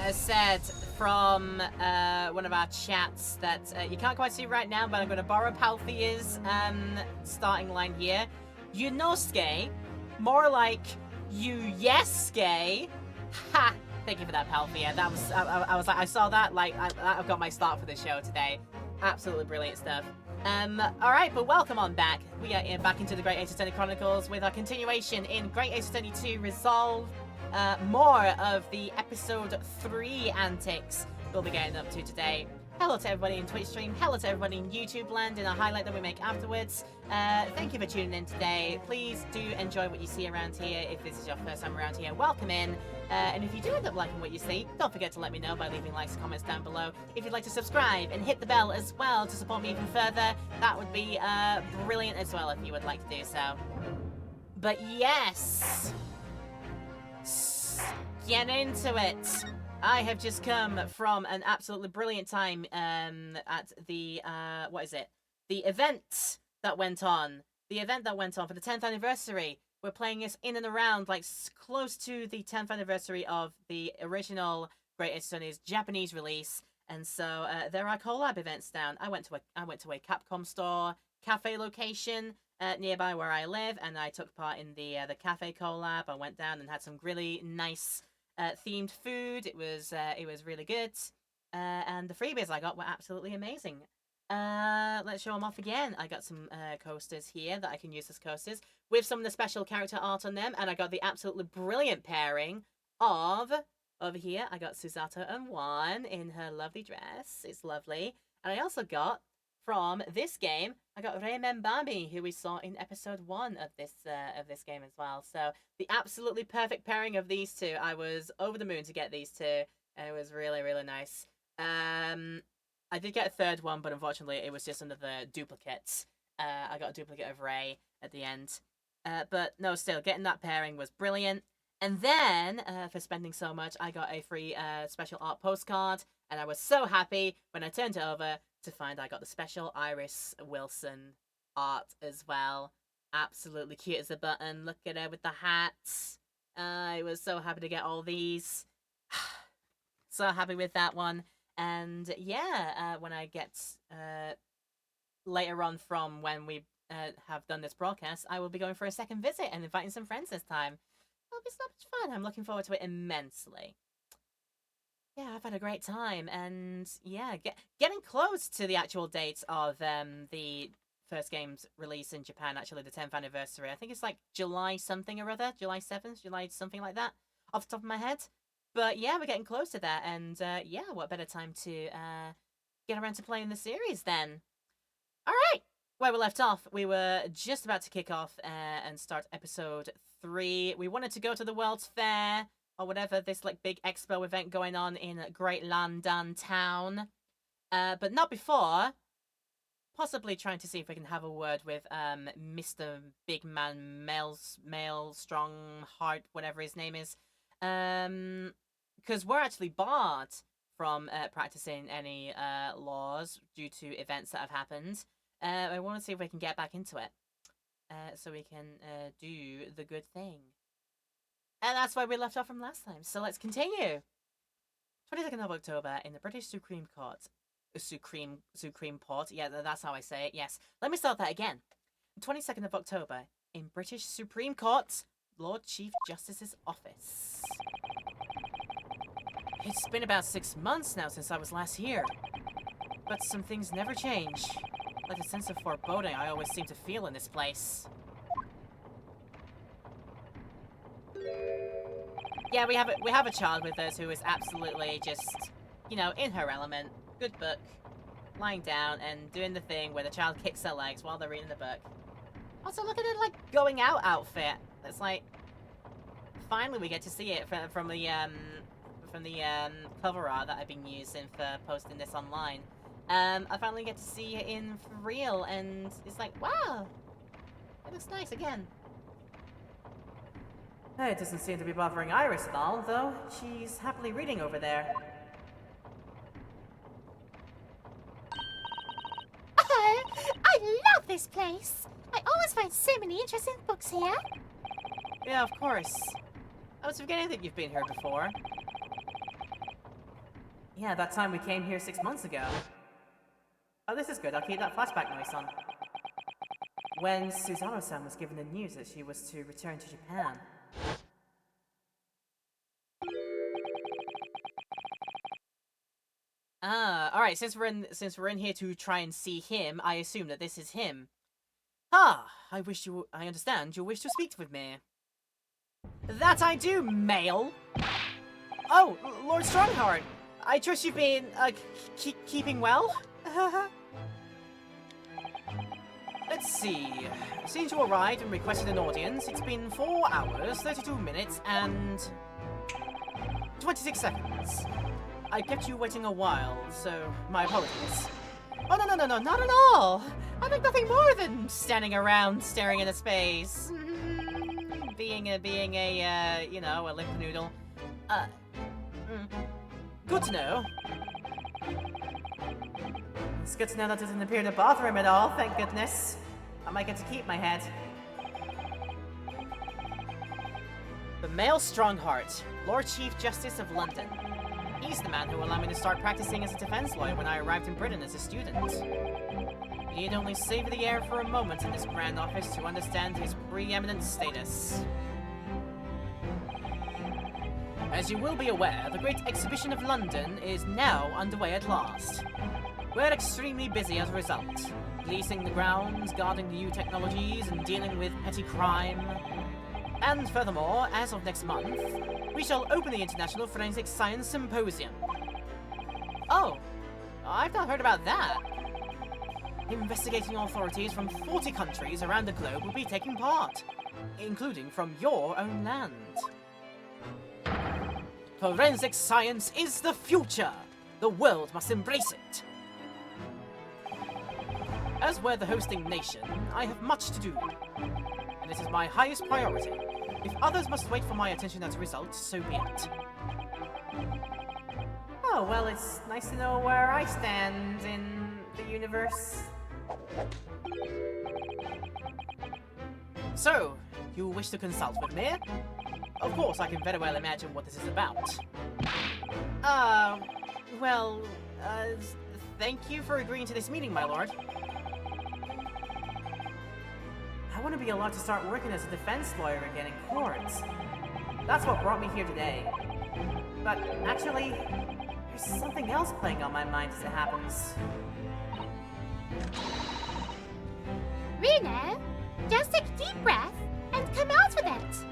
has said from one of our chats that you can't quite see right now, but I'm going to borrow Palfia's starting line here. Yunosuke, more like Yuyesuke. Ha! Thank you for that, Palfia. That was I was like, I saw that, like I've got my start for the show today. Absolutely brilliant stuff. All right, but welcome on back. We are back into the Great Ace Attorney Chronicles with our continuation in Great Ace Attorney 2 Resolve. More of the episode 3 antics we'll be getting up to today. Hello to everybody in Twitch stream. Hello to everybody in YouTube land in a highlight that we make afterwards. Thank you for tuning in today. Please do enjoy what you see around here. If this is your first time around here, welcome in. And if you do end up liking what you see, don't forget to let me know by leaving likes and comments down below. If you'd like to subscribe and hit the bell as well to support me even further, that would be brilliant as well if you would like to do so. But yes, get into it. I have just come from an absolutely brilliant time at the what is it? The event that went on. The event that went on for the 10th anniversary. We're playing this in and around, like, close to the 10th anniversary of the original Great Ace Attorney's Japanese release. And so there are collab events down. I went to a Capcom store cafe location nearby where I live, and I took part in the cafe collab. I went down and had some really nice themed food. It was really good, and the freebies I got were absolutely amazing. Let's show them off again. I got some coasters here that I can use as coasters with some of the special character art on them, and I got the absolutely brilliant pairing of, over here, I got Susato and Juan in her lovely dress. It's lovely. And I also got, from this game, I got Reimen Bami, who we saw in episode 1 of this game as well. So the absolutely perfect pairing of these two. I was over the moon to get these two, and it was really, really nice. I did get a third one, but unfortunately it was just another duplicate. I got a duplicate of Ray at the end. But no, still, getting that pairing was brilliant. And then, for spending so much, I got a free special art postcard, and I was so happy when I turned it over to find I got the special Iris Wilson art as well. Absolutely cute as a button. Look at her with the hats. I was so happy to get all these. So happy with that one. And yeah, when I get later on from when we have done this broadcast, I will be going for a second visit and inviting some friends this time. It'll be so much fun. I'm looking forward to it immensely. Yeah, I've had a great time, and yeah, getting close to the actual date of the first game's release in Japan, actually the 10th anniversary. I think it's like July something or other, July 7th, July something like that, off the top of my head. But yeah, we're getting close to that, and yeah, what better time to get around to playing the series then. Alright, where we left off, we were just about to kick off and start episode 3. We wanted to go to the World's Fair, or whatever, this like big expo event going on in Great Landan Town. But not before possibly trying to see if we can have a word with Mr. Big Man Male Strong Heart, whatever his name is. Because we're actually barred from practicing any laws due to events that have happened. I want to see if we can get back into it. So we can do the good thing. And that's where we left off from last time. So let's continue. 22nd of October in the British Supreme Court. Supreme Court. Yeah, that's how I say it. Yes. Let me start that again. 22nd of October in British Supreme Court, Lord Chief Justice's office. It's been about 6 months now since I was last here. But some things never change. Like a sense of foreboding I always seem to feel in this place. Yeah, we have a child with us who is absolutely just, you know, in her element. Good book. Lying down and doing the thing where the child kicks their legs while they're reading the book. Also, look at her, like, going out outfit. It's like, finally we get to see it from the cover art that I've been using for posting this online. I finally get to see it in for real, and it's like, wow, it looks nice again. Hey, it doesn't seem to be bothering Iris at all, though. She's happily reading over there. Oh, I love this place. I always find so many interesting books here. Yeah, of course. I was forgetting that you've been here before. Yeah, that time we came here 6 months ago. Oh, this is good. I'll keep that flashback noise on. When Susanoo-san was given the news that she was to return to Japan. Ah, alright, since we're in here to try and see him, I assume that this is him. Ah, I understand you wish to speak with me. That I do, male! Oh, Lord Strongheart! I trust you've been, keeping well? Let's see. Since you arrived and requested an audience, it's been 4 hours, 32 minutes, and 26 seconds. I kept you waiting a while, so my apologies. Oh, no, not at all! I like nothing more than standing around staring into space. Being a, you know, a limp noodle. Good to know. It's good to know that doesn't appear to bother him at all, thank goodness. I might get to keep my head. The male Strongheart, Lord Chief Justice of London. He's the man who allowed me to start practicing as a defense lawyer when I arrived in Britain as a student. He'd only savor the air for a moment in this grand office to understand his preeminent status. As you will be aware, the Great Exhibition of London is now underway at last. We're extremely busy as a result, policing the grounds, guarding the new technologies, and dealing with petty crime. And furthermore, as of next month, we shall open the International Forensic Science Symposium. Oh, I've not heard about that. Investigating authorities from 40 countries around the globe will be taking part, including from your own land. Forensic science is the future! The world must embrace it! As we're the hosting nation, I have much to do, and it is my highest priority. If others must wait for my attention as a result, so be it. Oh, well, it's nice to know where I stand in the universe. So, you wish to consult with me? Of course, I can very well imagine what this is about. Well, thank you for agreeing to this meeting, my lord. I want to be allowed to start working as a defense lawyer again in courts. That's what brought me here today. But actually, there's something else playing on my mind as it happens. Reno, just take a deep breath and come out with it.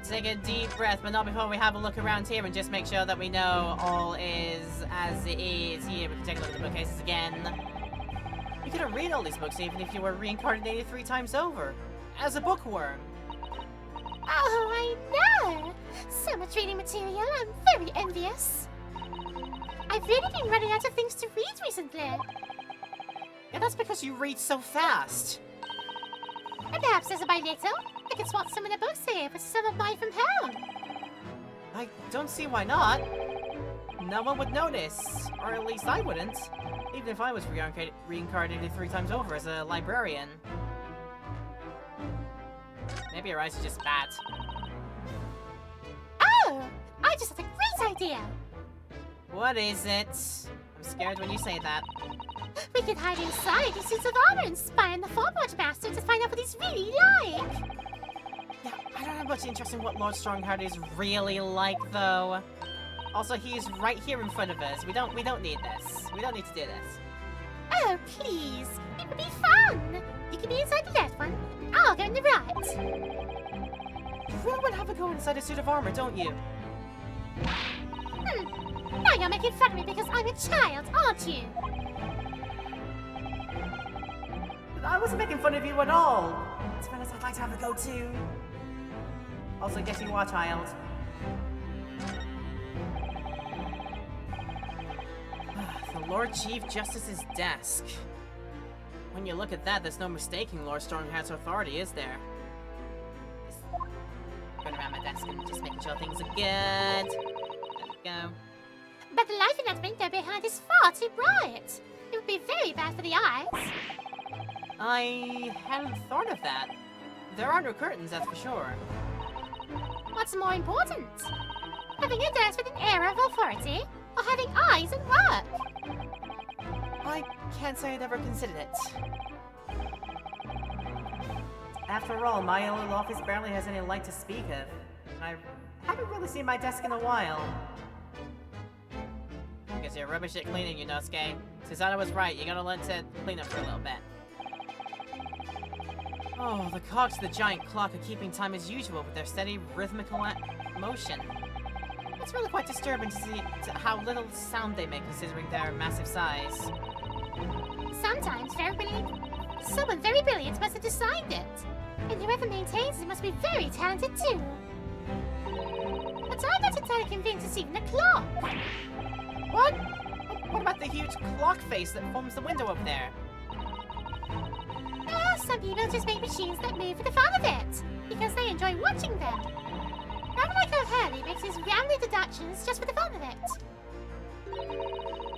Take a deep breath, but not before we have a look around here and just make sure that we know all is as it is here. We can take a look at the bookcases again. You couldn't read all these books even if you were reincarnated 3 times over. As a bookworm. Oh, I know! So much reading material, I'm very envious. I've really been running out of things to read recently. Yeah, that's because you read so fast. And perhaps little by little, I can swap some of the books here for some of mine from home. I don't see why not. No one would notice. Or at least I wouldn't. Even if I was reincarnated 3 times over as a librarian. Maybe your eyes are just bad. Oh! I just had a great idea! What is it? I'm scared when you say that. We could hide inside these suits of armor and spy on the Forge Master to find out what he's really like! Yeah, I don't have much interest in what Lord Strongheart is really like, though. Also, he's right here in front of us. We don't need this. We don't need to do this. Oh, please! It would be fun! You can be inside the left one, and I'll go in the right. You really want to have a go inside a suit of armor, don't you? Now you're making fun of me because I'm a child, aren't you? I wasn't making fun of you at all. To be honest, I'd like to have a go too. Also, guess you are, child. The Lord Chief Justice's desk. When you look at that, there's no mistaking Lord Strongheart's authority, is there? Just going around my desk and just making sure things are good. There we go. But the light in that window behind is far too bright. It would be very bad for the eyes. I hadn't thought of that. There are no curtains, that's for sure. What's more important? Having a desk with an air of authority, or having eyes and work? I can't say I'd ever considered it. After all, my little office barely has any light to speak of. I haven't really seen my desk in a while. Because you're rubbish at cleaning, Yunosuke. Susanna was right, you gotta learn to clean up for a little bit. Oh, the cogs of the giant clock are keeping time as usual with their steady, rhythmical motion. It's really quite disturbing to see how little sound they make considering their massive size. Sometimes someone very brilliant must have designed it. And whoever maintains it must be very talented too. But I'm not entirely convinced it's even a clock. What? What about the huge clock face that forms the window over there? Some people just make machines that move for the fun of it, because they enjoy watching them. Rather like how Hurley makes his rounded deductions just for the fun of it.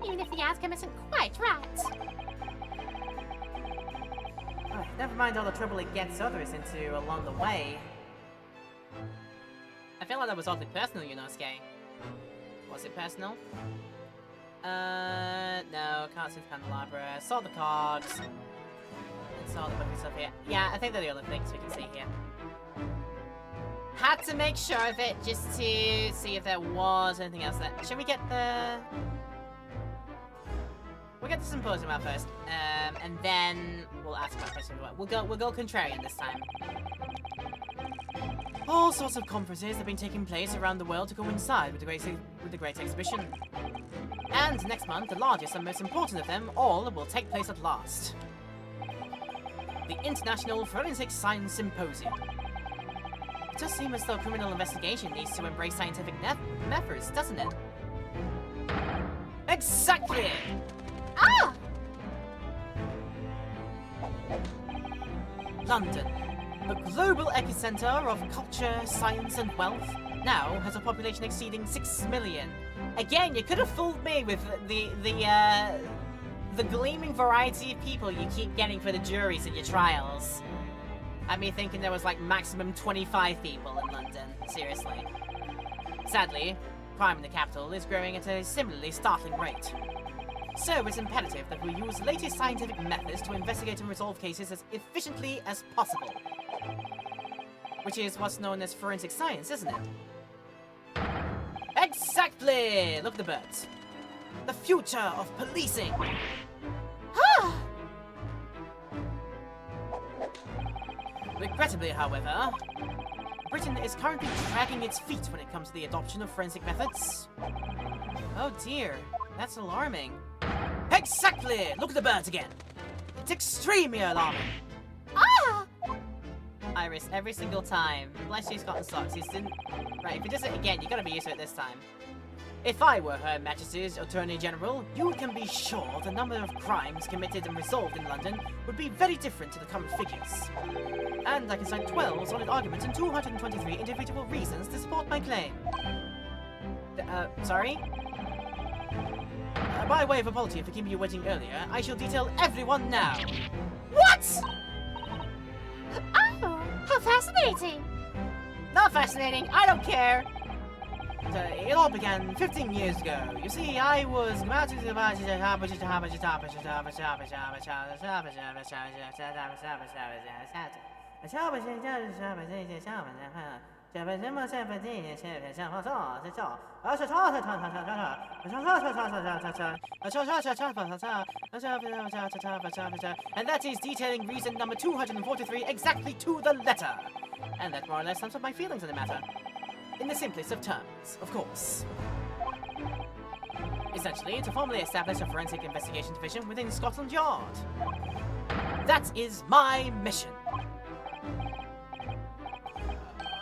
Even if the outcome isn't quite right. Never mind all the trouble it gets others into along the way. I feel like that was oddly personal, Yunosuke. Was it personal? No, can't see the candelabra. Saw the cogs. And saw the book and stuff here. Yeah, I think they're the only things we can see here. Had to make sure of it just to see if there was anything else there. Should we get the... We'll get the symposium out first, and then we'll ask about questions. We'll go contrarian this time. All sorts of conferences have been taking place around the world to coincide with the Great Exhibition. And next month, the largest and most important of them all will take place at last. The International Forensic Science Symposium. It does seem as though criminal investigation needs to embrace scientific methods, doesn't it? Exactly! Ah! London, the global epicenter of culture, science, and wealth, now has a population exceeding 6 million. Again, you could have fooled me with the gleaming variety of people you keep getting for the juries in your trials. Had me thinking there was like maximum 25 people in London. Seriously. Sadly, crime in the capital is growing at a similarly startling rate. So it's imperative that we use the latest scientific methods to investigate and resolve cases as efficiently as possible. Which is what's known as forensic science, isn't it? Exactly! Look at the birds. The future of policing! Ah! Regrettably, however, Britain is currently dragging its feet when it comes to the adoption of forensic methods. Oh dear, that's alarming. Exactly! Look at the birds again! It's extremely alarming! Ah! Iris, every single time. Bless you, Scott and Socks. He's didn't... Right, if he does it again, you gotta be used to it this time. If I were Her Majesty's Attorney General, you can be sure the number of crimes committed and resolved in London would be very different to the current figures. And I can cite 12 solid arguments and 223 individual reasons to support my claim. Sorry? By way of apology for keeping you waiting earlier, I shall detail everyone now. What?! Oh, how fascinating! Not fascinating, I don't care! It all began 15 years ago. You see, I was about to... And that is detailing reason number 243 exactly to the letter. And that more or less sums up my feelings on the matter. In the simplest of terms, of course. Essentially, to formally establish a forensic investigation division within Scotland Yard. That is my mission.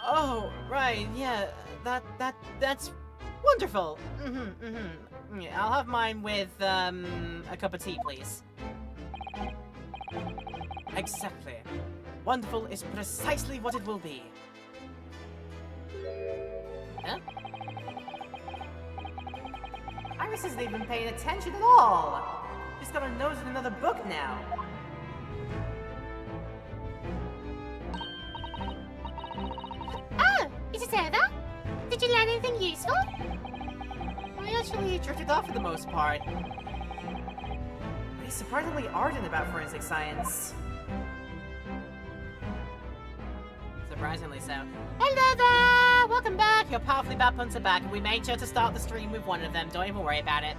Oh, right, yeah, that's wonderful. Yeah, I'll have mine with, a cup of tea, please. Exactly. Wonderful is precisely what it will be. Huh? Iris isn't even paying attention at all. She's got her nose in another book now. Oh, is it over? The Did you learn anything useful? I actually drifted off for the most part. But he's surprisingly ardent about forensic science. Surprisingly so. Hello there! Welcome back! Your powerfully bad puns are back, and we made sure to start the stream with one of them. Don't even worry about it.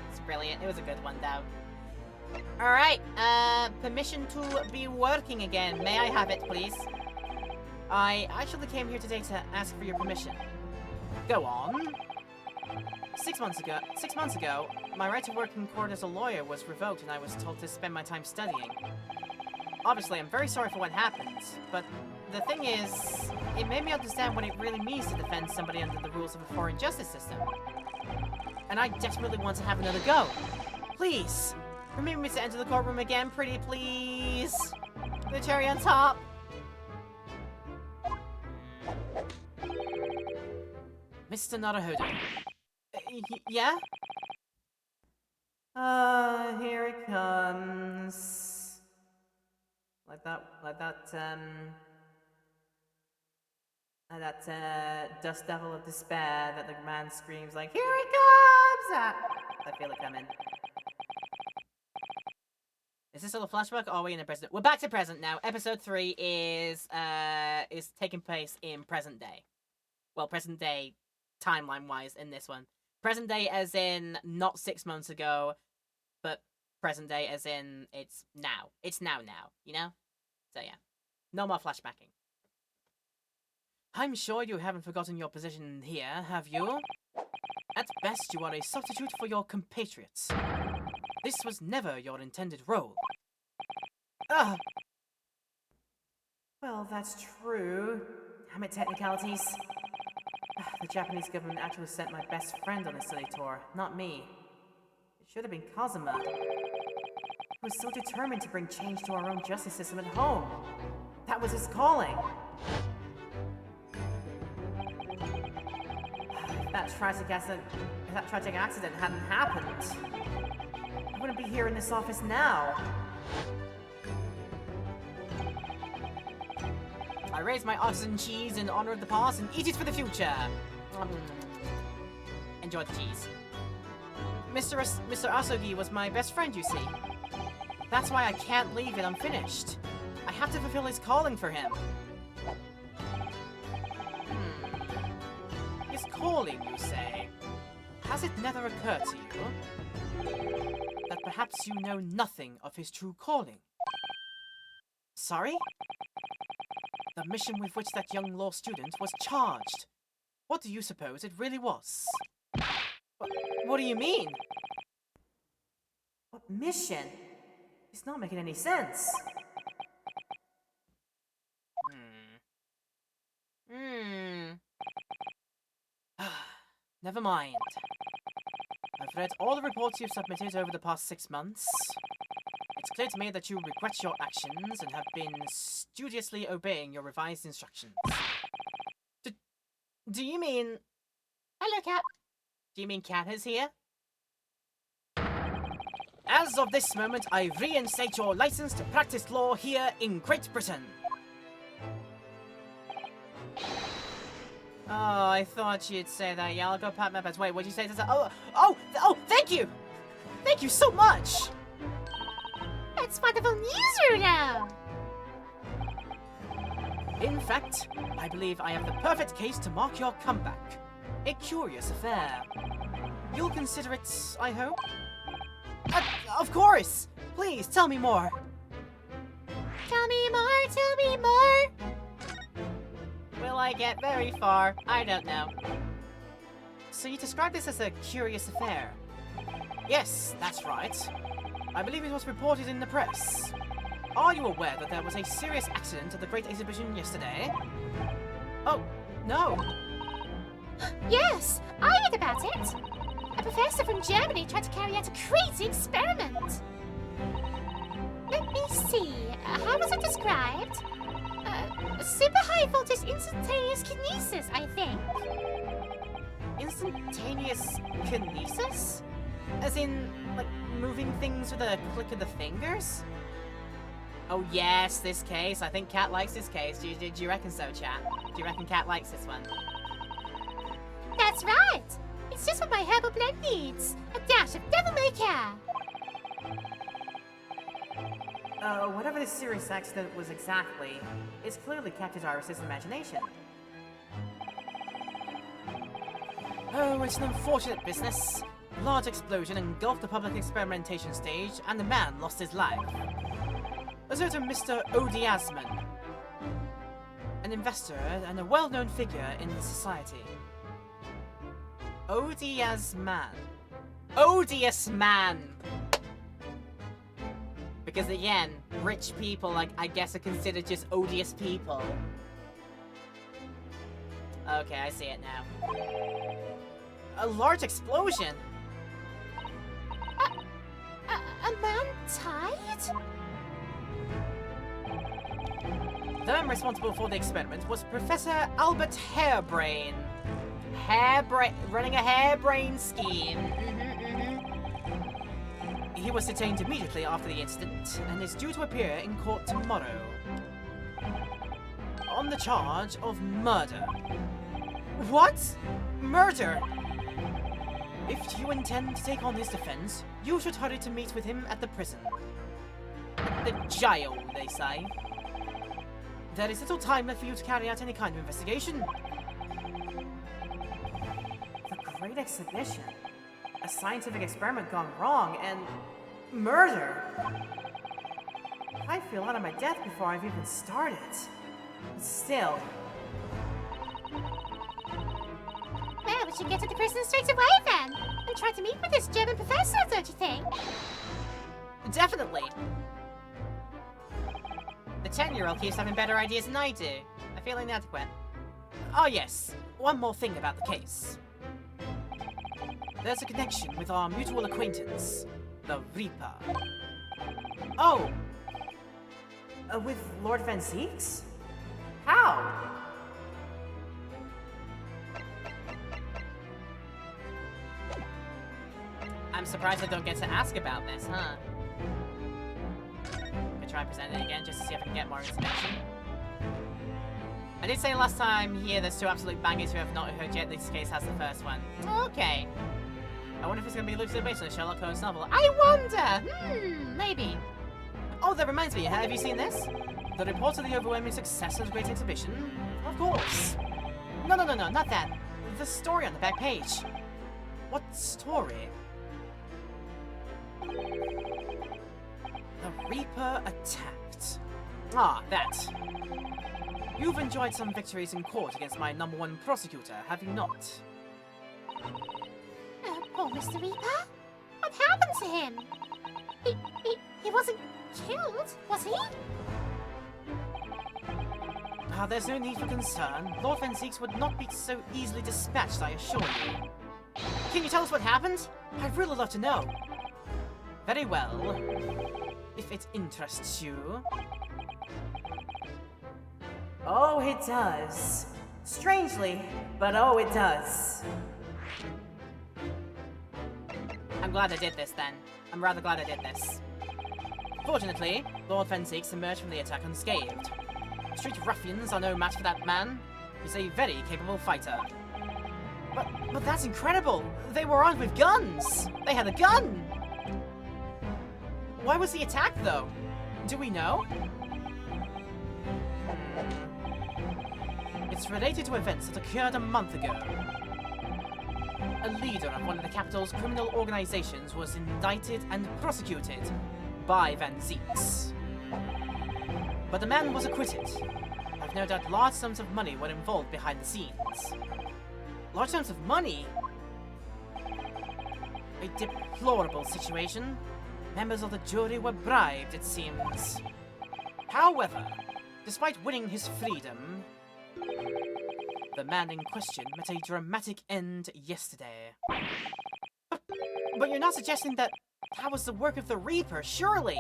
It's brilliant. It was a good one, though. Alright, permission to be working again. May I have it, please? I actually came here today to ask for your permission. Go on. 6 months ago, my right to work in court as a lawyer was revoked and I was told to spend my time studying. Obviously, I'm very sorry for what happened, but the thing is, it made me understand what it really means to defend somebody under the rules of a foreign justice system. And I desperately want to have another go. Please, permit me to enter the courtroom again, pretty please. The cherry on top. Mr. Naruhodo. Yeah? Here it comes. Like that dust devil of despair that the man screams like, "Here it comes!" I feel it coming. Is this still a flashback or are we in the present? We're back to present now. Episode 3 is taking place in present day. Well, present day timeline-wise in this one. Present day as in not 6 months ago, but present day as in it's now. It's now, you know? So yeah. No more flashbacking. I'm sure you haven't forgotten your position here, have you? At best, you are a substitute for your compatriots. This was never your intended role. Ugh! Well, that's true. Damn it, technicalities. The Japanese government actually sent my best friend on this study tour, not me. It should have been Kazuma. He was so determined to bring change to our own justice system at home. That was his calling. If that tragic accident hadn't happened, I wouldn't be here in this office now. I raise my oxen cheese in honor of the past and eat it for the future. Enjoy the cheese. Mr. Asogi was my best friend, you see. That's why I can't leave it unfinished. I have to fulfill his calling for him. His calling, you say? Has it never occurred to you that perhaps you know nothing of his true calling? Sorry? The mission with which that young law student was charged. What do you suppose it really was? What do you mean? What mission? It's not making any sense. Never mind. I've read all the reports you've submitted over the past 6 months. It's clear to me that you regret your actions and have been studiously obeying your revised instructions. Do you mean... Hello, Cat. Do you mean Cat is here? As of this moment, I reinstate your license to practice law here in Great Britain. Oh, I thought you'd say that. Yeah, I'll go pat my best. Wait, what'd you say? Oh, thank you! Thank you so much! That's wonderful news, Runo! In fact, I believe I have the perfect case to mark your comeback. A curious affair. You'll consider it, I hope? Of course! Please, tell me more. Tell me more, tell me more! Will I get very far? I don't know. So you described this as a curious affair? Yes, that's right. I believe it was reported in the press. Are you aware that there was a serious accident at the Great Exhibition yesterday? Oh, no. Yes, I read about it. A professor from Germany tried to carry out a crazy experiment. Let me see. How was it described? Super high voltage instantaneous kinesis, I think. Instantaneous kinesis? As in, like, moving things with a click of the fingers? Oh yes, this case. I think Cat likes this case. Do you reckon so, chat? Do you reckon Cat likes this one? That's right. It's just what my herbal blend needs. A dash of devil may care. Whatever this serious accident was exactly, it's clearly captured Iris's imagination. Oh, it's an unfortunate business. A large explosion engulfed the public experimentation stage, and the man lost his life. A certain Mr. Odiasman, an investor and a well-known figure in the society. Odious man. Odious man! Because again, rich people, like, I guess are considered just odious people. Okay, I see it now. A large explosion? A man tied? The man responsible for the experiment was Professor Albert Harebrain. Running a harebrain scheme. He was detained immediately after the incident and is due to appear in court tomorrow on the charge of murder. What? Murder? If you intend to take on his defense, you should hurry to meet with him at the prison. The jail, they say. There is little time left for you to carry out any kind of investigation. The Great Exhibition. A scientific experiment gone wrong, and murder! I feel out of my depth before I've even started. But still. Well, we should get to the prison straight away then, and try to meet with this German professor, don't you think? Definitely. The 10-year-old keeps having better ideas than I do. I feel inadequate. Oh yes, one more thing about the case. There's a connection with our mutual acquaintance, the Reaper. Oh! With Lord Van Zieks? How? I'm surprised I don't get to ask about this, huh? I'll try and present it again just to see if I can get more information. I did say last time here there's two absolute bangers who have not heard yet. This case has the first one. Okay. I wonder if it's going to be loosely based on a Sherlock Holmes novel. I wonder! Maybe. Oh, that reminds me. Have you seen this? The report of the overwhelming success of the Great Exhibition? Of course. No, not that. The story on the back page. What story? The Reaper attacked. Ah, that. You've enjoyed some victories in court against my #1 prosecutor, have you not? Poor Mr. Reaper? What happened to him? He wasn't killed, was he? There's no need for concern. Lord Van Zieks would not be so easily dispatched, I assure you. Can you tell us what happened? I'd really love to know. Very well. If it interests you. Oh, it does. Strangely, but oh, it does. I'm glad I did this then. I'm rather glad I did this. Fortunately, Lord Van Zieks emerged from the attack unscathed. Street ruffians are no match for that man. He's a very capable fighter. But that's incredible! They were armed with guns! They had a gun! Why was he attacked, though? Do we know? It's related to events that occurred a month ago. A leader of one of the capital's criminal organizations was indicted and prosecuted by Van Zieks. But the man was acquitted. I've no doubt large sums of money were involved behind the scenes. Large sums of money? A deplorable situation. Members of the jury were bribed, it seems. However, despite winning his freedom, the man in question met a dramatic end yesterday. But you're not suggesting that was the work of the Reaper, surely?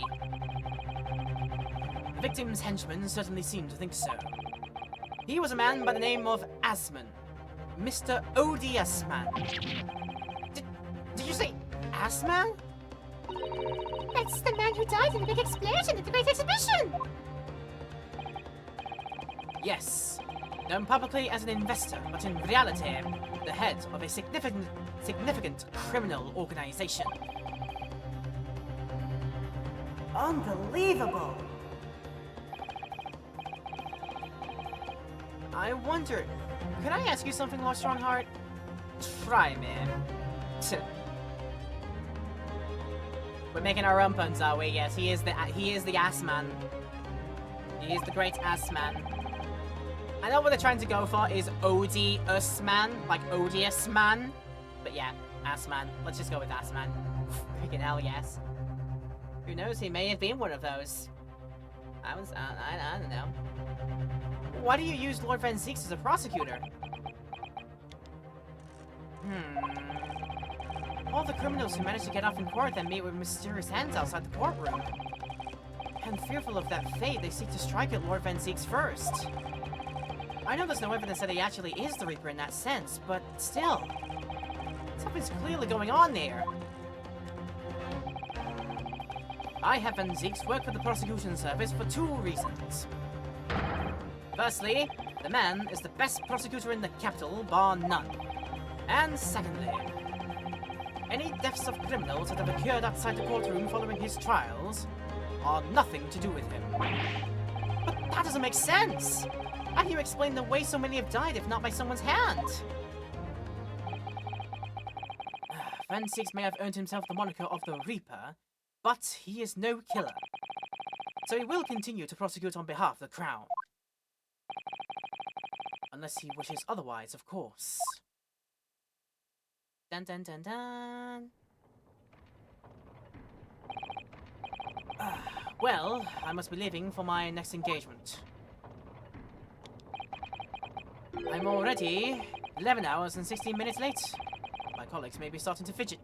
The victim's henchman certainly seemed to think so. He was a man by the name of Asman. Mr. Odiasman. Did you say Asman? That's the man who died in the big explosion at the Great Exhibition! Yes. known publicly as an investor, but in reality, the head of a significant criminal organization. Unbelievable! I wonder, could I ask you something, Lord Strongheart? Try me. We're making our own puns, are we? Yes, he is the ass man. He is the great ass man. I know what they're trying to go for is odious man, like odious man. But yeah, ass man. Let's just go with ass man. Freaking hell, yes. Who knows? He may have been one of those. I don't know. Why do you use Lord Van Zieks as a prosecutor? All the criminals who manage to get off in court then meet with mysterious hands outside the courtroom. And fearful of that fate, they seek to strike at Lord Van Zieks first. I know there's no evidence that he actually is the Reaper in that sense, but still. Something's clearly going on there. I have Van Zieks work for the prosecution service for 2 reasons. Firstly, the man is the best prosecutor in the capital, bar none. And secondly, any deaths of criminals that have occurred outside the courtroom following his trials are nothing to do with him. But that doesn't make sense! How do you explain the way so many have died if not by someone's hand? Van Zieks may have earned himself the moniker of the Reaper, but he is no killer. So he will continue to prosecute on behalf of the Crown. Unless he wishes otherwise, of course. Dun dun dun dun. Well, I must be leaving for my next engagement. I'm already 11 hours and 16 minutes late. My colleagues may be starting to fidget.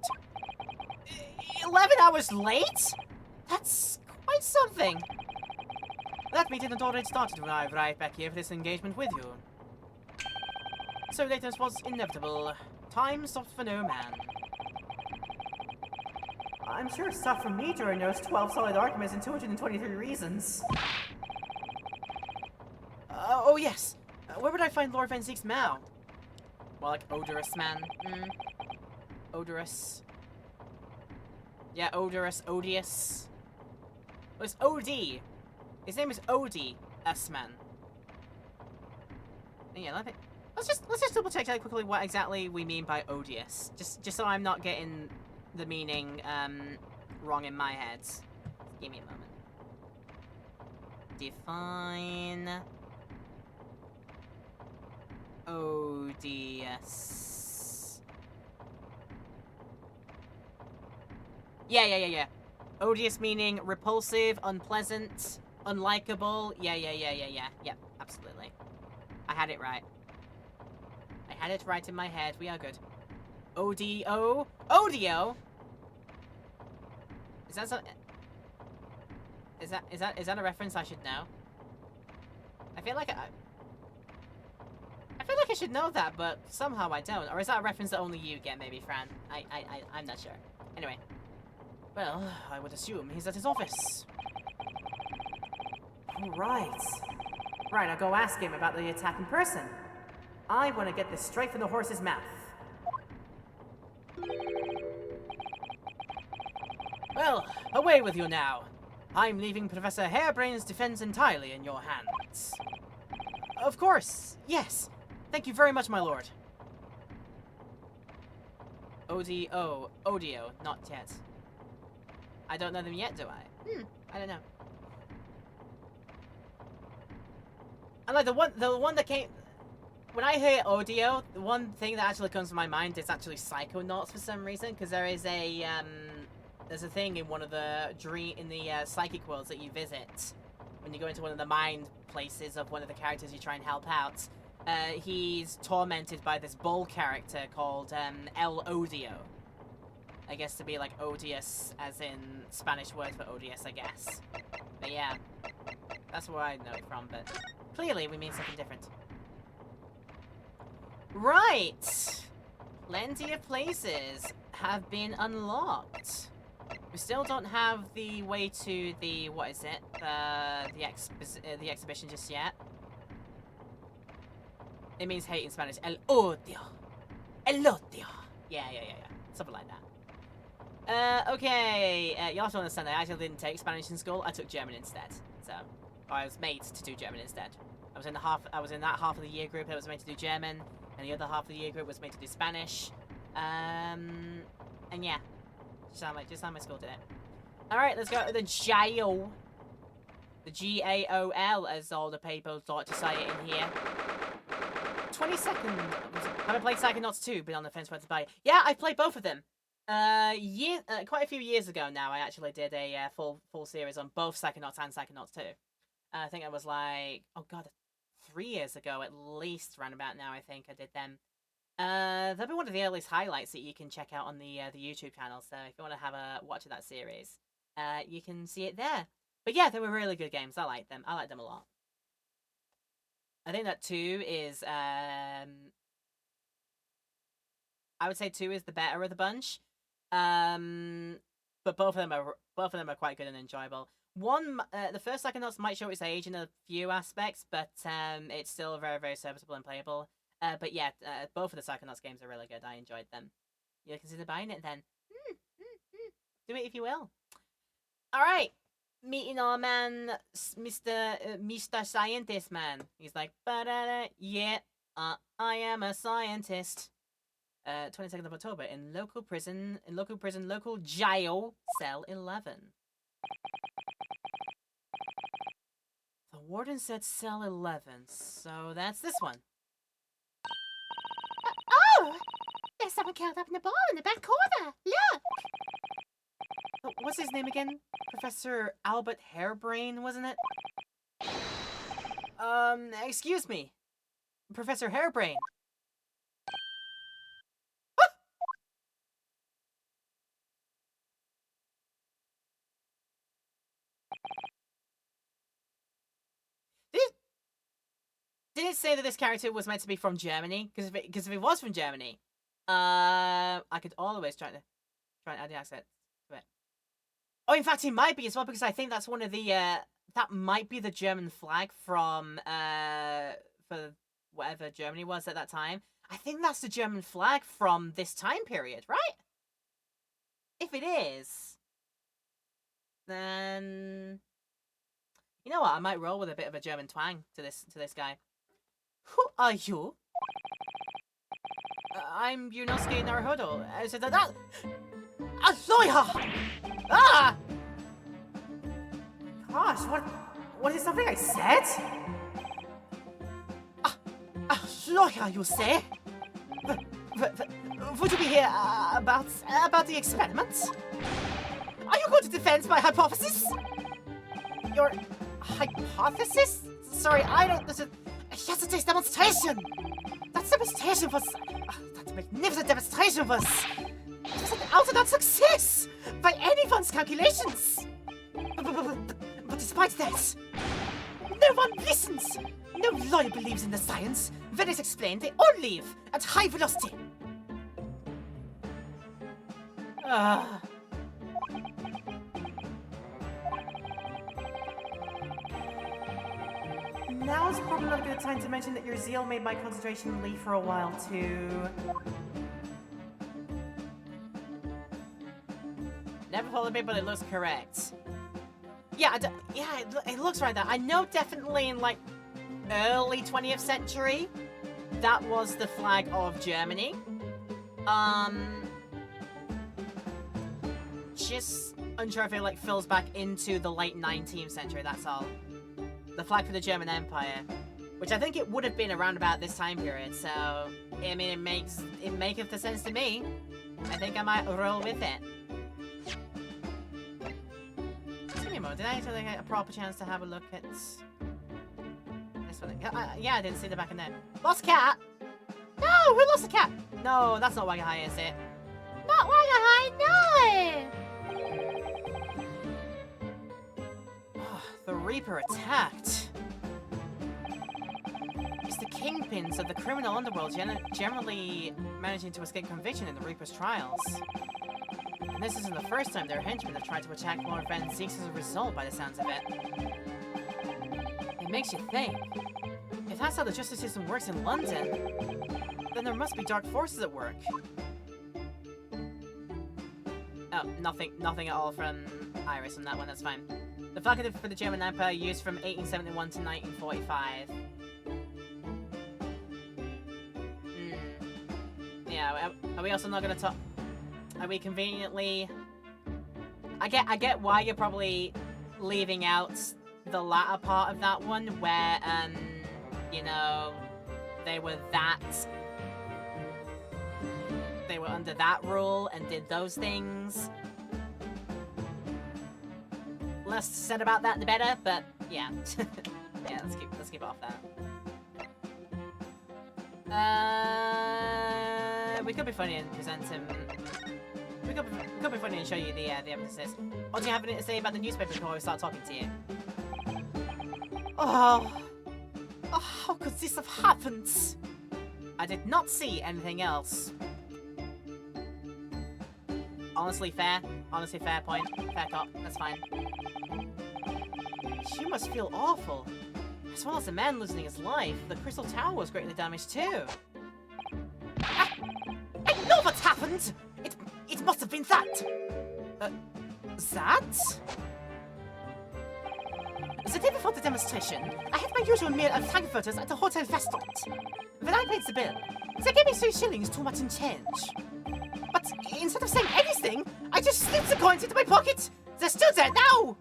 11 hours late? That's quite something. That meeting had already started when I arrived back here for this engagement with you. So lateness was inevitable. Time stopped for no man. I'm sure it stopped for me during those 12 solid arguments and 223 reasons. Oh yes. Where would I find Lord Van Zieks now? Well, like odorous man. Odorous. Yeah, odorous, odious. Well, it's OD. His name is OD S-Man. Yeah, let's just double check quickly what exactly we mean by odious. Just so I'm not getting the meaning wrong in my head. Just give me a moment. Define odious. Yeah. Odious meaning repulsive, unpleasant, unlikable. Yeah. Yep, absolutely. I had it right. I had it right in my head. We are good. ODO? Odio? Is that something? Is that a reference I should know? I feel like I should know that, but somehow I don't. Or is that a reference that only you get, maybe, Fran? I'm not sure. Anyway. Well, I would assume he's at his office. Right. Right, I'll go ask him about the attack in person. I want to get this straight from the horse's mouth. Well, away with you now. I'm leaving Professor Hairbrain's defense entirely in your hands. Of course, yes. Thank you very much, my lord. ODO. Odio, not yet. I don't know them yet, do I? I don't know. And like the one that came when I hear audio, the one thing that actually comes to my mind is actually Psychonauts for some reason, because there is a there's a thing in one of the psychic worlds that you visit when you go into one of the mind places of one of the characters you try and help out. He's tormented by this bull character called El Odio. I guess to be like odious, as in Spanish word for odious, I guess. But yeah, that's where I know it from, but clearly we mean something different. Right! Plenty of places have been unlocked. We still don't have the way to the, what is it? The exhibition just yet. It means hate in Spanish. El odio. El odio. Yeah. Something like that. Okay. You have to understand, I actually didn't take Spanish in school. I took German instead. So, I was made to do German instead. I was in that half of the year group that was made to do German, and the other half of the year group was made to do Spanish. And yeah, just how my school did it. All right, let's go to the jail. The GAOL, as all the people thought to say it in here. 22nd. Have I played Psychonauts 2? Been on the fence whether to buy it. Yeah, I played both of them. Quite a few years ago now, I actually did a full series on both Psychonauts and Psychonauts 2. I think it was like, oh god, 3 years ago at least, round about now. I think I did them. They'll be one of the earliest highlights that you can check out on the YouTube channel. So if you want to have a watch of that series, you can see it there. But yeah, they were really good games. I like them. I like them a lot. I think that 2 is I would say 2 is the better of the bunch. But both of them are quite good and enjoyable. One, the first Psychonauts might show its age in a few aspects, but it's still very, very serviceable and playable. But yeah, both of the Psychonauts games are really good. I enjoyed them. You consider buying it then? Do it if you will. All right, meeting our man, Mr. Scientist Man. He's like, yeah, I am a scientist. 22nd of October in local jail, cell 11. The warden said cell 11, so that's this one. Oh! There's someone curled up in a ball in the back corner. Look! What's his name again? Professor Albert Hairbrain, wasn't it? Excuse me. Professor Hairbrain. Did it say that this character was meant to be from Germany? Because if it was from Germany, I could always try and add the accent to it. Oh, in fact, he might be as well, because I think that's one of the that might be the German flag from for whatever Germany was at that time. I think that's the German flag from this time period, right? If it is, then you know what? I might roll with a bit of a German twang to this guy. Who are you? I'm Yunosuke Naruhodo. So that Aloha! Ah! Gosh, what is something I said? Aloha, you say? Would you be here about the experiments? Are you going to defend my hypothesis? Your hypothesis? Sorry, I don't. Yesterday's demonstration! That demonstration was... that magnificent demonstration was... It was an out-and-out success! By anyone's calculations! But despite that... no one listens! No lawyer believes in the science. When it's explained, they all leave at high velocity. Now's probably not a good time to mention that your zeal made my concentration leave for a while, too. Never followed me, but it looks correct. Yeah, it looks right there. I know definitely in, like, early 20th century, that was the flag of Germany. Just unsure if it, like, fills back into the late 19th century, that's all. The flag for the German Empire, which I think it would have been around about this time period, so, I mean, it maketh the sense to me. I think I might roll with it. Just give me a moment, did I actually get a proper chance to have a look at this one? Yeah, I didn't see the back in there. Lost cat? No, who lost the cat? No, that's not Wagahai, is it? Not Wagahai, no! The Reaper attacked. It's the kingpins of the criminal underworld generally managing to escape conviction in the Reaper's trials. And this isn't the first time their henchmen have tried to attack Lord Van Zeeks as a result, by the sounds of it. It makes you think. If that's how the justice system works in London, then there must be dark forces at work. Oh, nothing at all from Iris on that one, that's fine. The flag for the German Empire used from 1871 to 1945. Yeah, are we also not gonna talk? Are we conveniently... I get why you're probably leaving out the latter part of that one, where, you know, they were under that rule and did those things. Less said about that, the better, but yeah. Yeah, let's keep off that. We could be funny and present him. We could be funny and show you the evidences. What do you have anything to say about the newspaper before we start talking to you? Oh, how could this have happened? I did not see anything else. Honestly, fair point. Fair cop. That's fine. She must feel awful. As well as the man losing his life, the Crystal Tower was greatly damaged too. I know what happened! It must have been that! That? The day before the demonstration, I had my usual meal of frankfurters at the hotel restaurant. When I paid the bill, they gave me 3 shillings too much in change. But instead of saying anything, I just slipped the coins into my pocket! They're still there now!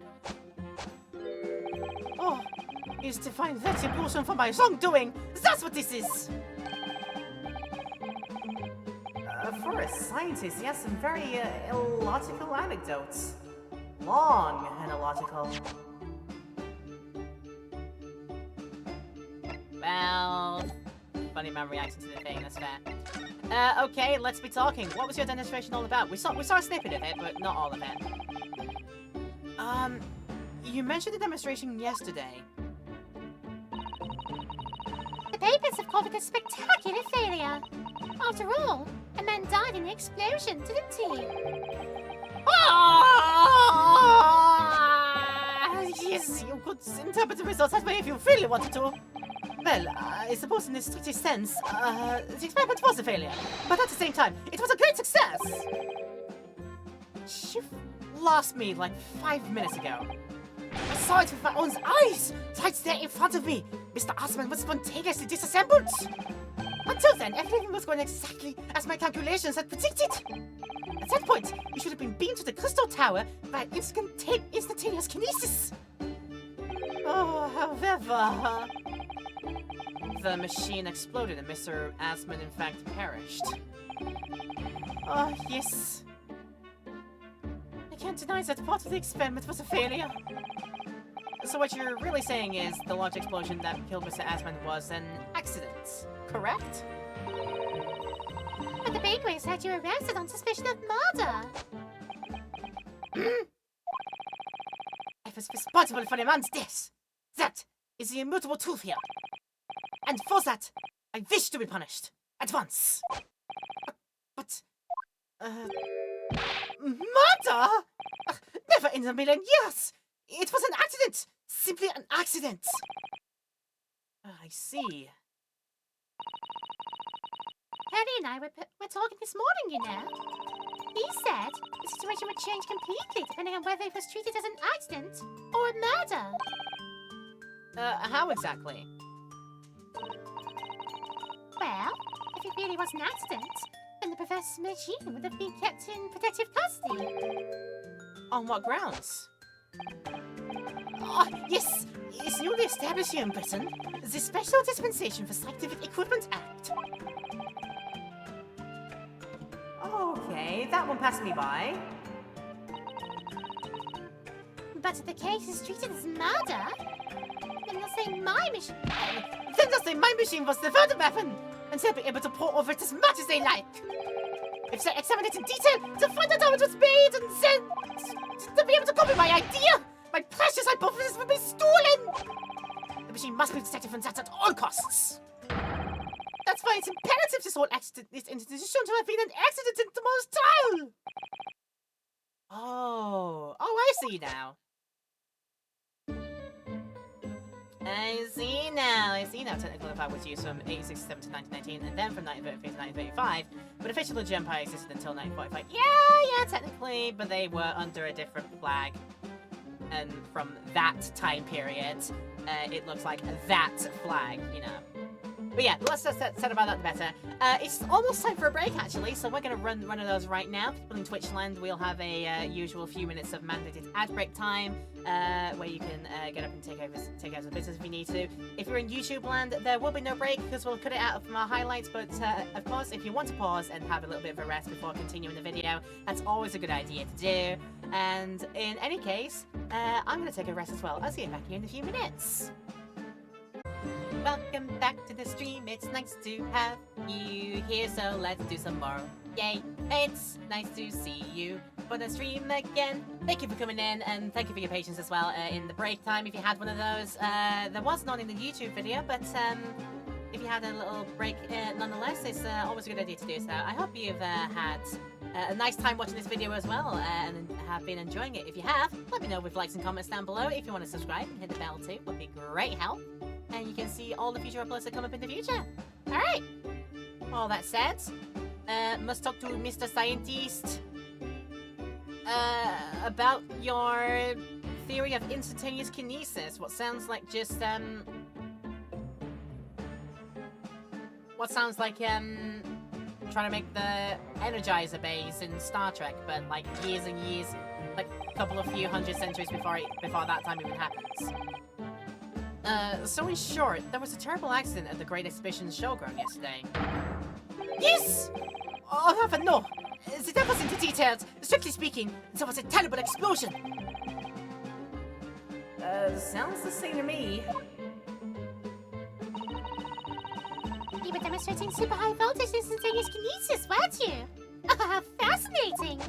Oh, is to find retribution for my wrongdoing! That's what this is! For a scientist, he has some very illogical anecdotes. Long and illogical. Well, funny man reacting to the thing, that's fair. Okay, let's be talking. What was your demonstration all about? We saw a snippet of it, but not all of it. You mentioned the demonstration yesterday. The papers have called it a spectacular failure. After all, a man died in the explosion, didn't he? Yes, you could interpret the results that way if you really wanted to. Well, I suppose in the strictest sense, the experiment was a failure. But at the same time, it was a great success! You lost me like 5 minutes ago. I saw it with my own eyes! Right there in front of me! Mr. Osman was spontaneously disassembled! Until then, everything was going exactly as my calculations had predicted! At that point, you should have been beamed to the Crystal Tower by instantaneous kinesis! Oh, however... The machine exploded and Mr. Asman in fact perished. Oh, yes. I can't deny that part of the experiment was a failure. So what you're really saying is the large explosion that killed Mr. Asman was an accident, correct? But the Bakeways had you arrested on suspicion of murder. I was responsible for the man's death. That is the immutable truth here. And for that, I wish to be punished. At once. But... murder? Never in a million years! It was an accident! Simply an accident! I see. Harry and I were talking this morning, you know. He said the situation would change completely depending on whether it was treated as an accident or a murder. How exactly? Well, if it really was an accident, then the professor's machine would have been kept in protective custody. On what grounds? Oh, yes! It's newly established here in Britain, the Special Dispensation for Scientific Equipment Act. Okay, that one passed me by. But if the case is treated as murder, then they'll say my machine... Then they'll say my machine was the murder weapon, and they'll be able to pour over it as much as they like. If they examine it in detail, they'll find out how it was made, and then they'll be able to copy my idea. My precious hypothesis will be stolen. The machine must be protected from that at all costs. That's why it's imperative this whole accident is shown to have been an accident in tomorrow's trial. Oh, I see now. I see now. Technical Empire was used from 1867 to 1919, and then from 1933 to 1935. But official Legit Empire existed until 1945. Yeah, technically, but they were under a different flag. And from that time period, it looks like that flag, you know. But yeah, let's just set about that better. It's almost time for a break, actually, so we're going to run one of those right now. People in Twitchland, we'll have a usual few minutes of mandated ad break time, where you can get up and take out the business if you need to. If you're in YouTube land, there will be no break, because we'll cut it out from our highlights, but of course, if you want to pause and have a little bit of a rest before continuing the video, that's always a good idea to do. And in any case, I'm going to take a rest as well. I'll see you back here in a few minutes. Welcome back to the stream. It's nice to have you here, so let's do some more. Yay! It's nice to see you for the stream again. Thank you for coming in, and thank you for your patience as well in the break time. If you had one of those, there was none in the YouTube video, but if you had a little break nonetheless, it's always a good idea to do so. I hope you've had a nice time watching this video as well, and have been enjoying it. If you have, let me know with likes and comments down below. If you want to subscribe and hit the bell too, would be great help. And you can see all the future uploads that come up in the future. Alright! All that said, must talk to Mr. Scientist about your theory of instantaneous kinesis. What sounds like just, what sounds like, trying to make the Energizer base in Star Trek, but like years and years, like a couple of few hundred centuries before that time even happens. So in short, there was a terrible accident at the Great Exhibition Showground yesterday. Yes! Oh, but no! The devil's into details. Strictly speaking, there was a terrible explosion. Sounds the same to me. You were demonstrating super high voltage instantaneous kinesis, weren't you? Fascinating!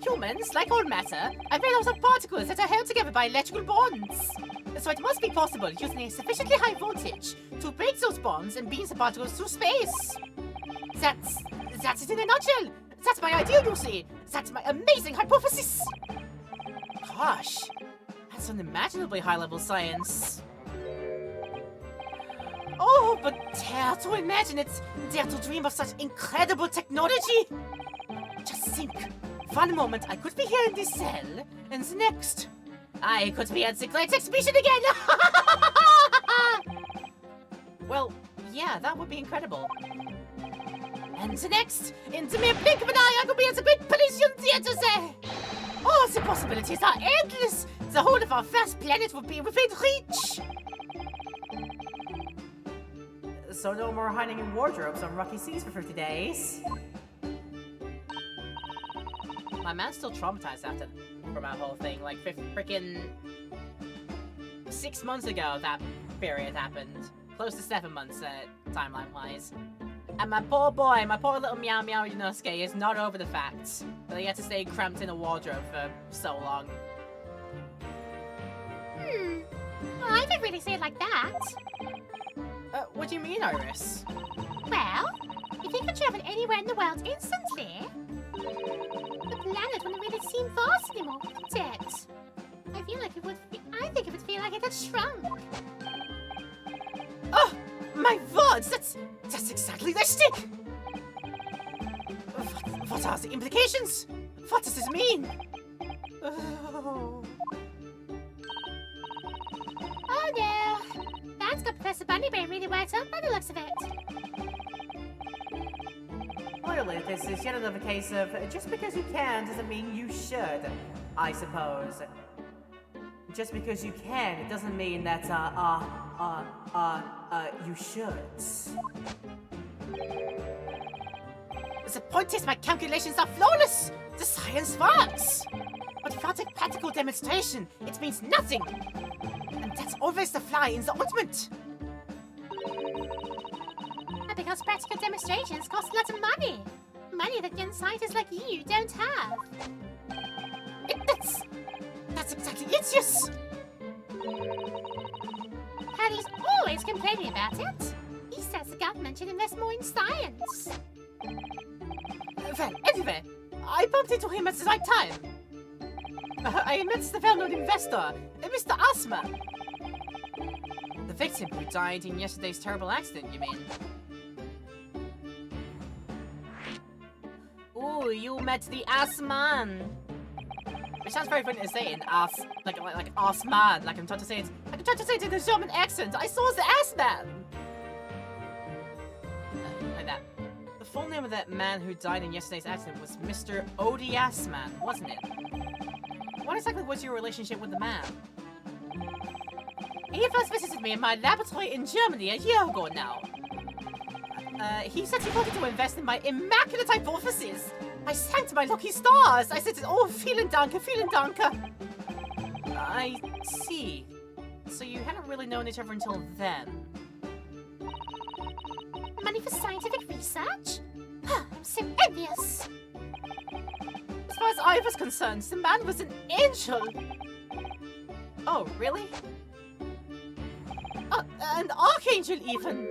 Humans, like all matter, are made out of particles that are held together by electrical bonds. So it must be possible, using a sufficiently high voltage, to break those bonds and beam the particles through space. That's it in a nutshell. That's my idea, you see. That's my amazing hypothesis. Gosh, that's unimaginably high-level science. Oh, but dare to imagine it, dare to dream of such incredible technology. Just think. One moment I could be here in this cell, and the next, I could be at the Great Exhibition again! Well, yeah, that would be incredible. And the next, in the mere blink of an eye, I could be at the Great Parisian Theatre there! Oh, the possibilities are endless! The whole of our vast planet would be within reach! So no more hiding in wardrobes on rocky seas for 50 days. My man's still traumatized from that whole thing. Like, freaking 6 months ago that period happened. Close to 7 months, timeline-wise. And my poor boy, my poor little Meow Meow Yunosuke is not over the fact that he had to stay cramped in a wardrobe for so long. Well, I don't really say it like that. What do you mean, Iris? Well, if you could travel anywhere in the world instantly, the planet wouldn't really seem vast anymore, would it? I think it would feel like it had shrunk. Oh, my words! That's exactly the shtick! What are the implications? What does this mean? Oh no! That's got Professor Bunnybrain really worked up by the looks of it. Clearly, this is yet another case of just because you can doesn't mean you should, I suppose. Just because you can, it doesn't mean that, you should. The point is my calculations are flawless! The science works! But without a practical demonstration, it means nothing! And that's always the fly in the ointment! And because practical demonstrations cost lots of money. Money that young scientists like you don't have. That's exactly it, yes! Harry's always complaining about it. He says the government should invest more in science. Well, anyway, I bumped into him at the right time. I met the well-known investor, Mr. Asman. The victim who died in yesterday's terrible accident, you mean? Ooh, you met the Asman. Which sounds very funny to say in like Asman. Like I'm trying to say it in a German accent. I saw the Asman. Like that. The full name of that man who died in yesterday's accident was Mr. Odi Asman, wasn't it? What exactly was your relationship with the man? He first visited me in my laboratory in Germany a year ago now. He said he wanted to invest in my immaculate hypothesis. I thanked my lucky stars. I said, oh, vielen danke, vielen danke. I see. So you hadn't really known each other until then. Money for scientific research? I'm so envious. As far as I was concerned, the man was an angel. Oh, really? An archangel even.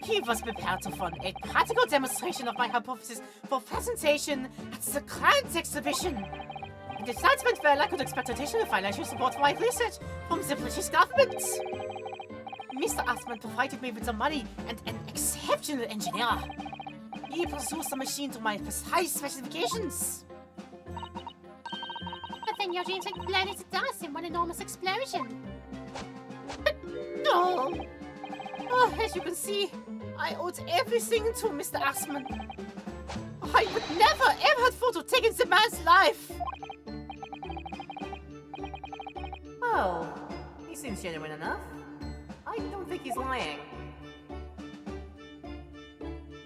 He was prepared to fund a practical demonstration of my hypothesis for presentation at the Client exhibition. In the announcement where I could expect additional financial support for my research from the British government. Mr. Asman provided me with the money and an exceptional engineer. He produced the machine to my precise specifications. But then your dreams exploded to dust in one enormous explosion. No! Oh, as you can see, I owed everything to Mr. Asman. I would never ever have thought of taking the man's life. Well, he seems genuine enough. I don't think he's lying.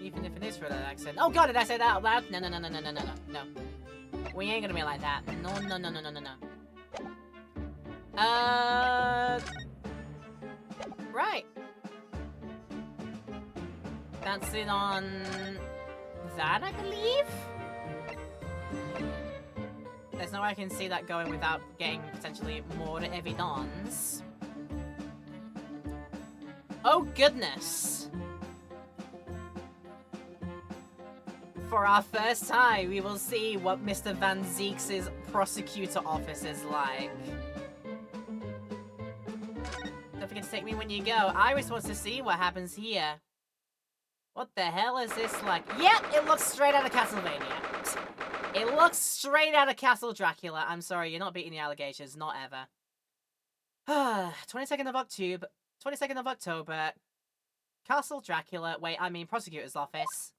Even if it is for that accent. Oh god, did I say that out loud? No. We ain't gonna be like that. No. Right. That's it on that, I believe? There's no way I can see that going without getting potentially more evidence. Oh goodness! For our first time, we will see what Mr. Van Zeek's prosecutor office is like. Don't forget to take me when you go. Iris wants to see what happens here. What the hell is this like? Yep, it looks straight out of Castlevania. It looks straight out of Castle Dracula. I'm sorry, you're not beating the allegations, not ever. 22nd of October. Castle Dracula. Wait, I mean prosecutor's office.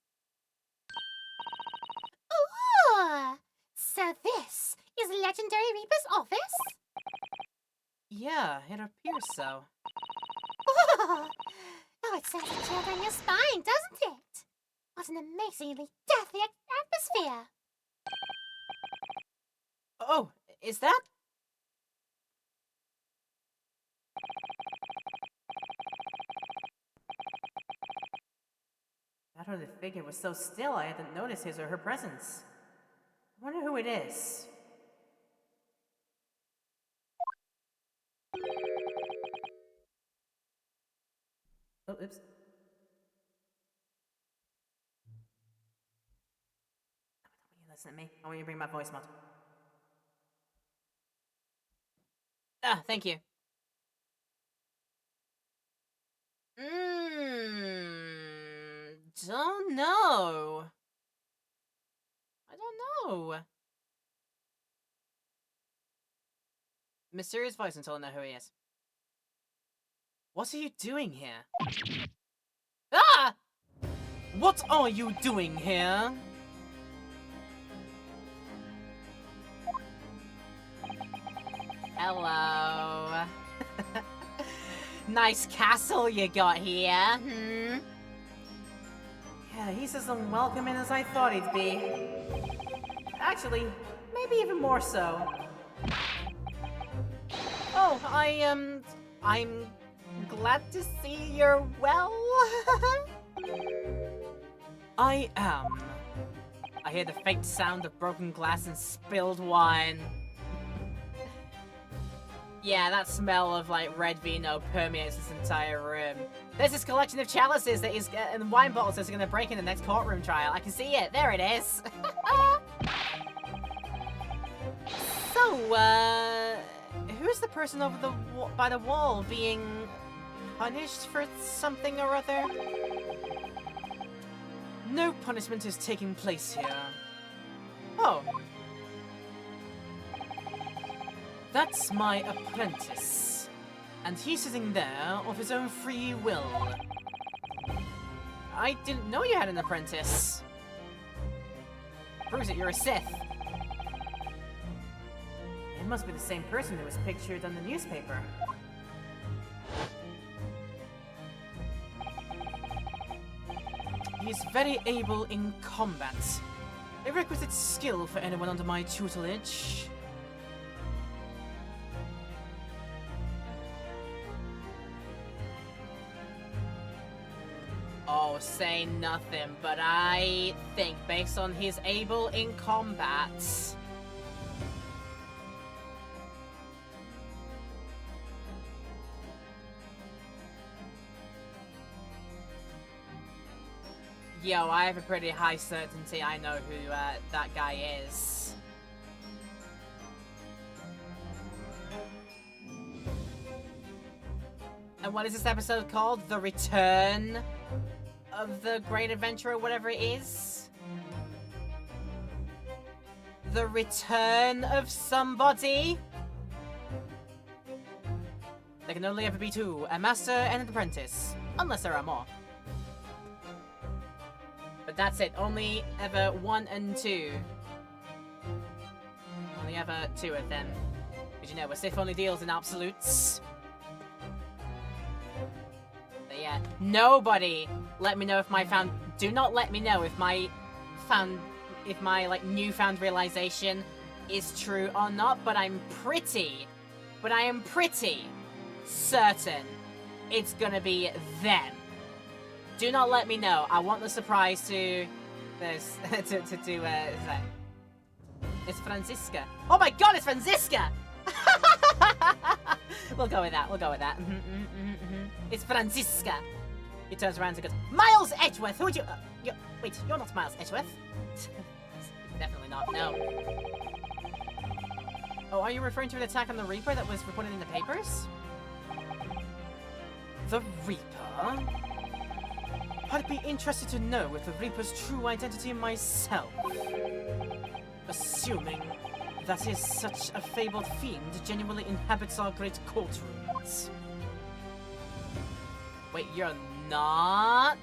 Ooh! So this is Legendary Reaper's office? Yeah, it appears so. Oh, it sends a chill down your spine, doesn't it? What an amazingly deathly atmosphere. Oh, is that? That hooded figure was so still I hadn't noticed his or her presence. I wonder who it is. Oh, oops. I want you to listen to me. I want you to bring my voice mod. Ah, thank you. Don't know. I don't know. Mysterious voice until I know who he is. What are you doing here? Ah! What are you doing here? Hello. Nice castle you got here, hmm? Yeah, he's as unwelcoming as I thought he'd be. Actually, maybe even more so. Oh, I'm glad to see you're well. I am. I hear the faint sound of broken glass and spilled wine. Yeah, that smell of, like, red vino permeates this entire room. There's this collection of chalices that is, and wine bottles that are gonna break in the next courtroom trial. I can see it. There it is. So So, who's the person over the by the wall being punished for something or other? No punishment is taking place here. Oh. That's my apprentice. And he's sitting there of his own free will. I didn't know you had an apprentice. Proves it you're a Sith. It must be the same person who was pictured on the newspaper. He is very able in combat. A requisite skill for anyone under my tutelage. Oh, say nothing, but I think based on his able in combat... Yo, I have a pretty high certainty I know who that guy is. And what is this episode called? The Return of the Great Adventurer, whatever it is? The Return of Somebody? There can only ever be two, a master and an apprentice. Unless there are more. But that's it, only ever 1 and 2. Only ever 2 of them. Did you know, a Sith only deals in absolutes? But yeah, nobody let me know if my do not let me know if my like newfound realization is true or not, but I am pretty certain it's gonna be them. Do not let me know. I want the surprise to this it's Franziska. Oh my god, it's Franziska! We'll go with that. It's Franziska. He turns around and goes, Miles Edgeworth! Who would you... wait, you're not Miles Edgeworth. Definitely not, no. Oh, are you referring to an attack on the Reaper that was reported in the papers? The Reaper? I'd be interested to know with the Reaper's true identity myself. Assuming that is such a fabled fiend genuinely inhabits our great courtrooms. Wait, you're not?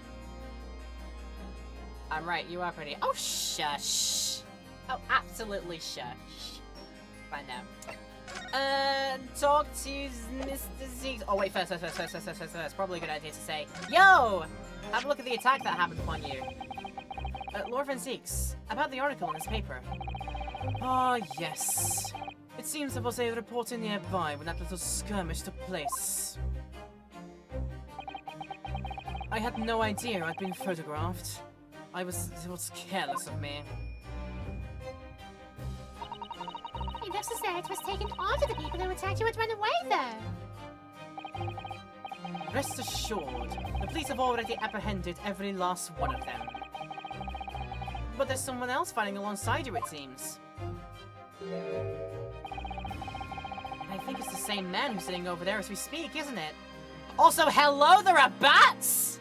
I'm right, you are pretty. Oh, shush. Oh, absolutely shush. Fine now. Talk to Mr. Zeeks. Oh, wait, first. Probably a good idea to say, yo! Have a look at the attack that happened upon you. Lord Van Zeeks, about the article in this paper. Ah, yes. It seems there was a reporter nearby when that little skirmish took place. I had no idea I'd been photographed. It was careless of me. It looks as though it was taken after the people who attacked you had run away, though. Rest assured, the police have already apprehended every last one of them. But there's someone else fighting alongside you, it seems. And I think it's the same man who's sitting over there as we speak, isn't it? Also, hello, there are bats!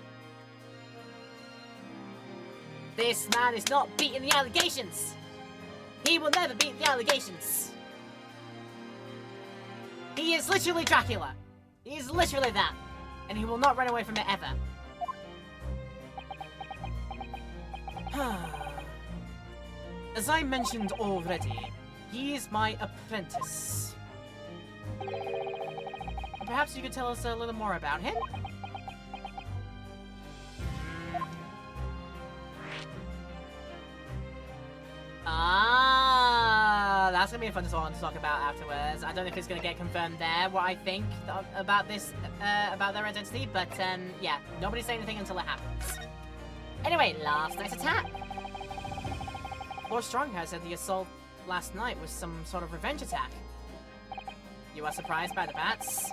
This man is not beating the allegations! He will never beat the allegations! He is literally Dracula! He is literally that! And he will not run away from it ever. As I mentioned already, he is my apprentice. Perhaps you could tell us a little more about him? Ah, that's gonna be a fun one to talk about afterwards. I don't know if it's gonna get confirmed there, what I think about this, about their identity, but yeah, nobody say anything until it happens. Anyway, last night's attack. Lord Stronghouse said the assault last night was some sort of revenge attack. You are surprised by the bats?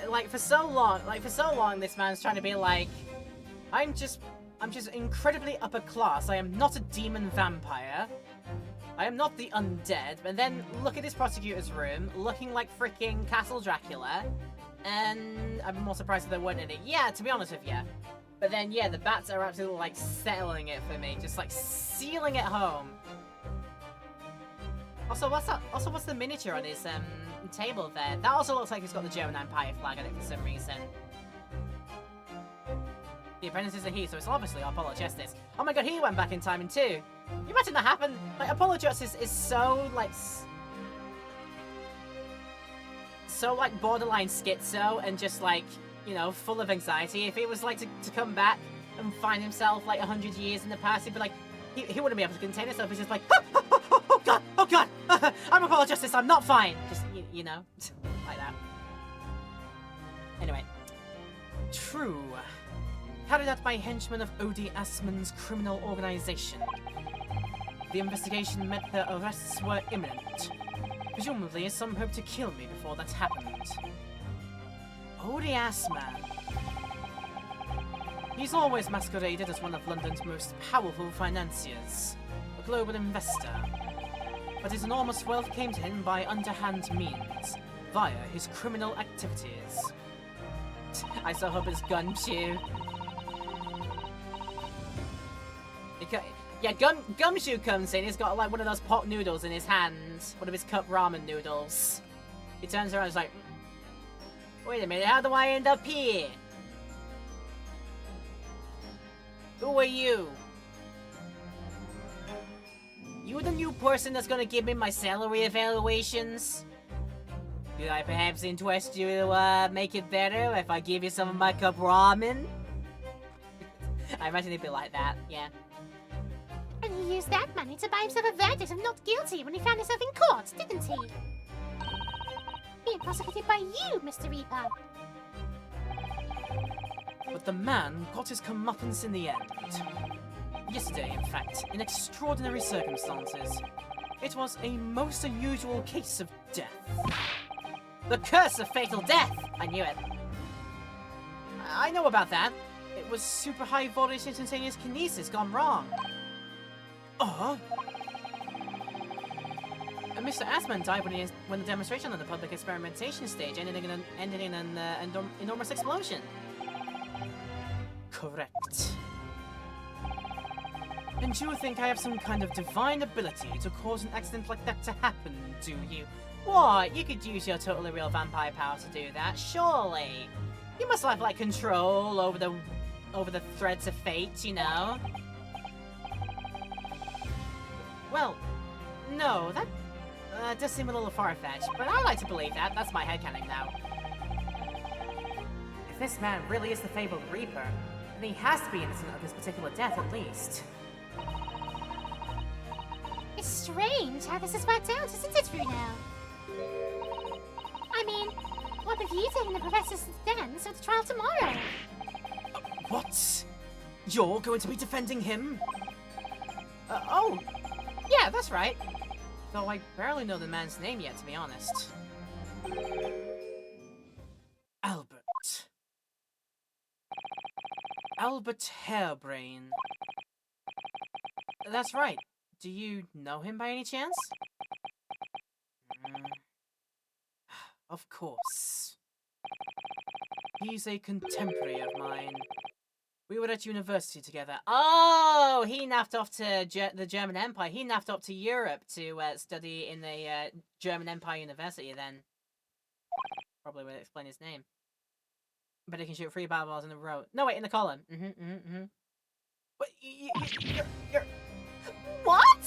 Like for so long, this man's trying to be like, I'm just incredibly upper class. I am not a demon vampire. I am not the undead. And then look at this prosecutor's room, looking like freaking Castle Dracula. And I'm more surprised that there weren't any. Yeah, to be honest with you. But then, yeah, the bats are absolutely, like, settling it for me. Just, like, sealing it home. Also, what's that? Also, what's the miniature on his, table there? That also looks like it's got the German Empire flag on it for some reason. The apprentice is a he, so it's obviously Apollo Justice. Oh my god, he went back in time in 2. Can you imagine that happened? Like, Apollo Justice is so, like... so, like, borderline schizo and just, like... you know, full of anxiety. If he was like to come back and find himself like 100 years in the past, he'd be like, he wouldn't be able to contain himself. He's just like, oh god, I'm Apollo Justice, I'm not fine. Just, you know, like that. Anyway. True. Carried out by henchmen of Odie Asman's criminal organization. The investigation meant their arrests were imminent. Presumably, some hope to kill me before that happened. Odie Asman. He's always masqueraded as one of London's most powerful financiers, a global investor. But his enormous wealth came to him by underhand means, via his criminal activities. I so hope it's Gumshoe. Yeah, Gumshoe comes in, he's got like one of those pot noodles in his hand, one of his cup ramen noodles. He turns around and is like, wait a minute, how do I end up here? Who are you? You the new person that's gonna give me my salary evaluations? Did I perhaps interest you to make it better if I give you some of my cup ramen? I imagine it'd be like that, yeah. And he used that money to buy himself a verdict of not guilty when he found himself in court, didn't he? Being prosecuted by you, Mr. Reaper. But the man got his comeuppance in the end. Yesterday, in fact, in extraordinary circumstances. It was a most unusual case of death. The curse of fatal death! I knew it. I know about that. It was super high voltage instantaneous kinesis gone wrong. Mr. Asman died when the demonstration on the public experimentation stage ended in an enormous explosion. Correct. And you think I have some kind of divine ability to cause an accident like that to happen, do you? What? You could use your totally real vampire power to do that, surely. You must have, like, control over the threads of fate, you know? Well, no, that does seem a little far-fetched, but I like to believe that. That's my headcanon now. If this man really is the fabled Reaper, then he has to be innocent of this particular death at least. It's strange how this has worked out, isn't it, Runa? I mean, what have you taken the professor's stance at the trial tomorrow? What? You're going to be defending him? Oh, yeah, that's right. Though I barely know the man's name yet, to be honest. Albert. Albert Harebrain. That's right. Do you know him by any chance? Of course. He's a contemporary of mine. We were at university together. Oh, he naffed off to the German Empire. He naffed up to Europe to study in the German Empire University then. Probably would explain his name. But he can shoot 3 fireballs in a row. No, wait, in the column. What? You're... What?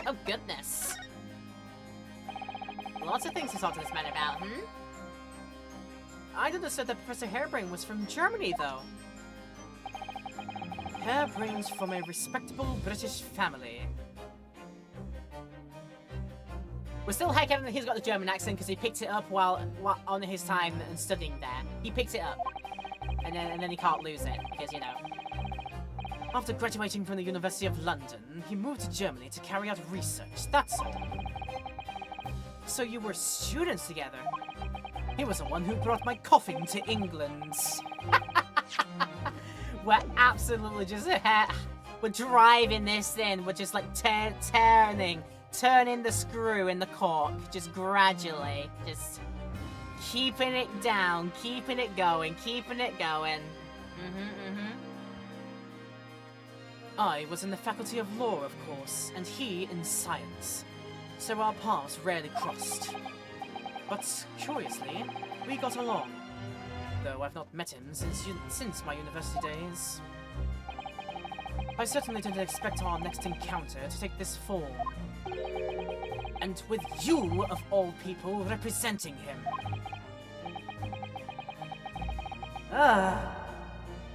Oh, goodness. Lots of things to talk to this man about, I'd understood that Professor Harebrain was from Germany, though. Harebrain's from a respectable British family. We're still heck-heaven that he's got the German accent because he picked it up while on his time and studying there. He picked it up. And then he can't lose it, because, you know. After graduating from the University of London, he moved to Germany to carry out research, that's all. So you were students together? He was the one who brought my coffin to England. We're absolutely just we're driving this in. We're just like turning the screw in the cork, just gradually, just keeping it down, keeping it going, keeping it going. I was in the Faculty of Law, of course, and he in Science, so our paths rarely crossed. But curiously, we got along, though I've not met him since my university days. I certainly didn't expect our next encounter to take this form. And with you, of all people, representing him.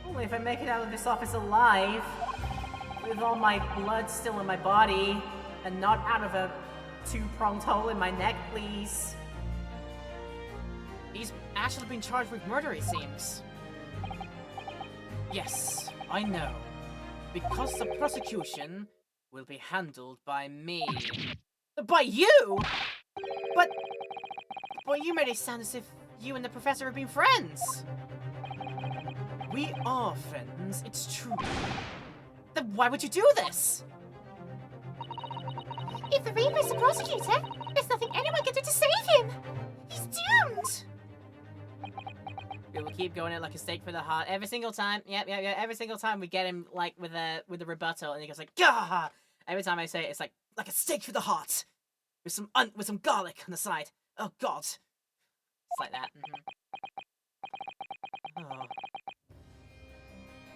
Only if I make it out of this office alive. With all my blood still in my body, and not out of a two-pronged hole in my neck, please. He's actually been charged with murder, it seems. Yes, I know. Because the prosecution will be handled by me. By you?! But you made it sound as if you and the professor have been friends. We are friends, it's true. Then why would you do this? If the Reaper's the prosecutor, there's nothing anyone can do to save him! He's doomed! We will keep going it like a stake for the heart every single time. Yep. Every single time we get him like with a rebuttal, and he goes like, "Gah!" Every time I say it, it's like a stake for the heart, with some garlic on the side. Oh God, it's like that. Oh.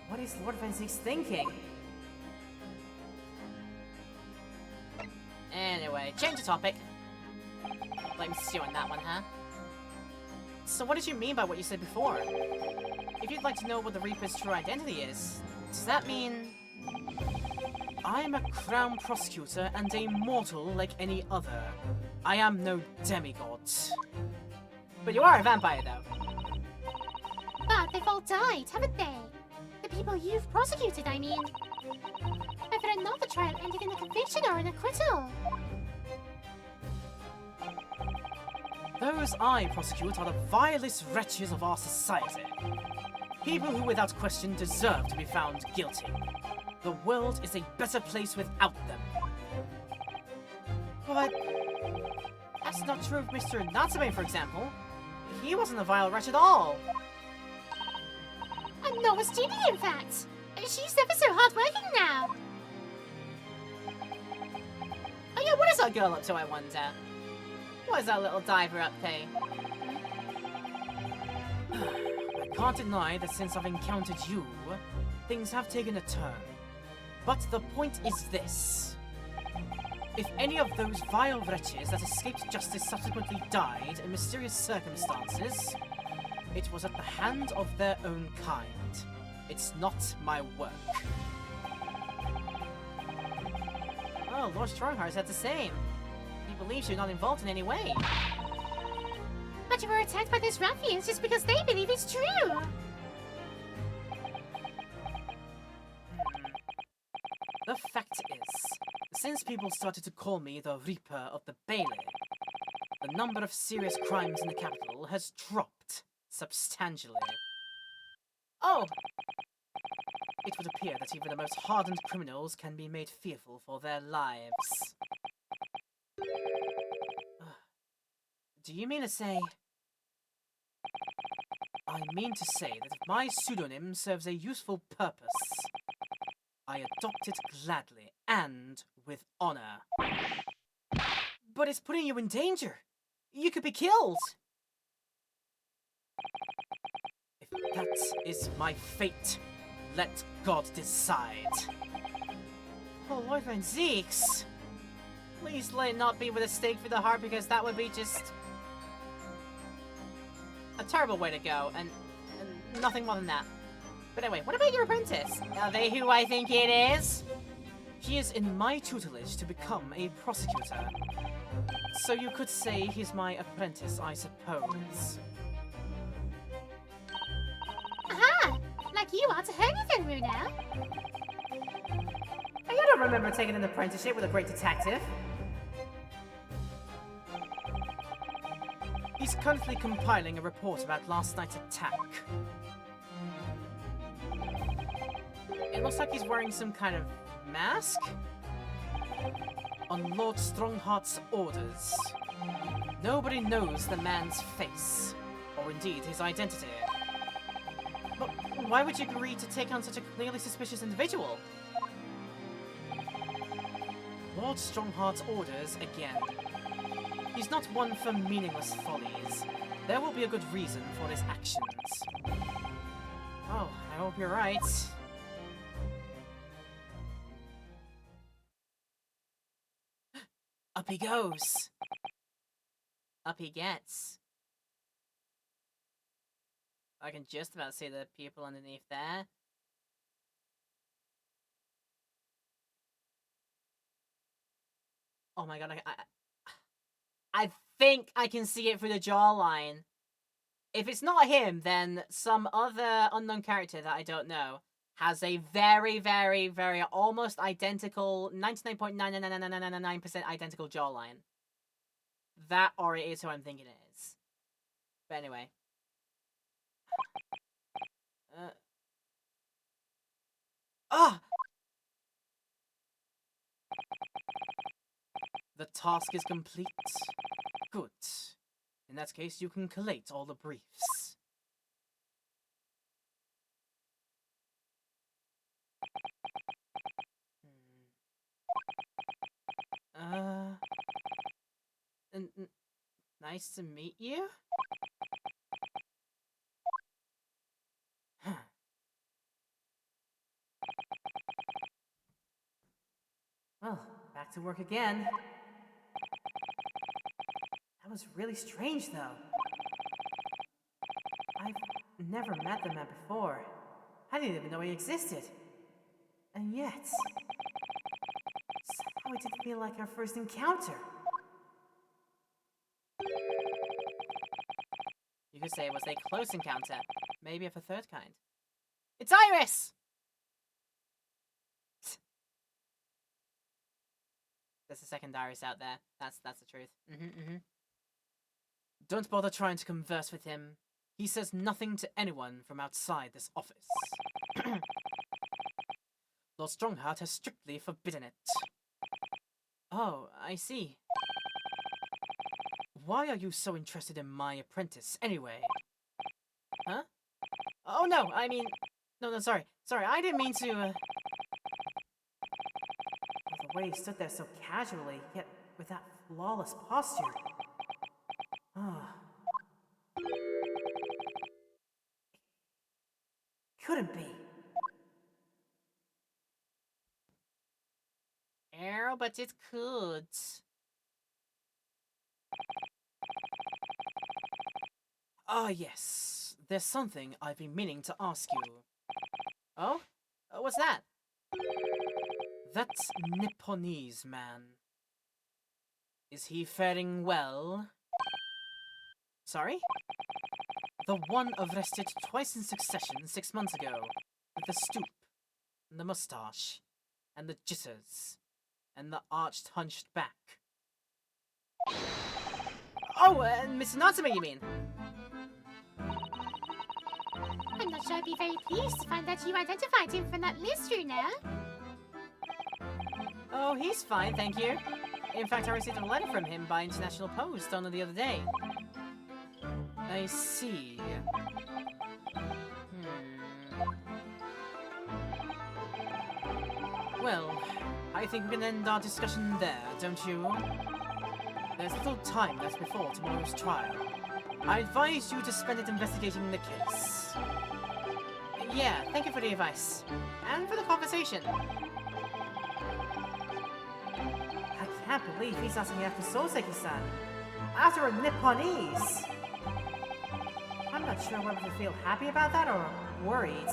What is Lord Van Ziek's thinking? Anyway, change the topic. Blame Stu on that one, huh? So what did you mean by what you said before? If you'd like to know what the Reaper's true identity is, does that mean... I'm a crown prosecutor and a mortal like any other. I am no demigod. But you are a vampire, though. But they've all died, haven't they? The people you've prosecuted, I mean. Whether or not the trial ended in a conviction or an acquittal. Those I prosecute are the vilest wretches of our society. People who without question deserve to be found guilty. The world is a better place without them. But that's not true of Mr. Natsume, for example. He wasn't a vile wretch at all. And nor was Ginny, in fact. She's ever so hardworking now. Oh yeah, what is that girl up to, I wonder? What is that little diver up to? I can't deny that since I've encountered you, things have taken a turn. But the point is this. If any of those vile wretches that escaped justice subsequently died in mysterious circumstances, it was at the hand of their own kind. It's not my work. Oh, Lord Strongheart said the same. He believes you're not involved in any way. But you were attacked by those ruffians just because they believe it's true. The fact is, since people started to call me the Reaper of the Bailey, the number of serious crimes in the capital has dropped substantially. Oh! It would appear that even the most hardened criminals can be made fearful for their lives. Do you mean to say... I mean to say that if my pseudonym serves a useful purpose, I adopt it gladly and with honor. But it's putting you in danger. You could be killed. If that is my fate, let God decide. Oh, Lord Van Zieks. Please let it not be with a stake for the heart, because that would be just a terrible way to go, and nothing more than that. But anyway, what about your apprentice? Are they who I think it is? He is in my tutelage to become a prosecutor. So you could say he's my apprentice, I suppose. Aha! Like you are to Hermie Fenrir now. I don't remember taking an apprenticeship with a great detective. He's currently compiling a report about last night's attack. It looks like he's wearing some kind of mask? On Lord Strongheart's orders. Nobody knows the man's face, or indeed his identity. But why would you agree to take on such a clearly suspicious individual? Lord Strongheart's orders again. He's not one for meaningless follies. There will be a good reason for his actions. Oh, I hope you're right. Up he goes. Up he gets. I can just about see the people underneath there. Oh my god, I think I can see it through the jawline. If it's not him, then some other unknown character that I don't know has a very, very, very almost identical, 99.99999% identical jawline. That or it is who I'm thinking it is. But anyway. Ah! The task is complete. Good. In that case, you can collate all the briefs. Nice to meet you? Well, back to work again. That was really strange, though. I've never met the man before. I didn't even know he existed. And yet, somehow it did feel like our first encounter. You could say it was a close encounter, maybe of a third kind. It's Iris! There's a second Iris out there. That's the truth. Don't bother trying to converse with him. He says nothing to anyone from outside this office. Lord Strongheart has strictly forbidden it. Oh, I see. Why are you so interested in my apprentice, anyway? Huh? Oh, no, I mean... No, sorry. Sorry, I didn't mean to, The way he stood there so casually, yet with that flawless posture. Couldn't be. Arrow, but it could. Ah, yes. There's something I've been meaning to ask you. Oh? What's that? That Nipponese man. Is he faring well? Sorry? The one arrested twice in succession 6 months ago. With the stoop, and the mustache, and the jitters, and the arched, hunched back. Oh, Mr. Natsume, you mean? I'm not sure I'd be very pleased to find that you identified him from that list, Runa. Oh, he's fine, thank you. In fact, I received a letter from him by International Post only the other day. I see. Well, I think we can end our discussion there, don't you? There's little time left before tomorrow's trial. I advise you to spend it investigating the case. Yeah, thank you for the advice. And for the conversation. I can't believe he's asking after Soseki-san. After a Nipponese. I'm not sure whether to feel happy about that or worried.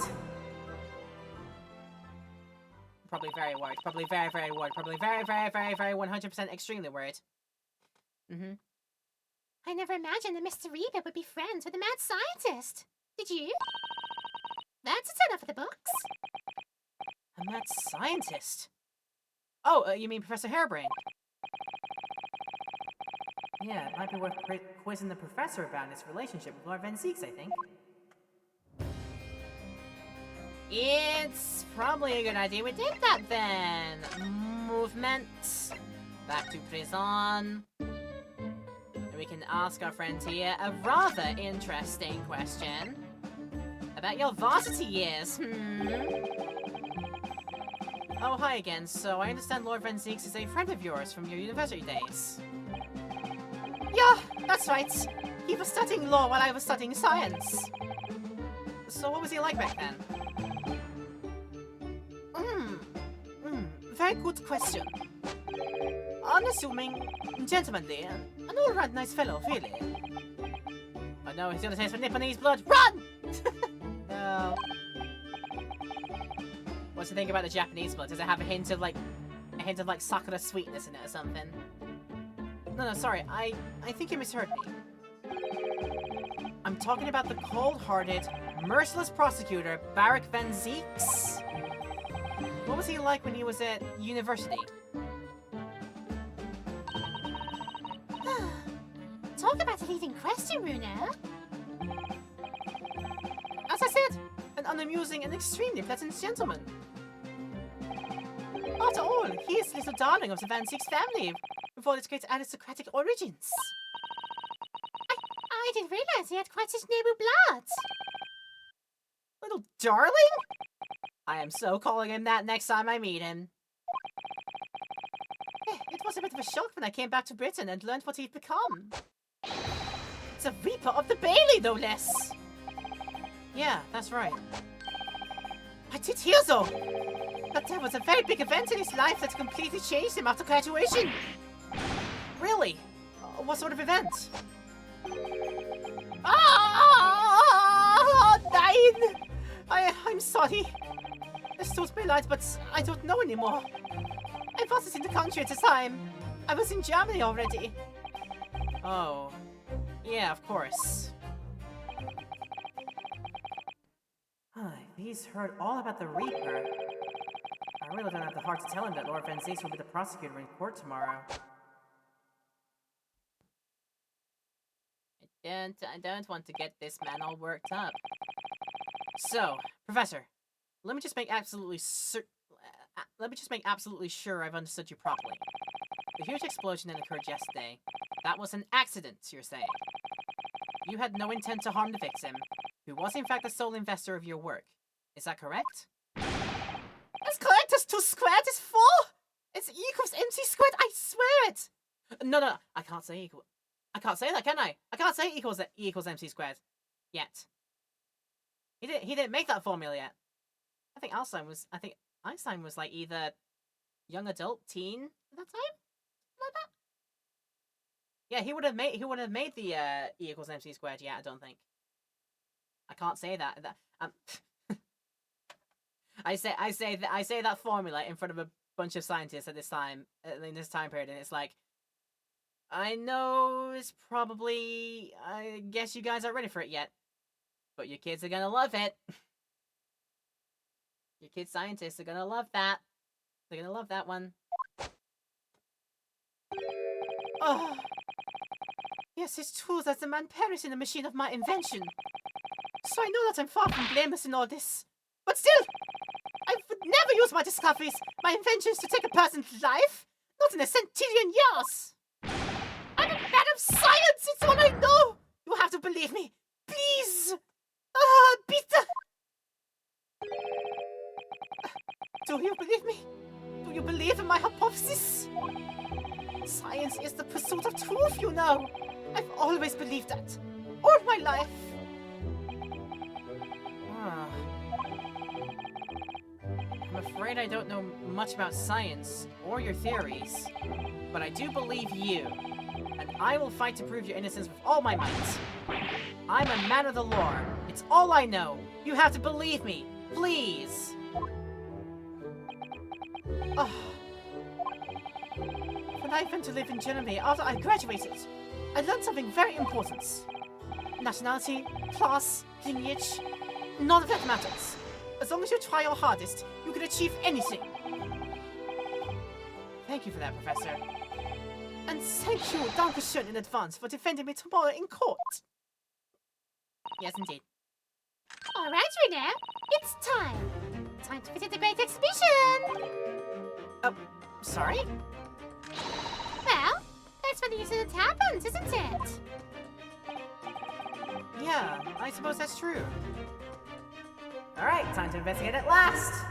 Probably very worried. Probably very, very worried. Probably very, very, very, very 100% extremely worried. I never imagined that Mr. Reba would be friends with a mad scientist. Did you? That's a turn off for the books. A mad scientist? Oh, you mean Professor Harebrain? Yeah, it might be worth quizzing the professor about his relationship with Lord Van Zieks, I think. It's probably a good idea we did that then. Movement. Back to prison. And we can ask our friend here a rather interesting question. About your varsity years, Oh, hi again. So, I understand Lord Van Zieks is a friend of yours from your university days. Yeah, that's right. He was studying law while I was studying science. So, what was he like back then? Very good question. Unassuming, gentlemanly, an all-round nice fellow, really. Oh no, he's gonna taste for Nipponese blood. Run! No. What's the thing about the Japanese blood? Does it have a hint of like sakura sweetness in it or something? No, sorry. I think you misheard me. I'm talking about the cold-hearted, merciless prosecutor, Barak Van Zieks. What was he like when he was at university? Talk about a leading question, Runa. As I said, an unamusing and extremely pleasant gentleman. After all, he is the little darling of the Van Zieks family, with all its great aristocratic origins. I didn't realize he had quite such noble blood. Little darling? I am so calling him that next time I meet him. It was a bit of a shock when I came back to Britain and learned what he'd become. It's a Reaper of the Bailey, no less! Yeah, that's right. I did hear so! That there was a very big event in his life that completely changed him after graduation! Really? What sort of event? Nein! I'm sorry. This tut mir leid, but I don't know anymore. I wasn't in the country at the time. I was in Germany already. Oh. Yeah, of course. He's heard all about the Reaper. I really don't have the heart to tell him that Lord Van Zieks will be the prosecutor in court tomorrow. I don't want to get this man all worked up. So, Professor, let me just make absolutely sure I've understood you properly. The huge explosion that occurred yesterday, that was an accident, you're saying. You had no intent to harm the victim, who was in fact the sole investor of your work. Is that correct? As correct as 2 squared is 4! It's equals MC squared, I swear it! No, I can't say equal. I can't say that, can I? I can't say E equals MC squared. Yet. He didn't make that formula yet. I think Einstein was like either young adult, teen at that time? Like that? Yeah, he would have made the E equals MC squared, yeah, I don't think. I can't say that. I say that formula in front of a bunch of scientists at this time in this time period, and it's like, I know it's probably, I guess you guys aren't ready for it yet, but your kids are gonna love it. Your kids scientists are gonna love that. They're gonna love that one. Oh. Yes, it's true that the man perished in the machine of my invention. So I know that I'm far from blameless in all this. But still, I would never use my discoveries, my inventions to take a person's life. Not in a centillion years. I'm a man of science, it's all I know. You have to believe me. Please. Bitte. Do you believe me? Do you believe in my hypothesis? Science is the pursuit of truth, you know. I've always believed that. All my life. I'm afraid I don't know much about science or your theories, but I do believe you, and I will fight to prove your innocence with all my might. I'm a man of the law. It's all I know. You have to believe me, please. When I went to live in Germany after I graduated, I learned something very important. Nationality, class, lineage, none of that matters. As long as you try your hardest, you can achieve anything. Thank you for that, Professor. And thank you, Dankeschön, in advance for defending me tomorrow in court. Yes, indeed. All right, Reno, it's time. Time to visit the Great Exhibition. Sorry? Well, that's when the incident happens, isn't it? Yeah, I suppose that's true. Alright, time to investigate at last!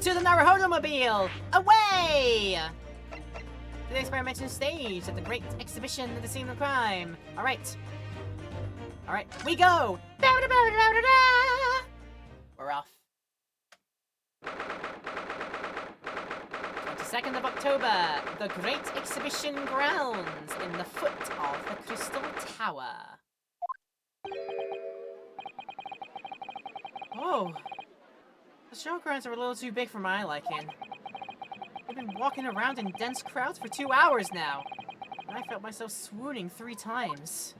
To the Naruhodo-mobile! Away! To the experimentation stage at the Great Exhibition at the scene of crime. Alright. Alright, we go! Ba-da-ba-da-ba-da-da. We're off. 22nd of October, the Great Exhibition grounds in the foot of the Crystal Tower. Oh, the showgrounds are a little too big for my liking. I've been walking around in dense crowds for 2 hours now, and I felt myself swooning 3 times.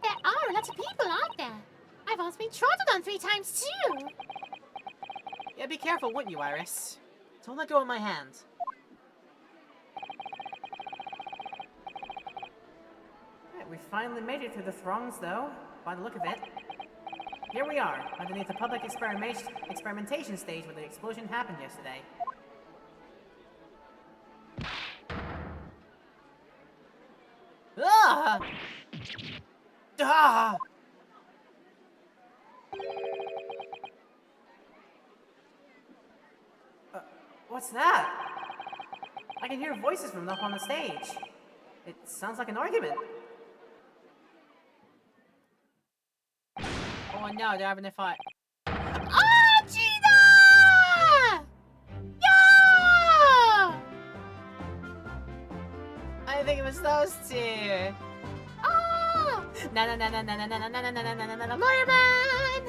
There are a lot of people, aren't there? I've also been trodden on 3 times too. Yeah, be careful, wouldn't you, Iris? Don't let go of my hand. Right, we finally made it through the throngs, though, by the look of it. Here we are, underneath the public experimentation stage where the explosion happened yesterday. Ah! Ah! What's that? I can hear voices from up on the stage. It sounds like an argument. Oh no, they're having a fight. Oh, Gina! No! I think it was those two. Oh! No, no, no, no, no, no, no, no, no, no, no, no, no, no. Motorman!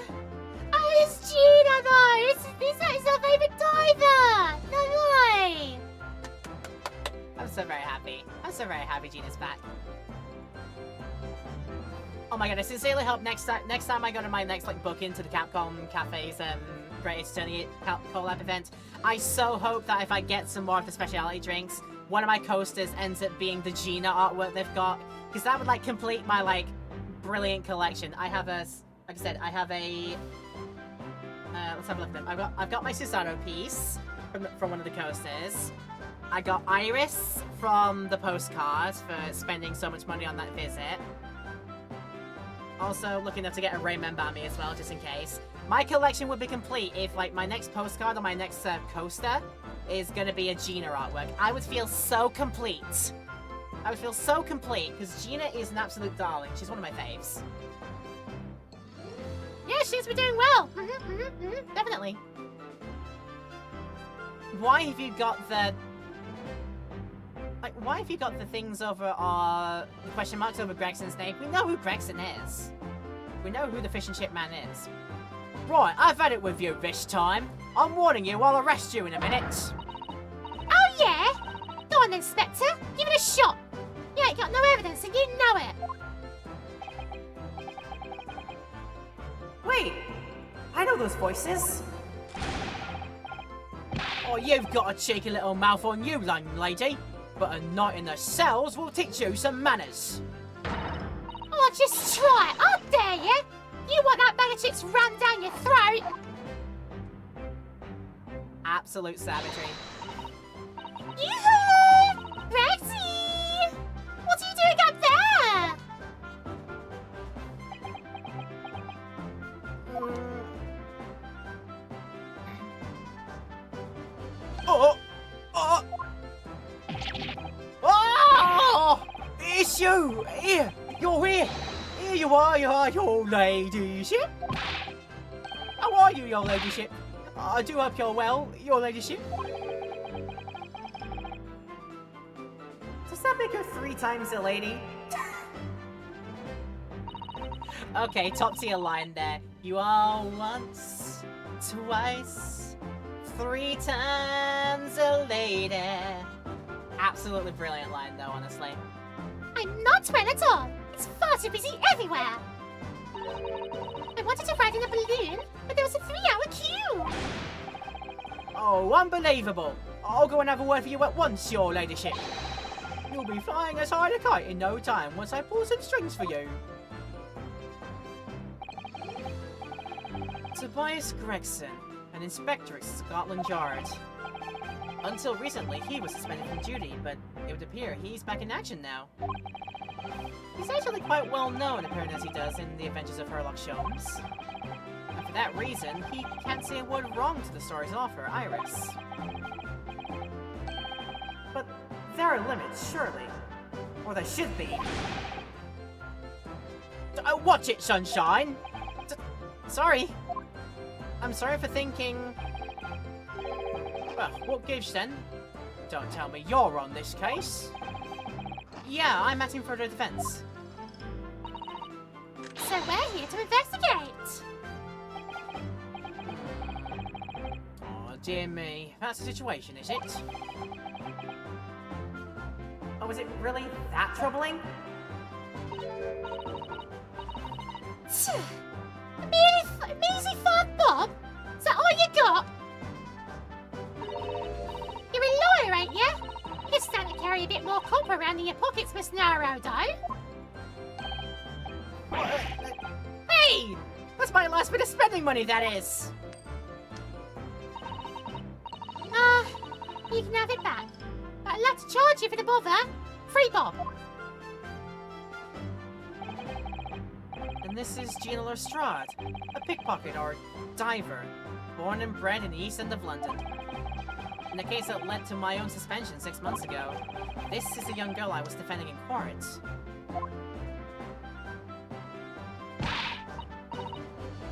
Oh, it's Gina though! It's our favourite diver! No way! I'm so very happy. I'm so very happy Gina's back. Oh my god, I sincerely hope next time I go to my next book into the Capcom Cafe's Greatest Attorney collab event, I so hope that if I get some more of the specialty drinks, one of my coasters ends up being the Gina artwork they've got, because that would complete my brilliant collection. I have a, like I said, I have a. Let's have a look at them. I've got my Susato piece from one of the coasters. I got Iris from the postcards for spending so much money on that visit. Also looking up to get a Rayman Bambi as well, just in case. My collection would be complete if my next postcard or my next coaster is gonna be a Gina artwork. I would feel so complete. I would feel so complete, because Gina is an absolute darling. She's one of my faves. Yeah, she's been doing well. Definitely. Why have you got the... why have you got the things over the question marks over Gregson's name? We know who Gregson is. We know who the fish and chip man is. Right, I've had it with you this time. I'm warning you, I'll arrest you in a minute. Oh yeah? Go on then, Spectre. Give it a shot. You ain't got no evidence and you know it. Wait! I know those voices! Oh, you've got a cheeky little mouth on you, lady. But a night in the cells will teach you some manners. Oh, just try it. I dare you. You want that bag of chips rammed down your throat? Absolute savagery. Yoo-hoo! Rexy! What are you doing up there? Oh! Oh! Oh! It's you! Here! You're here! Here you are, your ladyship! How are you, your ladyship? I do hope you're well, your ladyship. Does that make her 3 times a lady? Okay, top tier line there. You are once, twice, 3 times a lady. Absolutely brilliant line though, honestly. I'm not well at all. It's far too busy everywhere. I wanted to ride in a balloon, but there was a 3-hour queue. Oh, unbelievable! I'll go and have a word for you at once, your ladyship. You'll be flying as high as a kite in no time once I pull some strings for you. Tobias Gregson, an inspector at Scotland Yard. Until recently, he was suspended from duty, but it would appear he's back in action now. He's actually quite well known, appearing as he does in the Adventures of Sherlock Holmes. And for that reason, he can't say a word wrong to the story's author, Iris. But there are limits, surely. Or there should be. Watch it, Sunshine! Sorry. I'm sorry for thinking... Well, what gives then? Don't tell me you're on this case. Yeah, I'm acting for the defense. So we're here to investigate. Oh, dear me. That's the situation, is it? Oh, is it really that troubling? An easy fart, Bob? Is that all you got? You're a lawyer, ain't you? You're starting to carry a bit more copper around in your pockets, Miss Naruto. Hey! That's my last bit of spending money, that is! You can have it back. But I'd like to charge you for the bother. Free Bob. And this is Gina Lestrade, a pickpocket or diver, born and bred in the East End of London. In the case that led to my own suspension 6 months ago, this is the young girl I was defending in court.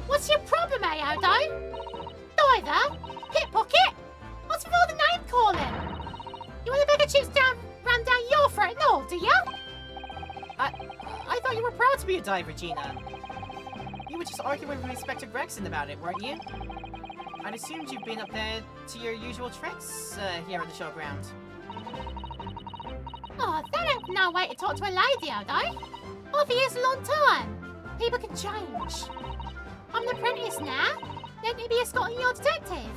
What's your problem, Aodo? Diver? Pickpocket? What's with all the name calling? You want the bag of chips ram down your throat and all, do you? I thought you were proud to be a diver, Gina. You were just arguing with Inspector Gregson about it, weren't you? I'd assumed you've been up there to your usual tricks here at the showground. Oh, that ain't no way to talk to a lady, Aodo. I've been here a long time. People can change. I'm an apprentice now. Don't need to be a Scotland Yard detective.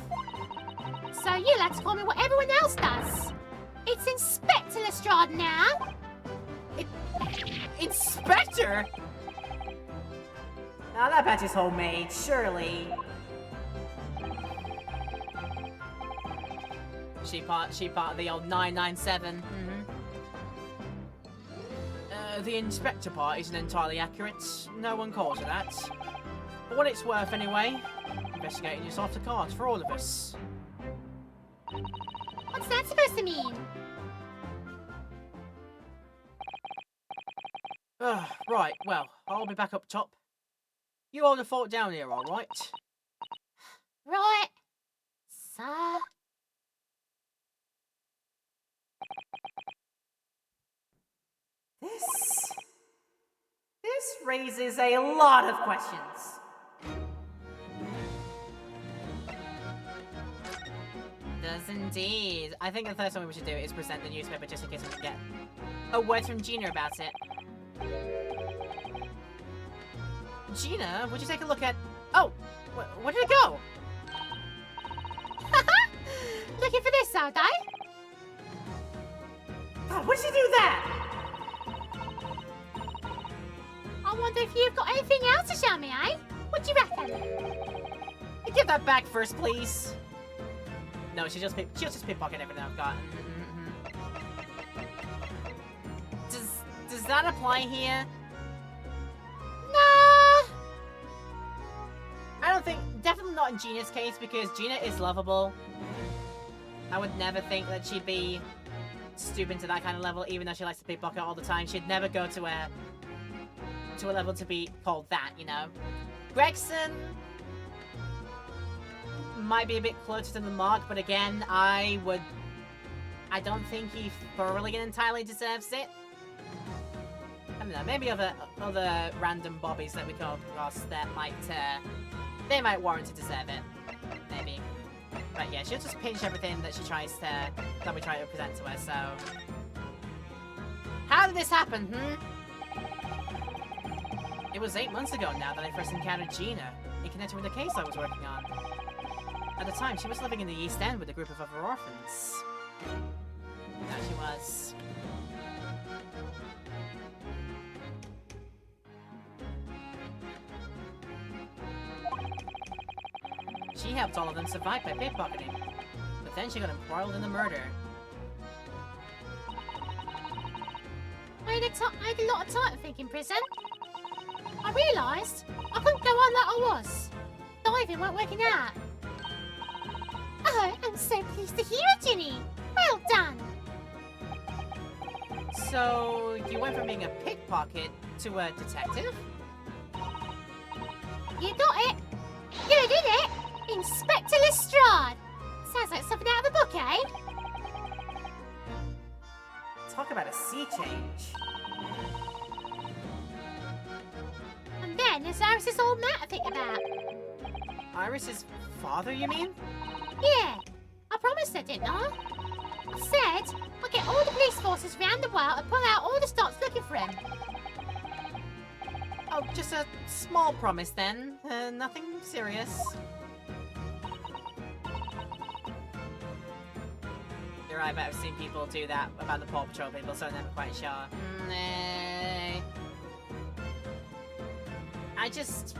So you lads call me what everyone else does. It's Inspector Lestrade now. Inspector? Now that batch is homemade, surely. She part of the old 997. The inspector part isn't entirely accurate. No one calls her that. But what it's worth anyway, investigating is off the cards for all of us. What's that supposed to mean? Right, well, I'll be back up top. You hold the fort down here, alright? Right. Sir. This raises a lot of questions. Does indeed. I think the first thing we should do is present the newspaper just in case we can get a word from Gina about it. Gina, would you take a look at... Oh! Where did it go? Looking for this, Aodo? God, when did she do that? I wonder if you've got anything else to show me, eh? What do you reckon? Give that back first, please. No, she'll just pickpocket everything I've got. Does that apply here? Nah. I don't think, definitely not in Gina's case, because Gina is lovable. I would never think that she'd be stooping to that kind of level, even though she likes to pickpocket all the time. She'd never go to a level to be called that, you know. Gregson might be a bit closer to the mark, but again, I don't think he thoroughly and entirely deserves it. I don't know, maybe other random bobbies that we come across that they might warrant to deserve it. Maybe. But yeah, she'll just pinch everything that we try to present to her, so... How did this happen, It was 8 months ago now that I first encountered Gina, in connection with the case I was working on. At the time, she was living in the East End with a group of other orphans. That she was. She helped all of them survive by pickpocketing. But then she got embroiled in the murder. I had a lot of time to think in prison. I realised I couldn't go on like I was. Diving weren't working out. Oh, I'm so pleased to hear it, Ginny. Well done. So, you went from being a pickpocket to a detective? You got it. You did it. Inspector Lestrade. Sounds like something out of the book, eh? Talk about a sea change. And then there's Iris's old man to think about. Iris's father, you mean? Yeah, I promised her, didn't I? I said I'd get all the police forces round the world and pull out all the stops looking for him. Oh, just a small promise then. Nothing serious. You're right, but I've seen people do that about the Paw Patrol people, so I'm never quite sure. Nah. I just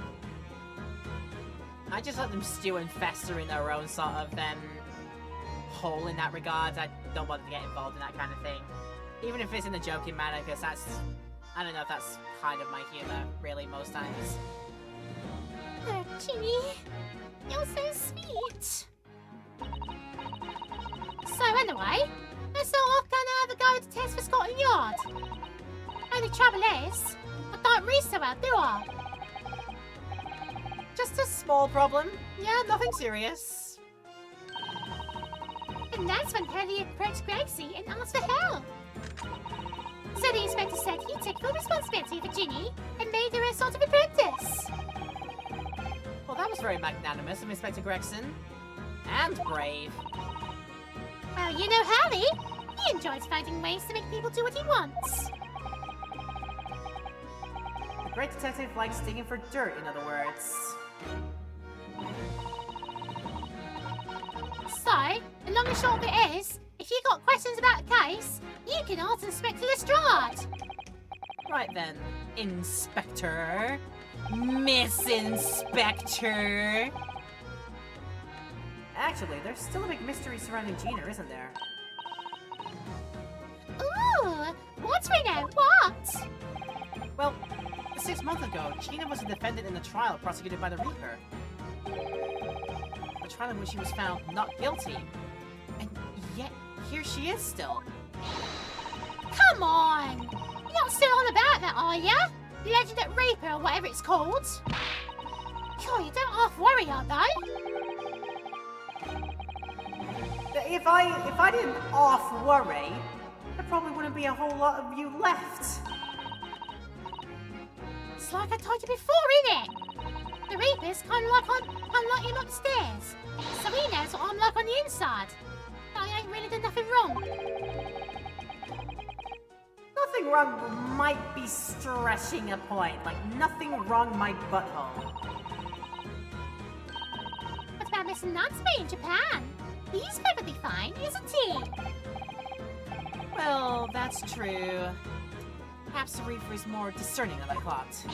let them stew and fester in their own sort of hole in that regard. I don't want to get involved in that kind of thing. Even if it's in a joking manner, because I don't know if that's kind of my humour, really, most times. Oh, Ginny, you're so sweet. So anyway, let's all gonna have a go at the test for Scotland Yard. Only trouble is, I don't read so well, do I? Just a small problem. Yeah, nothing serious. And that's when Hurley approached Gracie and asked for help. So the inspector said he'd take full responsibility for Ginny and made her a sort of apprentice. Well, that was very magnanimous of Inspector Gregson. And brave. Well, you know Hurley. He enjoys finding ways to make people do what he wants. The great detective likes digging for dirt, in other words. So, the long and short of it is, if you got questions about the case, you can ask Inspector Lestrade. Right then, Inspector. Miss Inspector. Actually, there's still a big mystery surrounding Gina, isn't there? Ooh, what we know? What? Well, 6 months ago, Gina was a defendant in the trial prosecuted by the Reaper. A trial in which she was found not guilty. And yet, here she is still. Come on! You're not still on about that, are ya? The Legend at Reaper or whatever it's called. Sure, you don't half worry, are they? If I didn't off worry, there probably wouldn't be a whole lot of you left. It's like I told you before, innit? The Reaper's kind of like him upstairs, so he knows what I'm like on the inside. I ain't really done nothing wrong. Nothing wrong might be stretching a point. Like, nothing wrong my butthole. What about Mr. Natsumi in Japan? He's perfectly fine, isn't he? Well, that's true. Perhaps the Reaper is more discerning than I thought.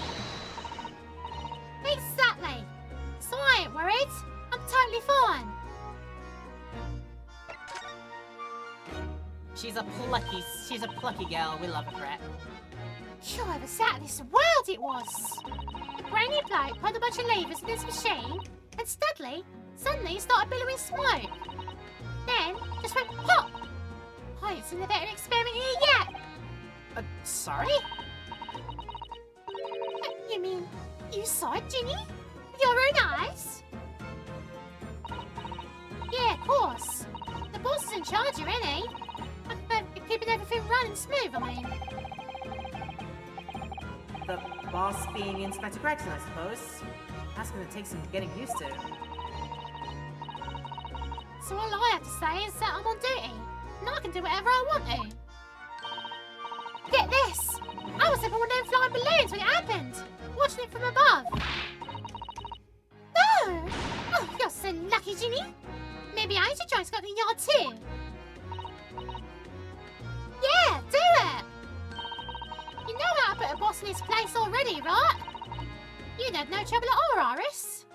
Exactly. So I ain't worried. I'm totally fine. She's a plucky girl. We love her for it. Sure, it was out of this world it was. The brainy bloke put a bunch of levers in his machine, and Studley suddenly started billowing smoke. Then just went pop. I ain't seen a better experiment here yet. Sorry? You mean you saw it, Ginny? With your own eyes? Yeah, of course. The boss is in charge here, ain't he? Keeping everything running smooth, I mean. The boss being Inspector Gregson, I suppose. That's gonna take some getting used to. So all I have to say is that I'm on duty, and I can do whatever I want to. Get this! I was up on one of them flying balloons when it happened, watching it from above. No! Oh, you're so lucky, Ginny. Maybe I should join Scotland Yard too. Yeah, do it. You know how to put a boss in his place already, right? You'd have no trouble at all, Iris.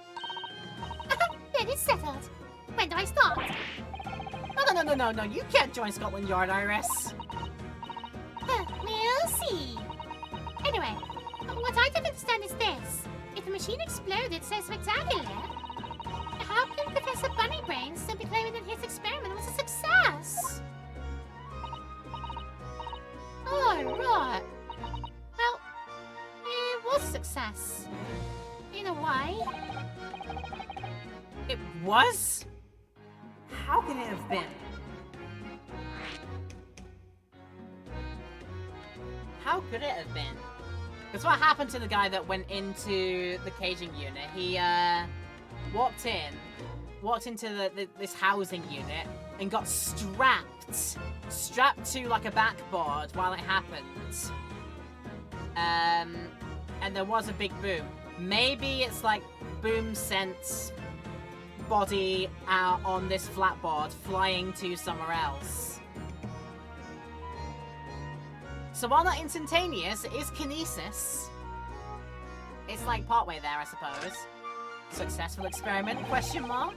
Then it's settled. When do I start? No, you can't join Scotland Yard, Iris. We'll see. Anyway, what I don't understand is this. If the machine exploded so spectacularly, how can Professor Bunnybrains still be claiming that his experiment was a success? Oh, right. Well, it was a success. In a way. It was? How could it have been? How could it have been? Because what happened to the guy that went into the caging unit? He walked into this housing unit and got strapped to like a backboard while it happened. And there was a big boom. Maybe it's like Boom sent body out on this flatboard flying to somewhere else. So while not instantaneous, it is kinesis. It's like partway there, I suppose. Successful experiment, question mark?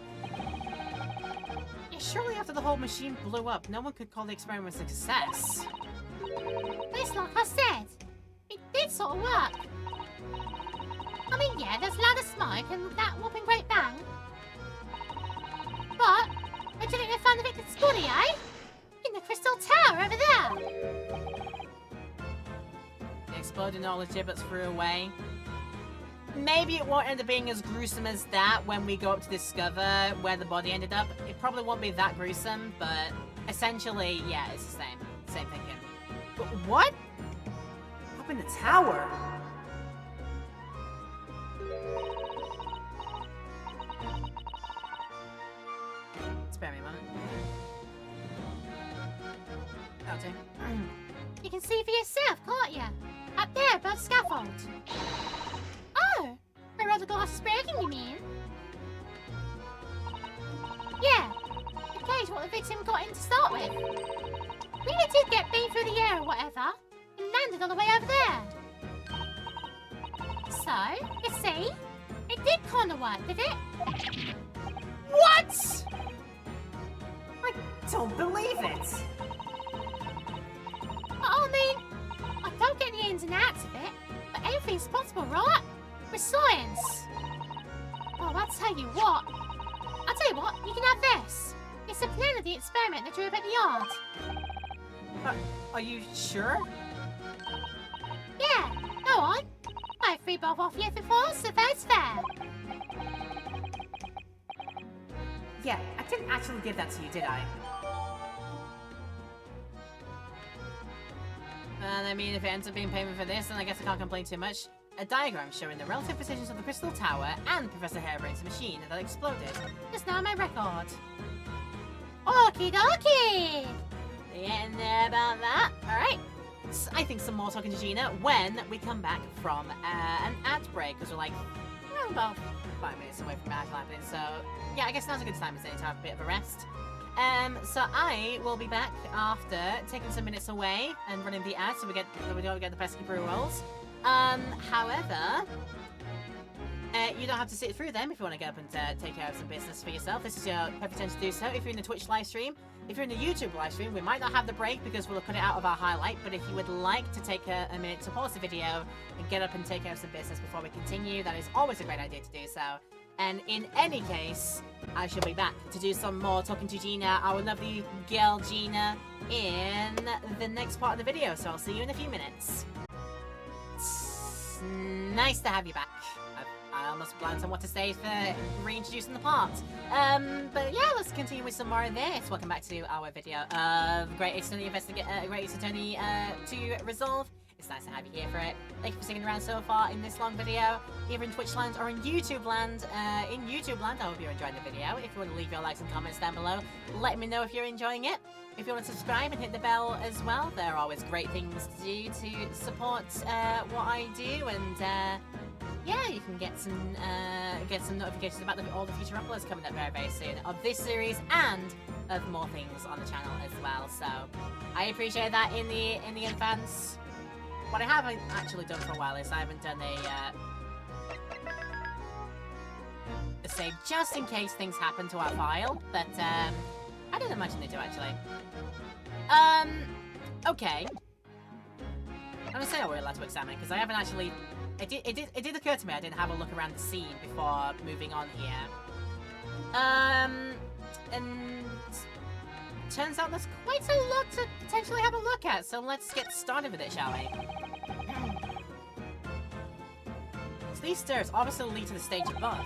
Yeah, surely after the whole machine blew up, no one could call the experiment a success. It's like I said. It did sort of work. I mean, yeah, there's a lot of smoke and that whopping great bang. But, where do you think they found the victim's body, eh? In the Crystal Tower over there. The exploding all the giblets flew away. Maybe it won't end up being as gruesome as that when we go up to discover where the body ended up. It probably won't be that gruesome, but essentially, yeah, it's the same. Same thinking. But what? Up in the tower? Spare me a moment. Okay. You can see for yourself, can't you? Up there above the scaffold. Oh, where all the glass is breaking, you mean? Yeah, the cage what the victim got in to start with. Really did get beamed through the air or whatever, and landed on the way over there. So, you see, it did kind of work, did it? What? I don't believe it. I mean, I don't get the ins and outs of it, but everything's possible, right? With science. Oh, I'll tell you what. You can have this. It's a plan of the experiment they drew up at the yard. Are you sure? Yeah, go on. I've free both off you before, so that's fair. Yeah, I didn't actually give that to you, did I? And I mean, if it ends up being payment for this, then I guess I can't complain too much. A diagram showing the relative positions of the Crystal Tower and Professor Harebrain's machine that exploded. It's now my record. Okie dokie! Yeah, know about that. Alright. So I think some more talking to Gina when we come back from an ad break, because we're like, well, about 5 minutes away from ad happening, so yeah, I guess now's a good time to have a bit of a rest. So I will be back after taking some minutes away and running the ads so we don't get the pesky brew rolls. However, you don't have to sit through them if you want to get up and take care of some business for yourself. This is your perfect time to do so. If you're in the Twitch live stream, if you're in the YouTube live stream, we might not have the break because we'll cut it out of our highlight, but if you would like to take a minute to pause the video and get up and take care of some business before we continue, that is always a great idea to do so. And in any case, I shall be back to do some more talking to Gina, our lovely girl Gina, in the next part of the video. So I'll see you in a few minutes. It's nice to have you back. I almost blanked on what to say for reintroducing the part. But yeah, let's continue with some more of this. Welcome back to our video of Great Ace Attorney Great Ace Attorney 2 Resolve. It's nice to have you here for it. Thank you for sticking around so far in this long video, either in Twitch land or in YouTube land. In YouTube land, I hope you're enjoying the video. If you want to leave your likes and comments down below, let me know if you're enjoying it. If you want to subscribe and hit the bell as well, there are always great things to do to support what I do. And yeah, you can get some notifications about all the future uploads coming up very, very soon of this series and of more things on the channel as well. So I appreciate that in the advance. What I haven't actually done for a while is I haven't done a save just in case things happen to our file, but I don't imagine they do actually. Okay. I'm gonna say we're allowed to examine because I haven't actually. It did occur to me I didn't have a look around the scene before moving on here. And turns out there's quite a lot to potentially have a look at. So let's get started with it, shall we? So these stairs obviously lead to the stage above.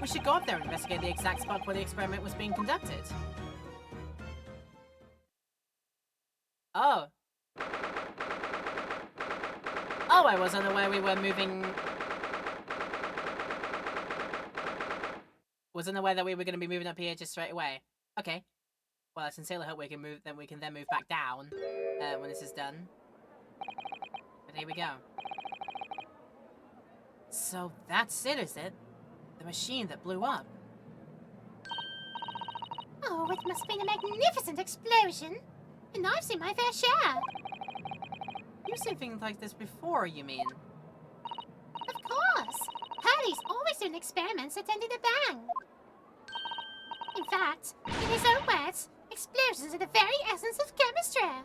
We should go up there and investigate the exact spot where the experiment was being conducted. Oh. Oh, I was unaware we were moving... Wasn't aware that we were going to be moving up here just straight away. Okay. Well, I sincerely hope we can move back down when this is done. But here we go. So that's it, is it? The machine that blew up. Oh, it must have been a magnificent explosion. And I've seen my fair share. You've seen things like this before, you mean? Of course. Hurley's always doing experiments that end in a bang. In fact, in his own words, explosions are the very essence of chemistry.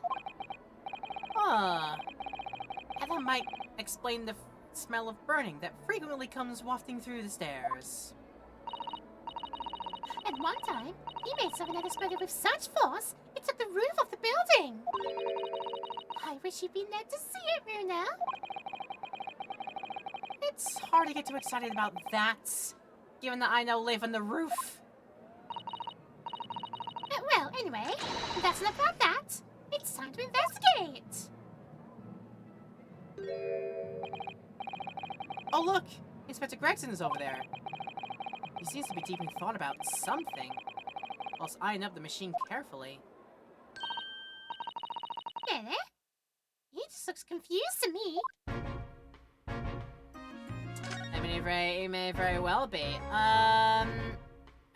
Huh. And that might explain the smell of burning that frequently comes wafting through the stairs. At one time, he made something that exploded with such force, it took the roof off the building. I wish you'd been there to see it, Runa. It's hard to get too excited about that, given that I now live on the roof. Well, anyway, that's enough about that. It's time to investigate. Oh look! Inspector Gregson is over there. He seems to be deep in thought about something, whilst eyeing up the machine carefully. Really? He just looks confused to me. I mean, it may very well be. How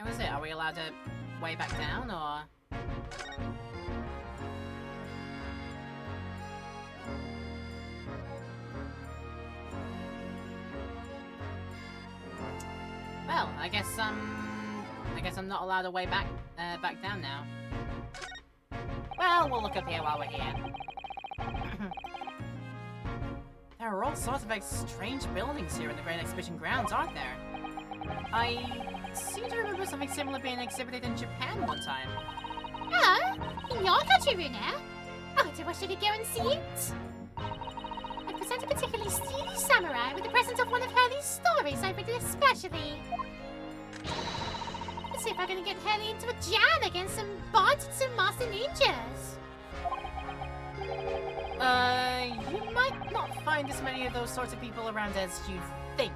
is it? Are we allowed to way back down, or...? Well, I guess I'm not allowed to way back down now. Well, we'll look up here while we're here. There are all sorts of strange buildings here in the Great Exhibition Grounds, aren't there? I seem to remember something similar being exhibited in Japan one time. Oh, in your country, Runa? Oh, I wish I could go and see it. I present a particularly steely samurai with the presence of one of Hurley's stories I've written especially. Let's see if I can get Hurley into a jam against some Bantetsu master ninjas. You might not find as many of those sorts of people around as you think.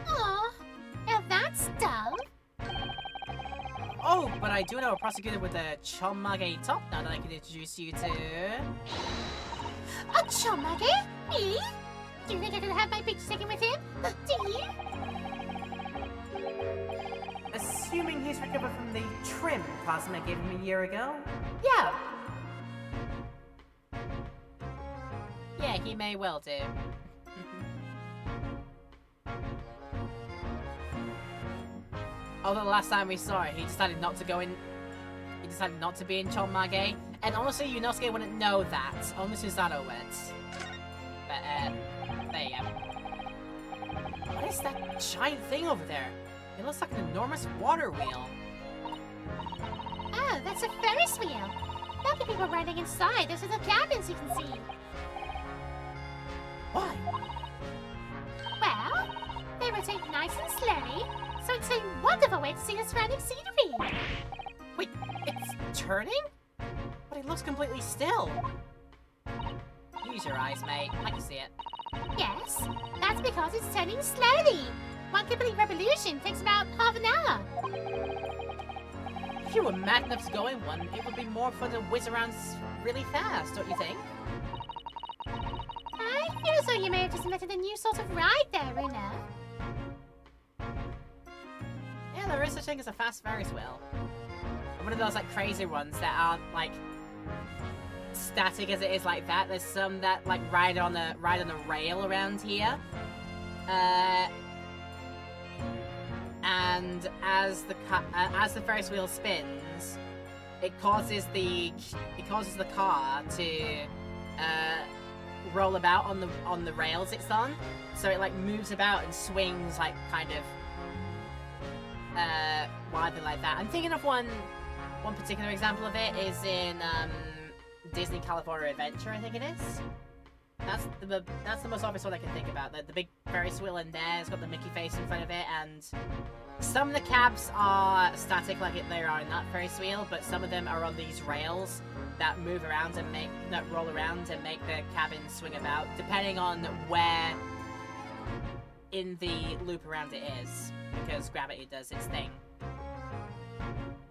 Aw, now that's dull. Oh, but I do know a prosecutor with a Chonmage top now that I can introduce you to. A Chonmage? Me? Do you think I could have my picture taken with him? Do you? Assuming he's recovered from the trim Cosmic gave him a year ago? Yeah. Yeah, he may well do. Although the last time we saw it, he decided not to go in. He decided not to be in Chonmage, and honestly, Yunosuke wouldn't know that only Susanoo went. But there you go. What is that giant thing over there? It looks like an enormous water wheel. Oh, that's a Ferris wheel. There'll be people riding inside. There's little cabins you can see. Why? Well, they rotate nice and slowly, so it's a wonderful way to see the surrounding scenery. Wait, it's turning? But it looks completely still. Use your eyes, mate. I can see it. Yes, that's because it's turning slowly. One complete revolution takes about half an hour. If you were mad enough to go in one, it would be more fun to whiz around really fast, don't you think? I feel as So you may have just invented a new sort of ride there, Runa. Yeah, there is such a thing as a fast Ferris wheel. One of those like crazy ones that aren't like static as it is like that. There's some that like ride on a rail around here. And as the Ferris wheel spins, it causes the car to roll about on the rails it's on. So it like moves about and swings like kind of wildly like that. I'm thinking of one particular example of it is in Disney California Adventure, I think it is. That's the most obvious one I can think about. The big Ferris wheel in there, it's got the Mickey face in front of it, and some of the cabs are static like they are in that Ferris wheel, but some of them are on these rails that move around and roll around and make the cabin swing about, depending on where in the loop around it is, because gravity does its thing.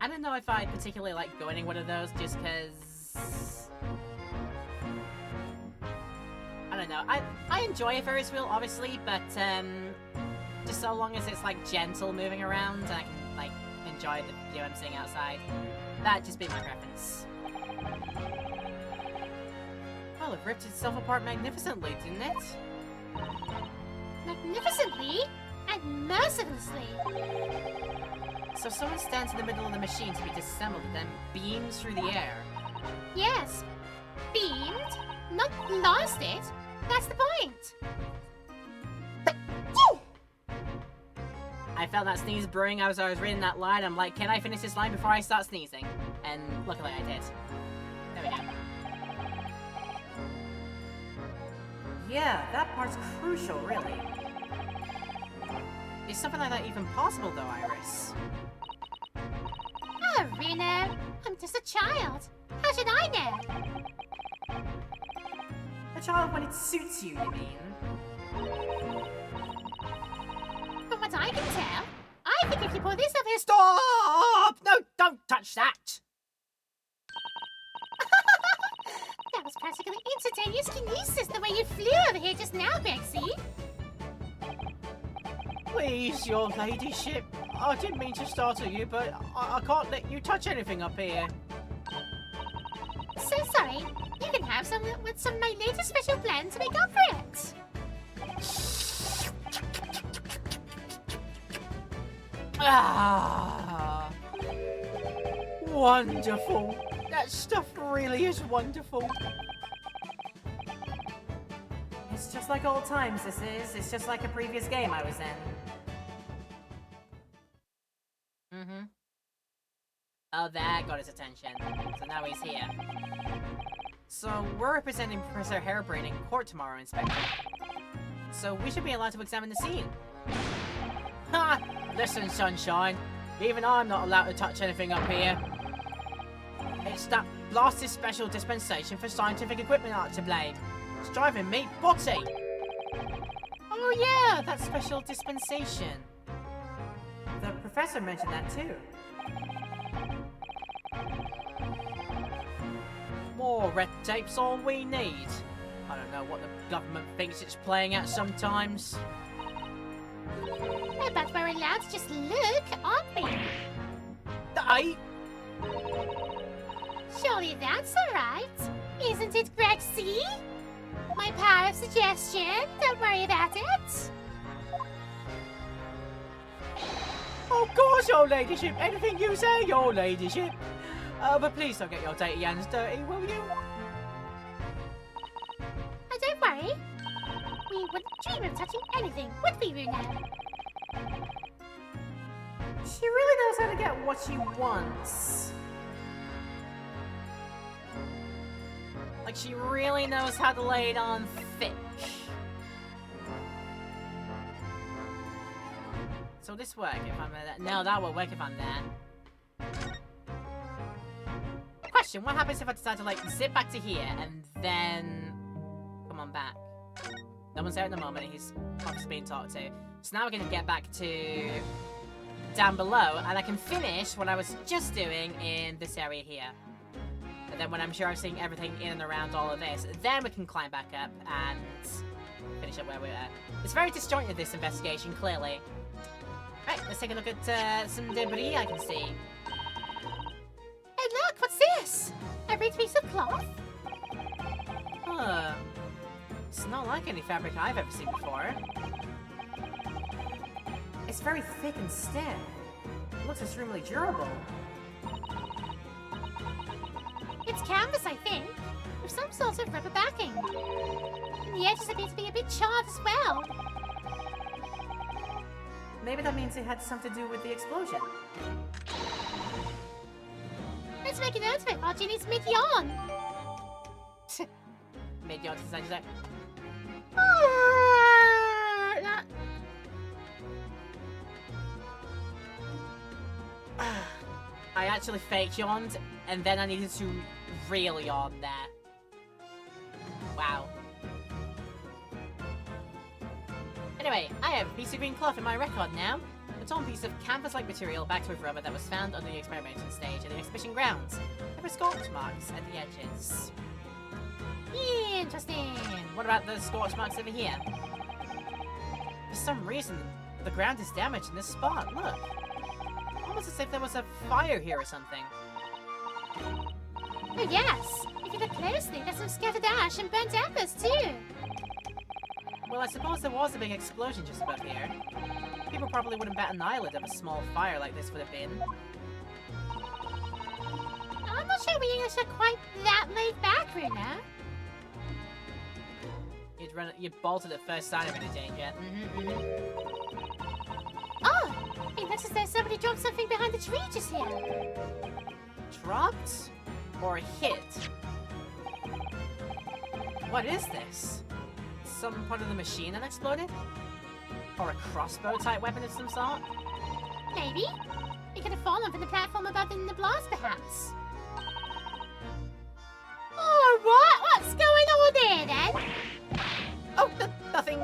I don't know if I particularly like going in one of those just because... I don't know. I enjoy a Ferris wheel, obviously, but just so long as it's like gentle moving around and I can like enjoy the view I'm seeing outside. That'd just be my preference. Well, it ripped itself apart magnificently, didn't it? Magnificently and mercilessly. So someone stands in the middle of the machine to be disassembled and then beams through the air. Yes. Beamed, not lost it. That's the point. I felt that sneeze brewing as I was reading that line. I'm like, can I finish this line before I start sneezing? And luckily I did. There we go. Yeah, that part's crucial, really. Is something like that even possible, though, Iris? Oh, Rena, I'm just a child. How should I know? A child when it suits you mean? From what I can tell, I think if you pull this up here... Stop! No, don't touch that! That was practically instantaneous kinesis the way you flew over here just now, Bexy. Please, your ladyship. I didn't mean to startle you, but I can't let you touch anything up here. So sorry. You can have some with some of my latest special blend to make up for it. Ah, wonderful. That stuff really is wonderful. It's just like old times, this is. It's just like a previous game I was in. Mm-hmm. Oh, that got his attention. So now he's here. So, we're representing Professor Harebrained in court tomorrow, Inspector. So, we should be allowed to examine the scene. Ha! Listen, Sunshine. Even I'm not allowed to touch anything up here. It's that blasted special dispensation for scientific equipment art to blame. It's driving me botty. Oh yeah, that special dispensation. The professor mentioned that too. More red tape's all we need. I don't know what the government thinks it's playing at sometimes. But we're allowed to just look, aren't we? Hey! Surely that's alright. Isn't it, Grexy? My power of suggestion. Don't worry about it. Of course, your ladyship. Anything you say, your ladyship. But please don't get your dainty hands dirty, will you? Don't worry. We wouldn't dream of touching anything, would we, Runa? She really knows how to get what she wants. Like, she really knows how to lay it on thick. So this work if I'm there? No, that will work if I'm there. Question, what happens if I decide to, like, zip back to here and then come on back? No one's there at the moment, he's obviously being talked to. So now we're going to get back to down below, and I can finish what I was just doing in this area here. And then when I'm sure I'm seeing everything in and around all of this, then we can climb back up and finish up where we were. It's very disjointed, this investigation, clearly. Right, let's take a look at some debris I can see. Hey, look, what's this? A red piece of cloth? Huh. It's not like any fabric I've ever seen before. It's very thick and stiff. It looks extremely durable. It's canvas, I think, with some sort of rubber backing. And the edges appear to be a bit charred as well. Maybe that means it had something to do with the explosion. Let's make a note of it while Ginny's mid-yawn. Mid-yawn to say that. I actually fake yawned, and then I needed to real yawn there. Wow. Anyway, I have a piece of green cloth in my record now. A torn piece of canvas-like material backed with rubber that was found under the experimentation stage at the exhibition grounds. There were scorch marks at the edges. Interesting. What about the scorch marks over here? For some reason, the ground is damaged in this spot. Look. Almost as if there was a fire here or something. Oh, yes. If you look closely, there's some scattered ash and burnt embers, too. Well, I suppose there was a big explosion just above here. People probably wouldn't bat an eyelid if a small fire like this would have been. I'm not sure we English are quite that laid back, Runa. You'd bolted at first sign of any danger. Oh, it looks as though somebody dropped something behind the tree just here. Dropped? Or hit? What is this? Some part of the machine that exploded? Or a crossbow-type weapon of some sort? Maybe. It could have fallen from the platform above in the blast, perhaps. Oh, what? What's going on there, then? Oh, nothing.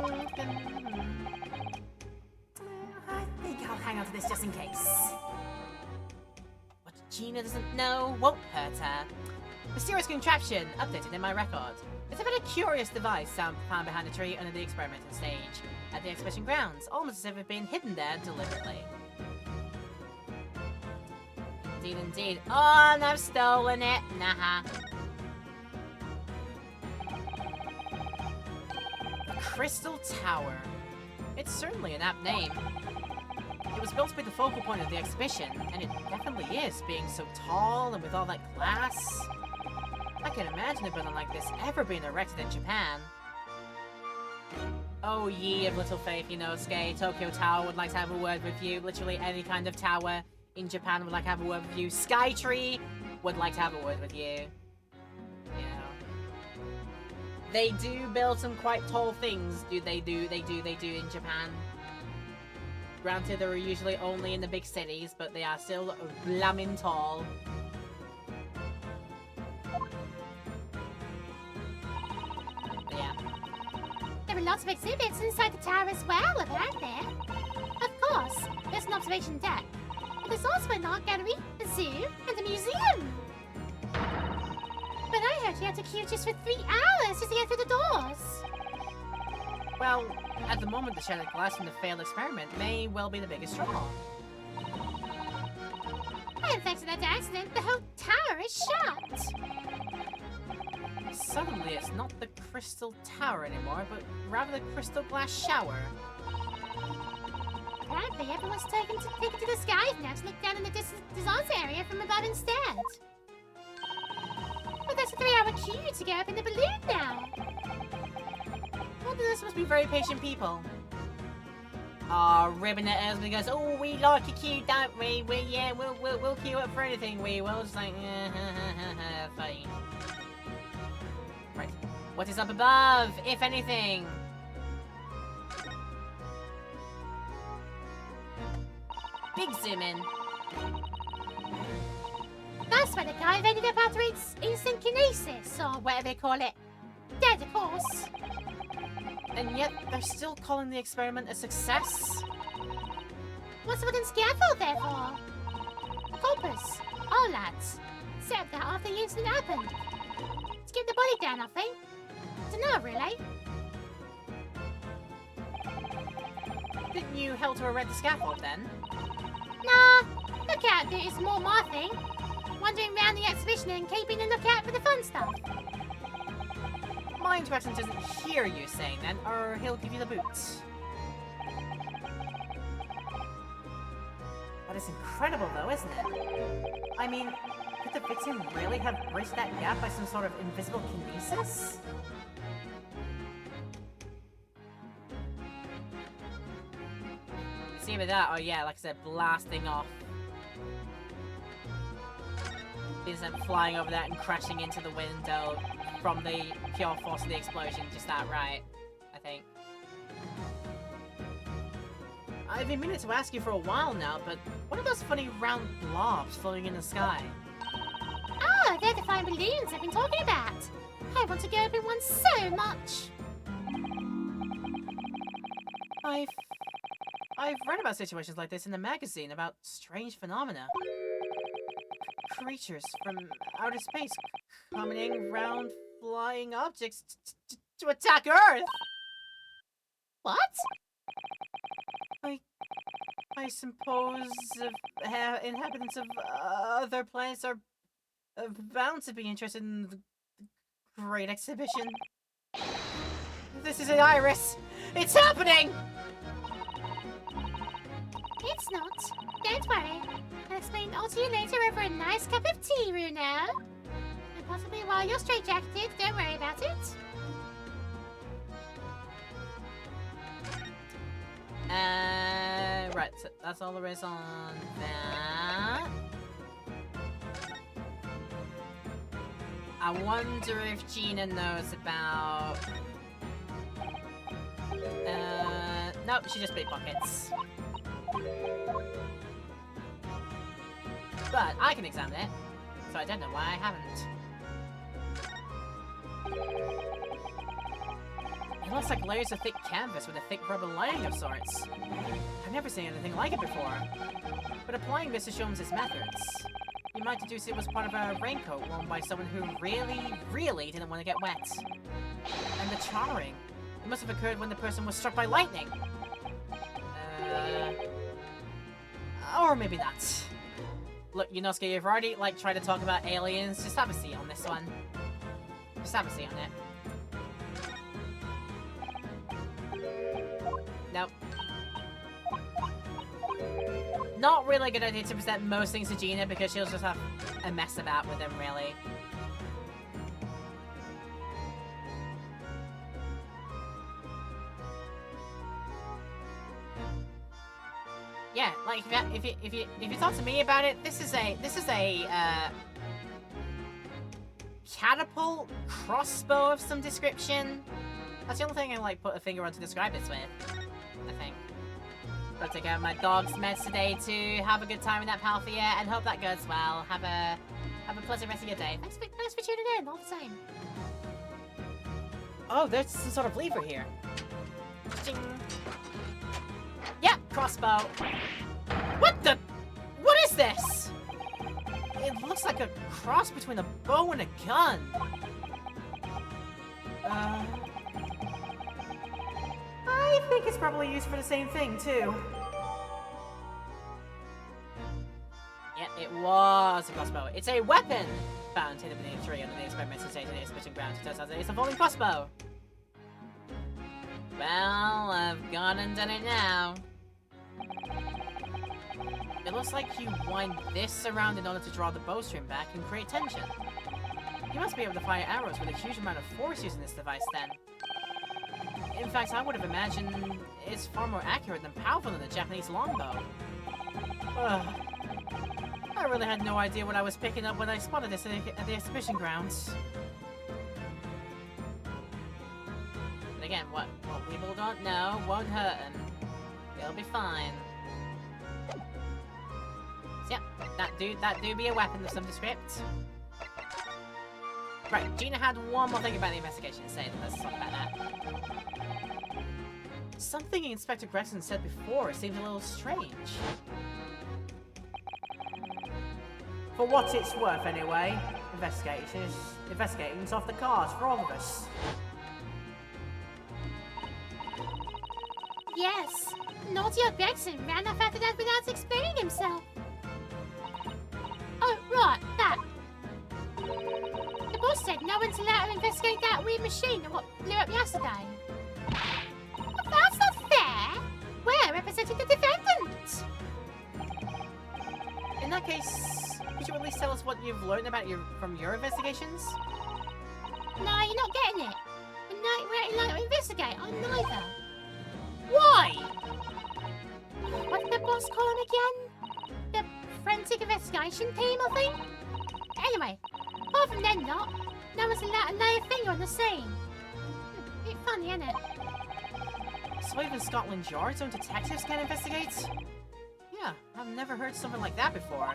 I think I'll hang on to this just in case. What Gina doesn't know won't hurt her. Mysterious contraption updated in my record. It's a very curious device found behind a tree under the experimental stage at the exhibition grounds, almost as if it had been hidden there deliberately. Indeed, indeed. Oh, and I've stolen it. Nah. Crystal Tower. It's certainly an apt name. It was built to be the focal point of the exhibition, and it definitely is, being so tall and with all that glass. I can imagine a building like this ever being erected in Japan. Oh, ye of little faith, Inosuke. Tokyo Tower would like to have a word with you. Literally any kind of tower in Japan would like to have a word with you. Skytree would like to have a word with you. They do build some quite tall things. They do in Japan. Granted, they were usually only in the big cities, but they are still blammin' tall. Yeah. There are lots of exhibits inside the tower as well, aren't there? Of course, there's an observation deck. But there's also an art gallery, a zoo, and a museum. But I heard you had to queue just for 3 hours just to get through the doors. Well, at the moment, the shattered glass from the failed experiment may well be the biggest draw. And thanks to that accident, the whole tower is shut. Suddenly, it's not the Crystal Tower anymore, but rather the Crystal Glass Shower. Apparently, everyone's taken to the skies now to look down in the dessert area from above instead. But there's a 3-hour queue to go up in the balloon now. Well, this must be very patient people. Aw, ribbing at us because, oh, we like a queue, don't we? We'll queue up for anything, we will. Just like, fine. Right. What is up above, if anything? Big zoom in. That's where the guy ended up after instant kinesis, or whatever they call it. Dead, of course. And yet, they're still calling the experiment a success? What's the wooden scaffold there for? A compass. All lads. Set up that after the incident happened. To get the body down, I think. Dunno, really. Didn't you help to erect the scaffold then? Nah, lookout duty is more my thing. Wandering around the exhibition and keeping a lookout for the fun stuff. Mind Jackson doesn't hear you saying that, or he'll give you the boots. That is incredible though, isn't it? I mean, could the victim really have bridged that gap by some sort of invisible kinesis? See with that, oh yeah, like I said, blasting off. Is them flying over that and crashing into the window from the pure force of the explosion, just that right, I think. I've been meaning to ask you for a while now, but what are those funny round blobs floating in the sky? Oh, they're the flying balloons I've been talking about. I want to go up in one so much. I've read about situations like this in the magazine about strange phenomena. Creatures from outer space coming round flying objects to attack Earth! What? I suppose inhabitants of other planets are bound to be interested in the Great Exhibition. This is an Iris! It's happening! It's not. Don't worry. I'll explain all to you later over a nice cup of tea, Runo. And possibly while you're straitjacketed, don't worry about it. Right, so that's all there is on that. I wonder if Gina knows about... nope, she just made pockets. But I can examine it, so I don't know why I haven't. It looks like layers of thick canvas with a thick rubber lining of sorts. I've never seen anything like it before. But applying this to Sholmes' methods, you might deduce it was part of a raincoat worn by someone who really didn't want to get wet. And the charring. It must have occurred when the person was struck by lightning. Or maybe not. Look, Yunosuke, you've already, tried to talk about aliens. Just have a seat on this one. Just have a seat on it. Nope. Not really a good idea to present most things to Gina because she'll just have a mess about with them, really. Yeah, like if you talk to me about it, this is a catapult crossbow of some description. That's the only thing I put a finger on to describe this with, I think. Got to get my dog's meds today to have a good time in that Palthea and hope that goes well. Have a pleasant rest of your day. Thanks for tuning in all the time. Oh, there's some sort of lever here. Ching. Yeah, crossbow. What is this? It looks like a cross between a bow and a gun. I think it's probably used for the same thing, too. Yeah, it was a crossbow. It's a weapon! Found hidden beneath a tree under the experimental stage in the exhibition ground. It turns out it's a folding crossbow. Well, I've gone and done it now. It looks like you wind this around in order to draw the bowstring back and create tension. You must be able to fire arrows with a huge amount of force using this device then. In fact, I would have imagined it's far more accurate and powerful than the Japanese longbow. I really had no idea what I was picking up when I spotted this at the exhibition grounds. And again, what people don't know won't hurt them. They'll be fine. So yeah, that do be a weapon of some descript. Right, Gina had one more thing about the investigation to say. Let's talk about that. Something Inspector Gregson said before seemed a little strange. For what it's worth, anyway, investigating's off the cards for all of us. Yes, naughty old Gregson ran off after that without explaining himself. Oh, right, that. The boss said no one's allowed to investigate that weird machine that what blew up yesterday. But that's not fair. We're representing the defendant. In that case, could you at least tell us what you've learned about from your investigations? No, you're not getting it. We're acting like to investigate. I'm neither. Why? What did the boss call him again? The forensic investigation team, I think? Anyway, apart from them not, no one's allowed to lay a finger on the scene. Bit funny, isn't it? So even Scotland Yard's own detectives can investigate? Yeah, I've never heard something like that before.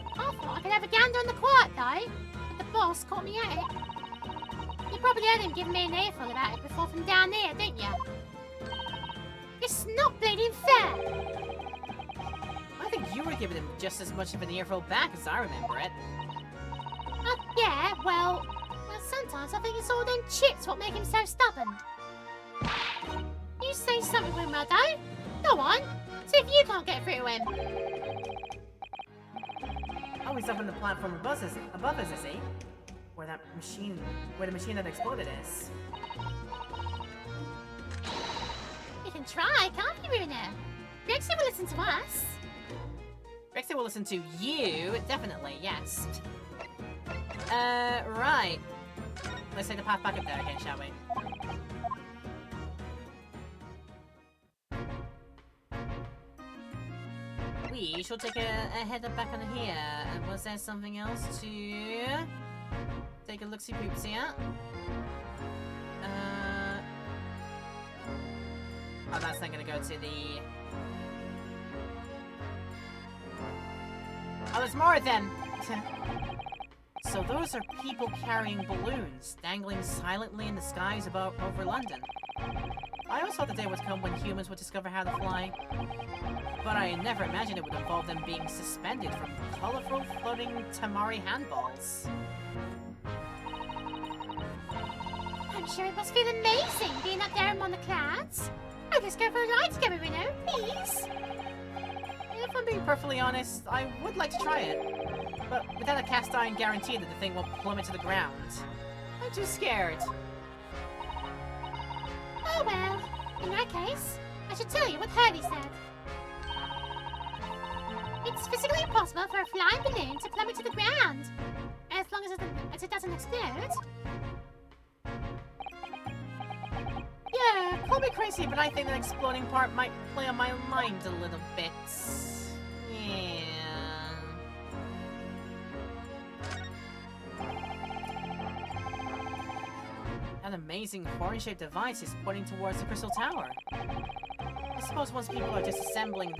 I thought I could have a gander on the quiet though, but the boss caught me at it. You probably heard him give me an earful about it before from down there, didn't you? It's not bleeding fair. I think you were giving him just as much of an earful back as I remember it. Yeah, well, sometimes I think it's all them chips what make him so stubborn. You say something to him, Muddo. Go on, see if you can't get through to him. Oh, he's up on the platform above us, is he? Where the machine that exploded is. You can try, can't you, Runa? Rexy will listen to us. Rexy will listen to you, definitely, yes. Right. Let's take the path back up there again, shall we? We shall take a head up back on here. And was there something else to take a look-see poopsie at? Oh, that's not gonna go to the... Oh, there's more of them! So those are people carrying balloons, dangling silently in the skies over London. I always thought the day would come when humans would discover how to fly. But I never imagined it would involve them being suspended from colorful floating Tamari handballs. I'm sure it must feel amazing being up there among the clouds. I'll just go for a ride together, Reno, please. If I'm being perfectly honest, I would like to try it. But without a cast iron guarantee that the thing won't plummet to the ground. I'm too scared. Oh well, in that case, I should tell you what Hurley said. It's physically impossible for a flying balloon to plummet to the ground, as long as it doesn't explode. Yeah, call me crazy, but I think that exploding part might play on my mind a little bit. Yeah. That amazing horn-shaped device is pointing towards the Crystal Tower. I suppose once people are disassembled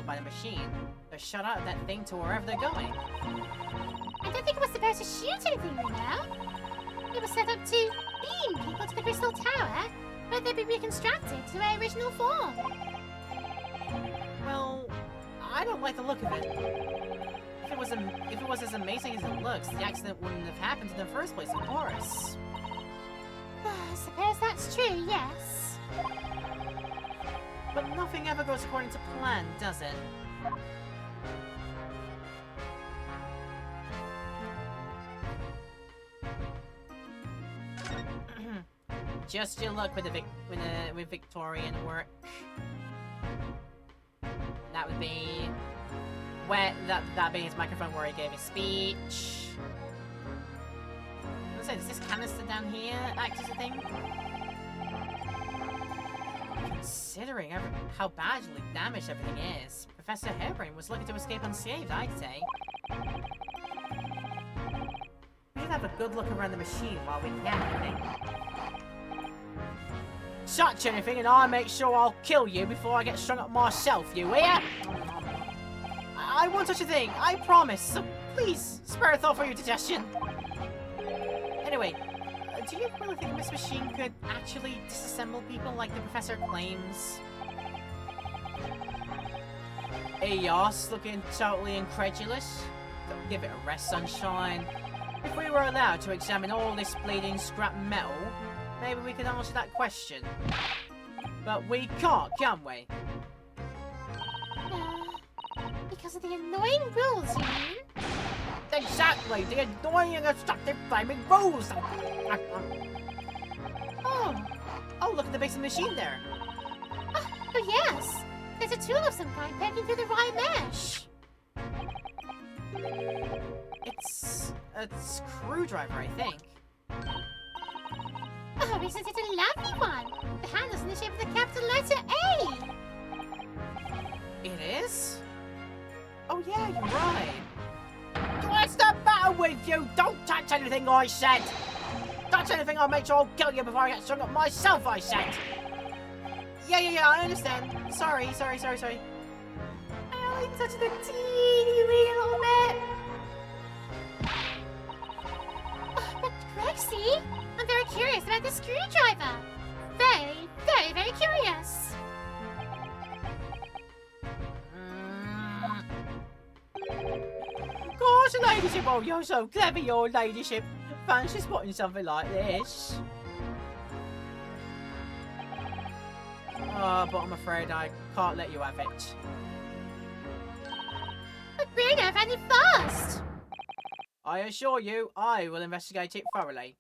by the machine, they're shut out of that thing to wherever they're going. I don't think it was supposed to shoot anything, Reno. It was set up to beam people to the Crystal Tower, where they'd be reconstructed to their original form. Well, I don't like the look of it. If it was as amazing as it looks, the accident wouldn't have happened in the first place, of course. I suppose that's true, yes. But nothing ever goes according to plan, does it? Just your luck with with Victorian work. That would be where that being his microphone where he gave his speech. I was saying, does this canister down here act as a thing? Considering how badly damaged everything is, Professor Harebrained was lucky to escape unscathed, I'd say. We should have a good look around the machine while we can, I think. Touch anything and I'll make sure I'll kill you before I get strung up myself, you hear? I won't touch a thing, I promise, so please, spare a thought for your digestion. Anyway, do you really think this machine could actually disassemble people like the professor claims? Eos looking totally incredulous. Don't give it a rest, sunshine. If we were allowed to examine all this bleeding scrap metal, maybe we could answer that question. But we can't, can we? Because of the annoying rules, you mean? Exactly, the annoying and destructive flaming rules! Oh, look at the base of the machine there. Oh yes! There's a tool of some kind poking through the wire mesh. It's a screwdriver, I think. Oh, isn't it a lovely one? The handle's in the shape of the capital letter A! It is? Oh yeah, you're right. What's the matter with you? Don't touch anything I said! Touch anything, I'll make sure I'll kill you before I get strung up myself, I said! Yeah, I understand. Sorry. I only touched the teeny wee little bit. But Grexy, I'm very curious about the screwdriver. Very, very, very curious. Of course, your ladyship. Oh, you're so clever, your ladyship. Fancy spotting something like this. But I'm afraid I can't let you have it. But we're not any fast. I assure you, I will investigate it thoroughly.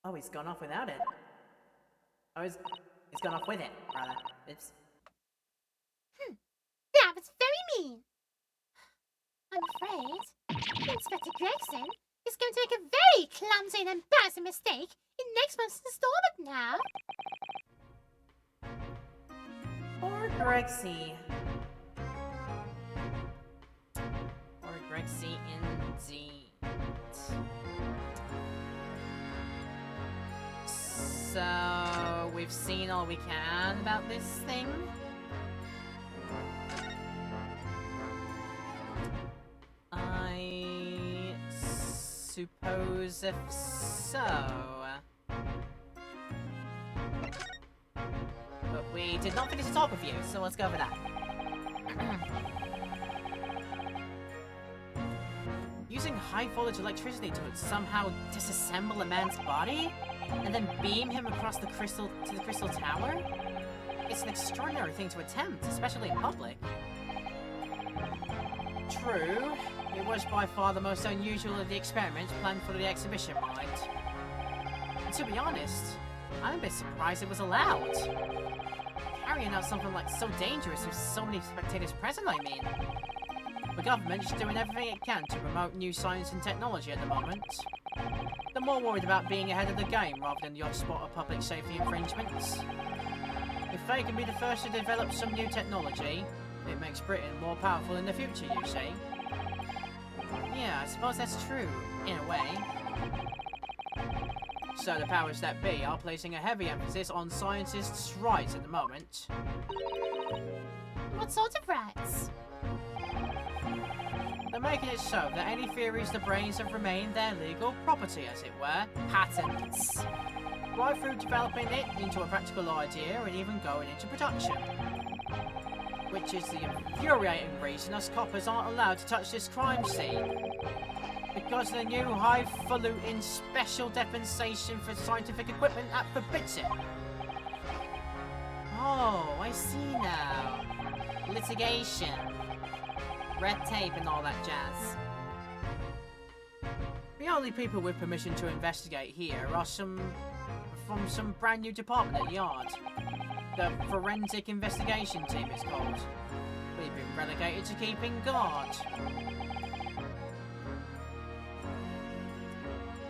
Oh, he's gone off without it. Oh, he's gone off with it, rather. Oops. That was very mean. I'm afraid Inspector Gregson is going to make a very clumsy and embarrassing mistake in next month's installment now. Poor Grexy. Poor Grexy indeed. So, we've seen all we can about this thing. I suppose if so. But we did not finish the talk with you, so let's go over that. Using high voltage electricity to somehow disassemble a man's body and then beam him across the crystal tower? It's an extraordinary thing to attempt, especially in public. True, it was by far the most unusual of the experiments planned for the exhibition, right? And to be honest, I'm a bit surprised it was allowed. Carrying out something like so dangerous with so many spectators present, I mean. The government is doing everything it can to promote new science and technology at the moment. They're more worried about being ahead of the game rather than the odd spot of public safety infringements. If they can be the first to develop some new technology, it makes Britain more powerful in the future, you see. Yeah, I suppose that's true, in a way. So the powers that be are placing a heavy emphasis on scientists' rights at the moment. What sort of rights? They're making it so that any theories the brains have remained their legal property, as it were, patents. Right through developing it into a practical idea and even going into production. Which is the infuriating reason us coppers aren't allowed to touch this crime scene. Because the new highfalutin special dispensation for scientific equipment that forbids it. Oh, I see now. Litigation. Red tape and all that jazz. The only people with permission to investigate here are from some brand new department at Yard. The Forensic Investigation Team, it's called. We've been relegated to keeping guard.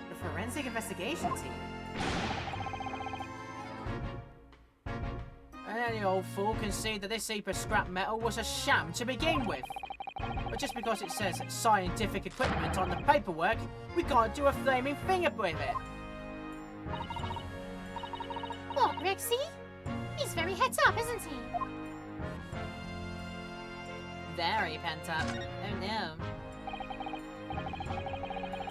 The Forensic Investigation Team? And any old fool can see that this heap of scrap metal was a sham to begin with. But just because it says scientific equipment on the paperwork, we can't do a flaming thing with it. What, Rexy? He's very het up, isn't he? Very pent up. Oh no.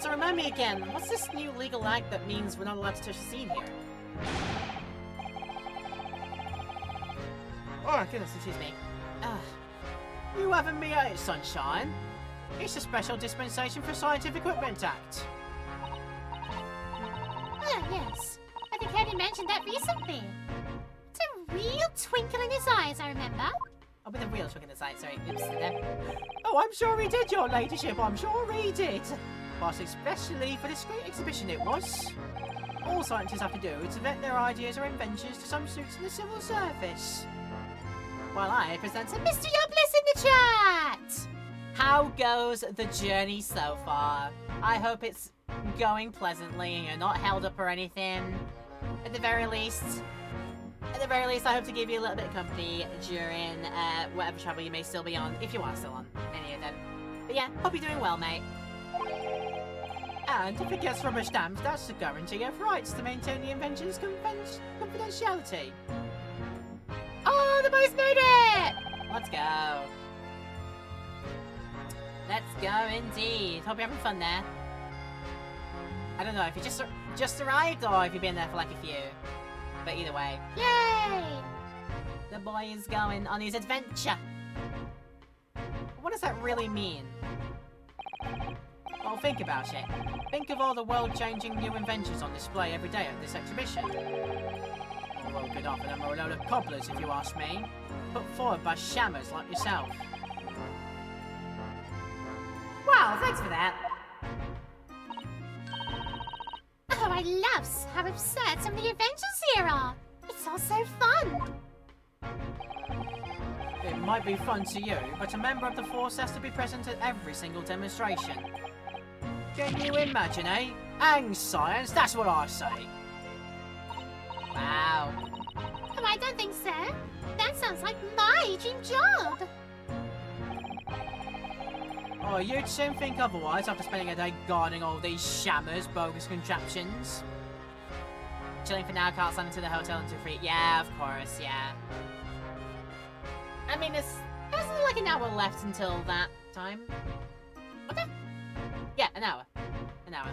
So remind me again, what's this new legal act that means we're not allowed to touch the scene here? Oh goodness, excuse me. You having me at it, sunshine? It's a special dispensation for Scientific Equipment Act. Ah, yes. I think Eddie mentioned that recently. It's a real twinkle in his eyes, I remember. Oh, with a real trick in the side, sorry. Oops, there. Oh, I'm sure he did, your ladyship. I'm sure he did. But especially for this great exhibition it was. All scientists have to do is vet their ideas or inventions to some suits in the civil service. While I present a Mr. Yopless in the chat! How goes the journey so far? I hope it's going pleasantly and you're not held up or anything. At the very least, I hope to give you a little bit of company during whatever travel you may still be on, if you are still on any of them. But yeah, hope you're doing well, mate. And if it gets rubber stamps, that's a guarantee of rights to maintain the invention's confidentiality. Oh, the boys made it! Let's go. Let's go indeed. Hope you're having fun there. I don't know if you just arrived or if you've been there for like a few. But either way, Yay! the boy is going on his adventure. What does that really mean? Well, think about it. Think of all the world-changing new inventions on display every day at this exhibition. Well, good offer them are a load of cobblers, if you ask me. Put forward by shammers like yourself. Wow, thanks for that. Oh, I love how absurd some of the adventures here are. It's all so fun. It might be fun to you, but a member of the force has to be present at every single demonstration. Can you imagine, eh? Hang science, that's what I say. Wow. Oh, I don't think so. That sounds like my dream job. Oh, you'd soon think otherwise after spending a day guarding all these shammers, bogus contraptions. Chilling for now, can't sign into the hotel until 3. Yeah, of course, yeah. I mean, there's like an hour left until that time. Okay. Yeah, an hour. An hour.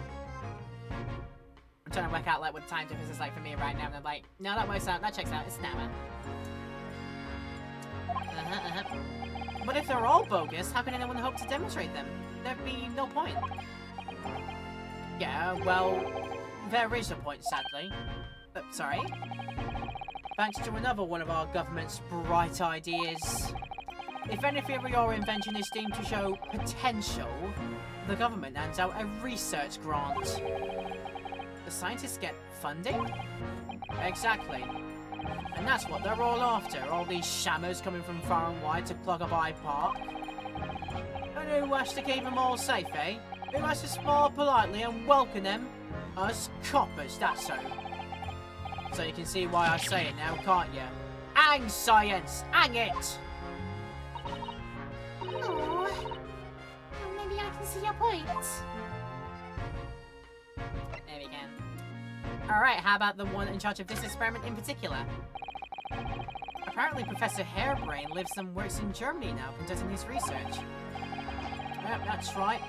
I'm trying to work out like what the time difference is like for me right now, and I'm like, no, that works out, that checks out, it's an hour. But if they're all bogus, how can anyone hope to demonstrate them? There'd be no point. Yeah, well, there is a point, sadly. Sorry? Thanks to another one of our government's bright ideas. If any theory or invention is deemed to show potential, the government hands out a research grant. The scientists get funding? Exactly. And that's what they're all after, all these shammers coming from far and wide to clog up Hyde Park. And who has to keep them all safe, eh? Who has to smile politely and welcome them? Us coppers, that's so. So you can see why I say it now, can't you? Hang science! Hang it! Oh, well, maybe I can see your point. There we go. Alright, how about the one in charge of this experiment in particular? Apparently Professor Hairbrain lives and works in Germany now, conducting his research. Yep, that's right.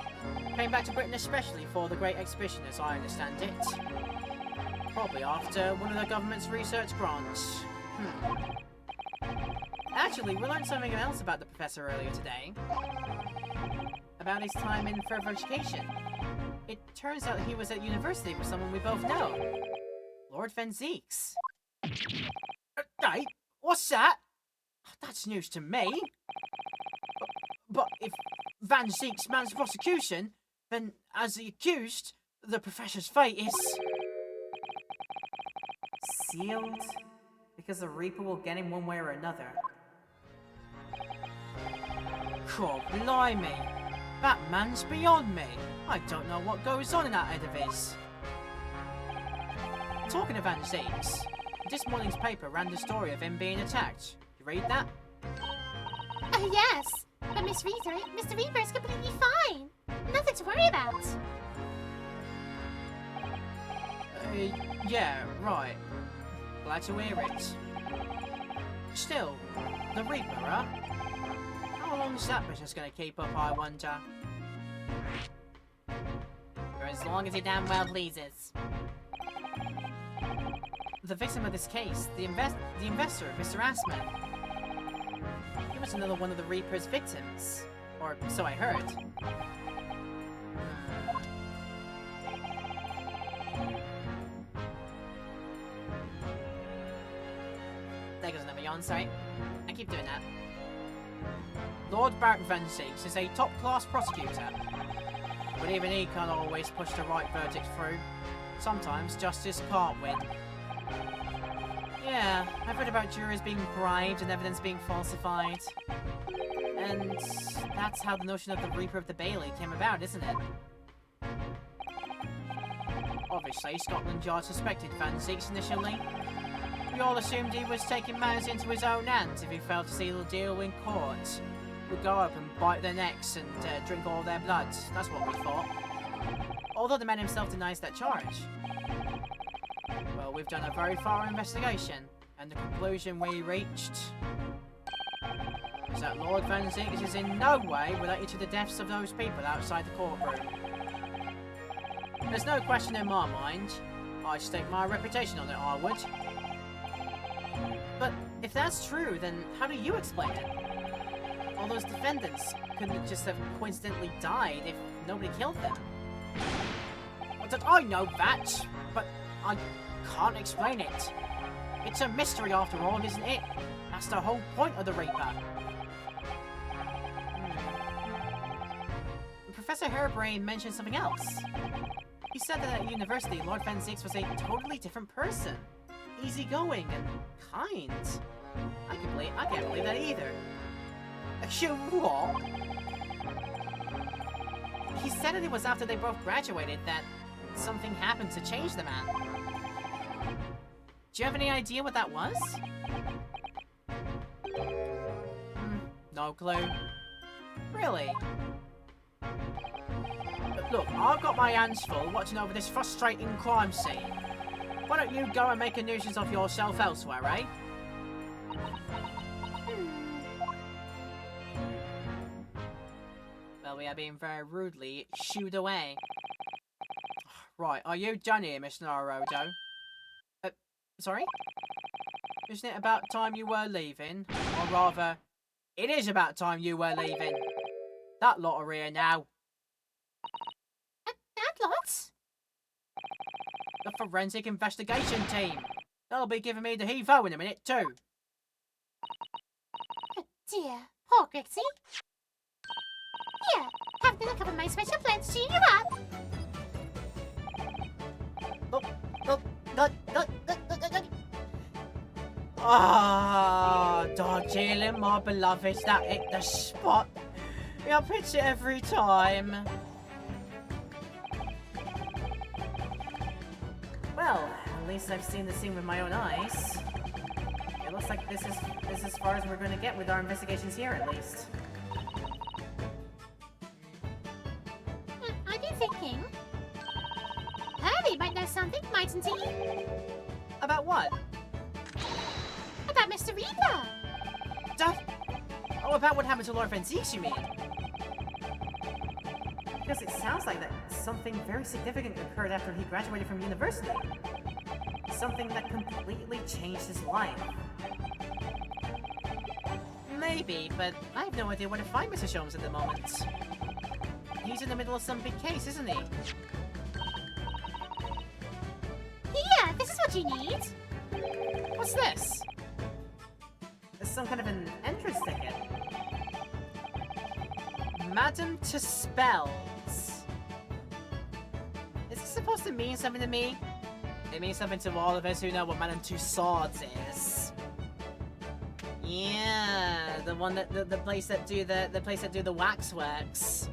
Came back to Britain especially for the Great Exhibition, as I understand it. Probably after one of the government's research grants. Actually, we learned something else about the professor earlier today. About his time in further education. It turns out he was at university with someone we both know. Lord Van Zeeks. Hey, what's that? That's news to me. But if Van Zeeks mans the prosecution, then as the accused, the professor's fate is... sealed? Because the Reaper will get him one way or another. God blimey! That man's beyond me! I don't know what goes on in that head of his. Talking of Van Zeeks, this morning's paper ran the story of him being attacked. You read that? Oh, yes. But Mr. Reaper is completely fine. Nothing to worry about. Yeah, right. Glad to hear it. Still, the Reaper, huh? How long's that business gonna keep up, I wonder? For as long as he damn well pleases. The victim of this case, the investor, Mr. Assman. He was another one of the Reaper's victims. Or so I heard. There goes another yawn, sorry. I keep doing that. Lord Baron Van Zieks is a top-class prosecutor. But even he can't always push the right verdict through. Sometimes justice can't win. Yeah, I've read about jurors being bribed and evidence being falsified. And that's how the notion of the Reaper of the Bailey came about, isn't it? Obviously, Scotland Yard suspected Van Zieks initially. We all assumed he was taking matters into his own hands if he failed to seal the deal in court. Would go up and bite their necks and drink all their blood. That's what we thought. Although the man himself denies that charge. Well, we've done a very thorough investigation, and the conclusion we reached is that Lord Van Zieks is in no way related to the deaths of those people outside the courtroom. There's no question in my mind. I'd stake my reputation on it, I would. But if that's true, then how do you explain it? All those defendants couldn't just have coincidentally died if nobody killed them. Well, I know that, but I can't explain it. It's a mystery after all, isn't it? That's the whole point of the Reaper. Professor Harebrained mentioned something else. He said that at university, Lord Van Zieks was a totally different person. Easygoing and kind. I can't believe that either. What? He said that it was after they both graduated that something happened to change the man. Do you have any idea what that was? No clue. Really? But look, I've got my hands full watching over this frustrating crime scene. Why don't you go and make a nuisance of yourself elsewhere, eh? Well, we are being very rudely shooed away. Right, are you done here, Mr. Naruto? Sorry? Isn't it about time you were leaving? Or rather, it is about time you were leaving. That lot are here now. That lot? The forensic investigation team. They'll be giving me the heave-ho in a minute, too. Oh dear, poor Grixie. Here, have a look of my special plan to cheer you up. Ah, Darjeeling, my beloved, that hit the spot. I pitch it every time. Well, at least I've seen the scene with my own eyes. It looks like this is as far as we're going to get with our investigations here, at least. I've been thinking. Harry might know something, mightn't he? About what? About Mr. Reaper. Oh, about what happened to Lord Van Zieks, you mean? Because it sounds like that something very significant occurred after he graduated from university. Something that completely changed his life. Maybe, but I have no idea where to find Mr. Sholmes at the moment. He's in the middle of some big case, isn't he? Here, this is what you need. What's this? It's some kind of an entrance ticket. Madam to Spells. Is this supposed to mean something to me? It means something to all of us who know what Madame Tussauds is. Yeah, the one that the place that do the waxworks.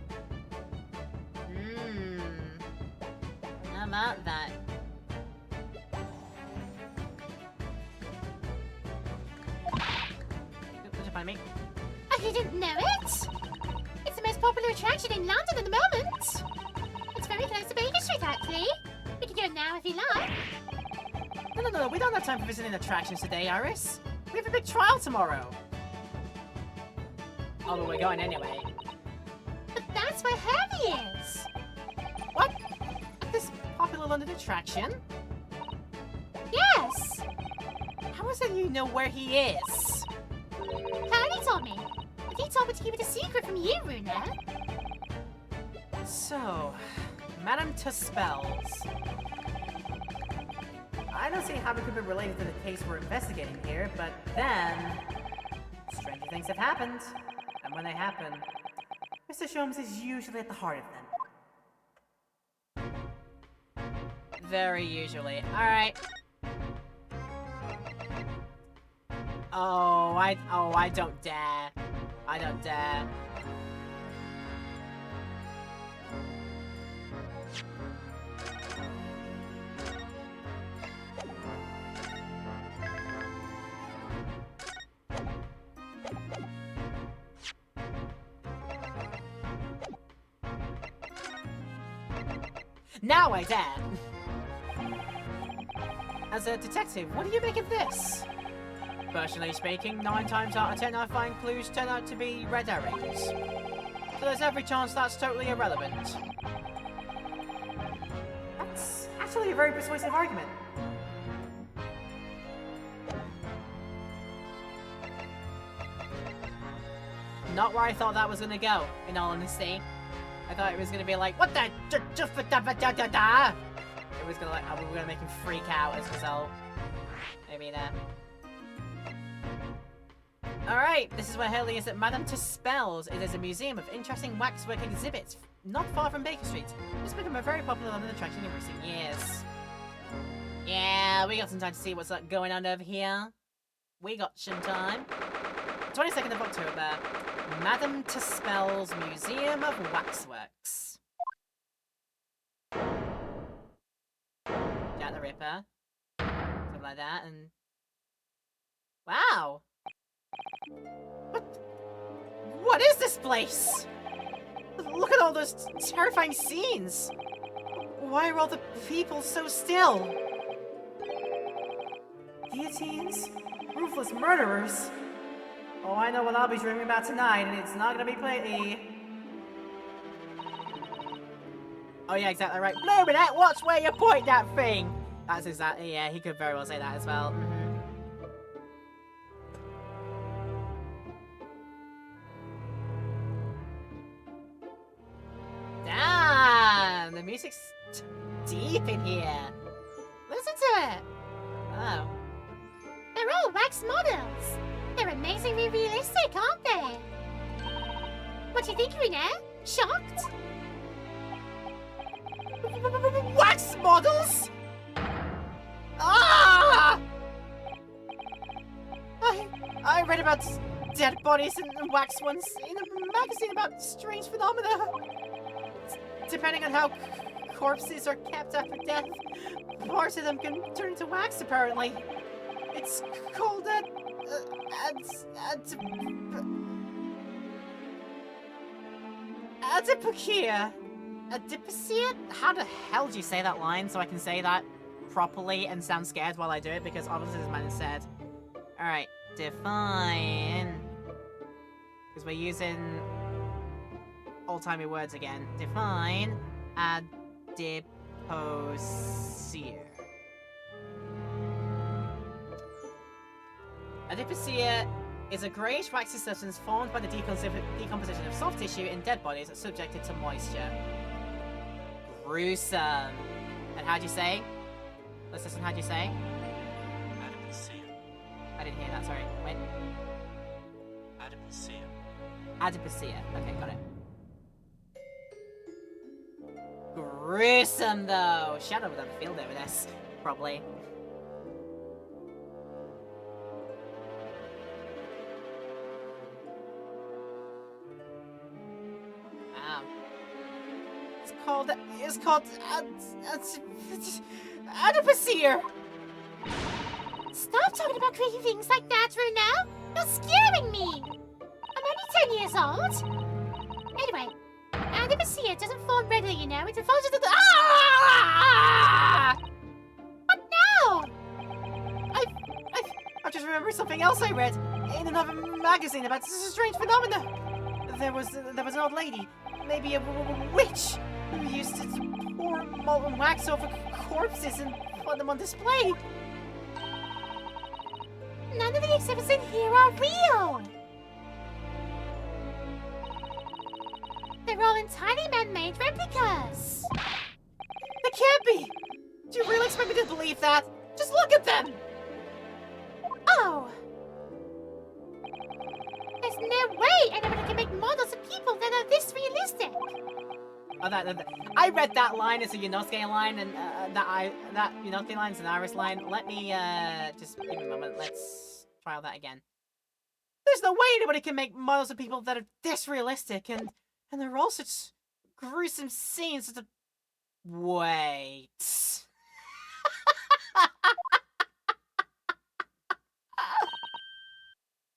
How about that? Did you find me? Oh, you didn't know it? It's the most popular attraction in London at the moment. It's very close to Baker Street, actually. We can go now if you like. No, we don't have time for visiting attractions today, Iris. We have a big trial tomorrow. Oh, but we're going anyway. But that's where Harvey is. What? This popular London attraction? Yes. How is it you know where he is? Harry told me. But he told me to keep it a secret from you, Runa. So, Madame Tuspells. I don't see how it could be related to the case we're investigating here, but then... stranger things have happened. And when they happen, Mr. Sholmes is usually at the heart of them. Very usually. Alright. Oh, I don't dare. I don't dare. Now I dare! As a detective, what do you make of this? Personally speaking, 9 times out of 10 I find clues turn out to be red herrings. So there's every chance that's totally irrelevant. That's actually a very persuasive argument. Not where I thought that was gonna go, in all honesty. I thought it was gonna be like, what the da-da-da-da-da-da? It was gonna like, we were gonna make him freak out as a result. Maybe that. Alright, this is where Hurley is at Madame Tuspells. It is a museum of interesting waxwork exhibits, not far from Baker Street. It's become a very popular London attraction in recent years. Yeah, we got some time to see what's going on over here. We got some time. 22nd of October, Madame Tuspells Museum of Waxworks. Jack the Ripper. Something like that, and... wow! What is this place? Look at all those terrifying scenes! Why are all the people so still? Guillotines? Ruthless murderers? Oh, I know what I'll be dreaming about tonight, and it's not gonna be pretty. Oh yeah, exactly right. Bluminette, watch where you point that thing! That's exactly, yeah, he could very well say that as well. Damn! The music's deep in here. Listen to it. Oh. They're all wax models. They're amazingly realistic, aren't they? What do you think, Runa? Shocked? Wax models? Ah! I read about dead bodies and wax ones in a magazine about strange phenomena. Depending on how corpses are kept after death, parts of them can turn into wax, apparently. It's called Adipocia. Adipocia? How the hell do you say that line so I can say that properly and sound scared while I do it? Because obviously this man is said. Alright, define. Because we're using old-timey words again. Define adipocia. Adipocia is a greyish waxy substance formed by the decomposition of soft tissue in dead bodies subjected to moisture. Gruesome. And how'd you say? Let's listen, how'd you say? Adipocia. I didn't hear that, sorry. Wait. Adipocia. Adipocia. Okay, got it. Gruesome, though. Shadow would have a field over this, probably. Wow. It's called Adipocia. Stop talking about creepy things like that, Runa. You're scaring me. I'm only 10 years old. Anyway, Adipocia doesn't form readily, you know. It evolves into the... Ah! What now? I've just remembered something else I read in another magazine about strange phenomena. There was an old lady, maybe a witch, who used to pour molten wax over corpses and put them on display. None of the exhibits in here are real. They're all entirely man-made replicas. They can't be! Do you really expect me to believe that? Just look at them! Oh! There's no way anyone can make models of people that are this realistic. Oh, I read that line as a Yonosuke line, and that Yonosuke line is an Iris line. Let me just give me a moment. Let's try all that again. There's no way anybody can make models of people that are this realistic, and they're all such gruesome scenes. Such a... Wait.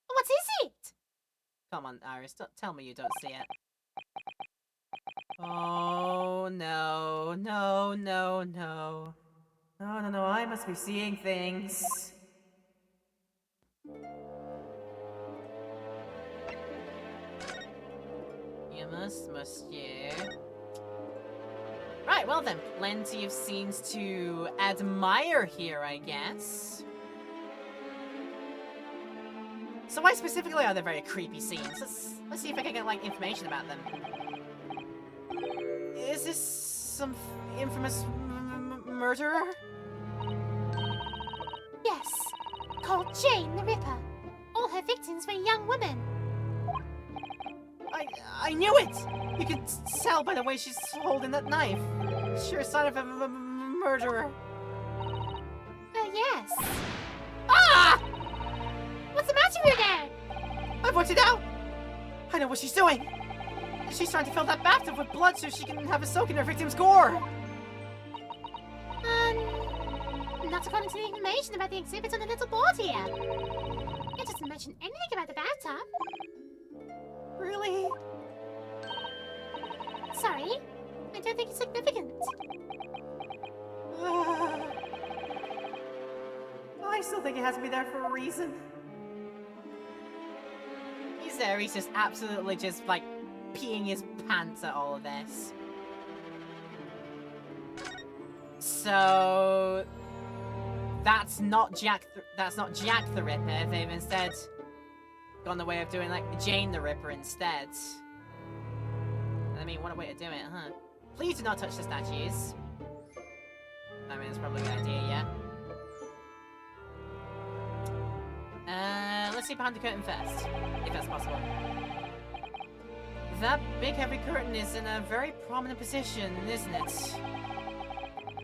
What is it? Come on, Iris, don't tell me you don't see it. Oh, no, no, no, no. No, I must be seeing things. You must you? Right, well then, plenty of scenes to admire here, I guess. So why specifically are there very creepy scenes? Let's see if I can get, like, information about them. Is this some infamous murderer? Yes. Called Jane the Ripper. All her victims were young women. I knew it! You could tell by the way she's holding that knife. Sure sign of a murderer. Yes. Ah! What's the matter with her? I've worked it out! I know what she's doing! She's trying to fill that bathtub with blood so she can have a soak in her victim's gore! Not according to the information about the exhibit on the little board here. It doesn't mention anything about the bathtub. Really? Sorry, I don't think it's significant. I still think it has to be there for a reason. He's there, he's just absolutely just, like, peeing his pants at all of this. So... That's not Jack the Ripper. They've instead gone the way of doing, like, Jane the Ripper instead. I mean, what a way to do it, huh? Please do not touch the statues. I mean, it's probably a good idea, yeah. Let's see behind the curtain first, if that's possible. That big heavy curtain is in a very prominent position, isn't it?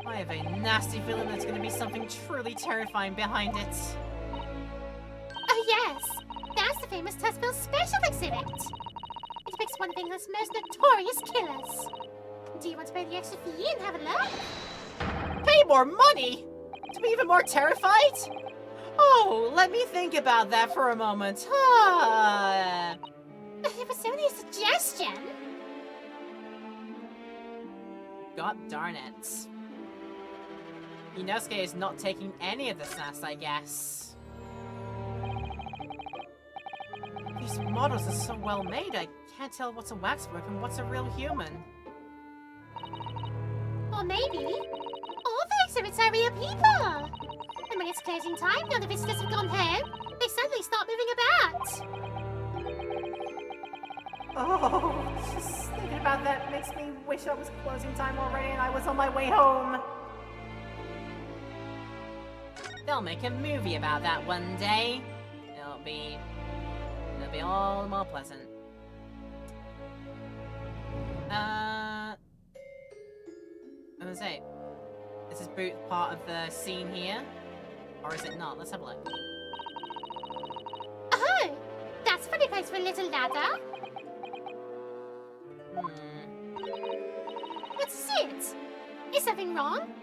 I have a nasty feeling there's going to be something truly terrifying behind it. Oh yes, that's the famous Tuskville Special exhibit. It depicts one of England's most notorious killers. Do you want to pay the extra fee and have a look? Pay more money? To be even more terrified? Oh, let me think about that for a moment. It was only a suggestion. God darn it. Inosuke is not taking any of the sass, I guess. These models are so well made, I can't tell what's a waxwork and what's a real human. Or maybe all the exhibits are real people. And when it's closing time, now the visitors have gone home, they suddenly start moving about. Oh, just thinking about that makes me wish it was closing time already and I was on my way home. They'll make a movie about that one day. It'll be all the more pleasant. I'm gonna say, is this boot part of the scene here? Or is it not? Let's have a look. Oh, that's a funny place for a little ladder. What's it? Is something wrong?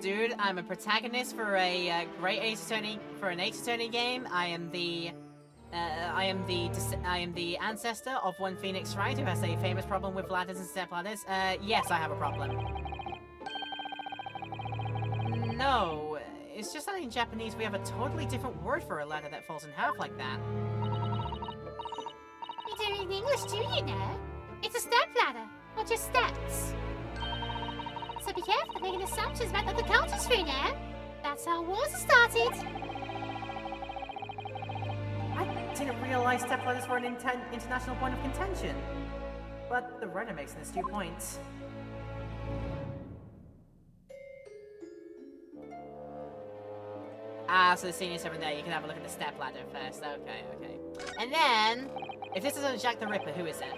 Dude, I'm a protagonist for a great Ace Attorney game. I am the ancestor of one Phoenix Wright who has a famous problem with ladders and step ladders. Yes, I have a problem. No, it's just that in Japanese we have a totally different word for a ladder that falls in half like that. You do it in English too, you know. It's a step ladder, or just steps. So be careful of making assumptions about other cultures, you know. That's how wars are started. I didn't realize step ladders were an international point of contention. But the writer makes an astute point. Ah, so the seniors over there, you can have a look at the step ladder first. Okay, okay. And then, if this isn't Jack the Ripper, who is it?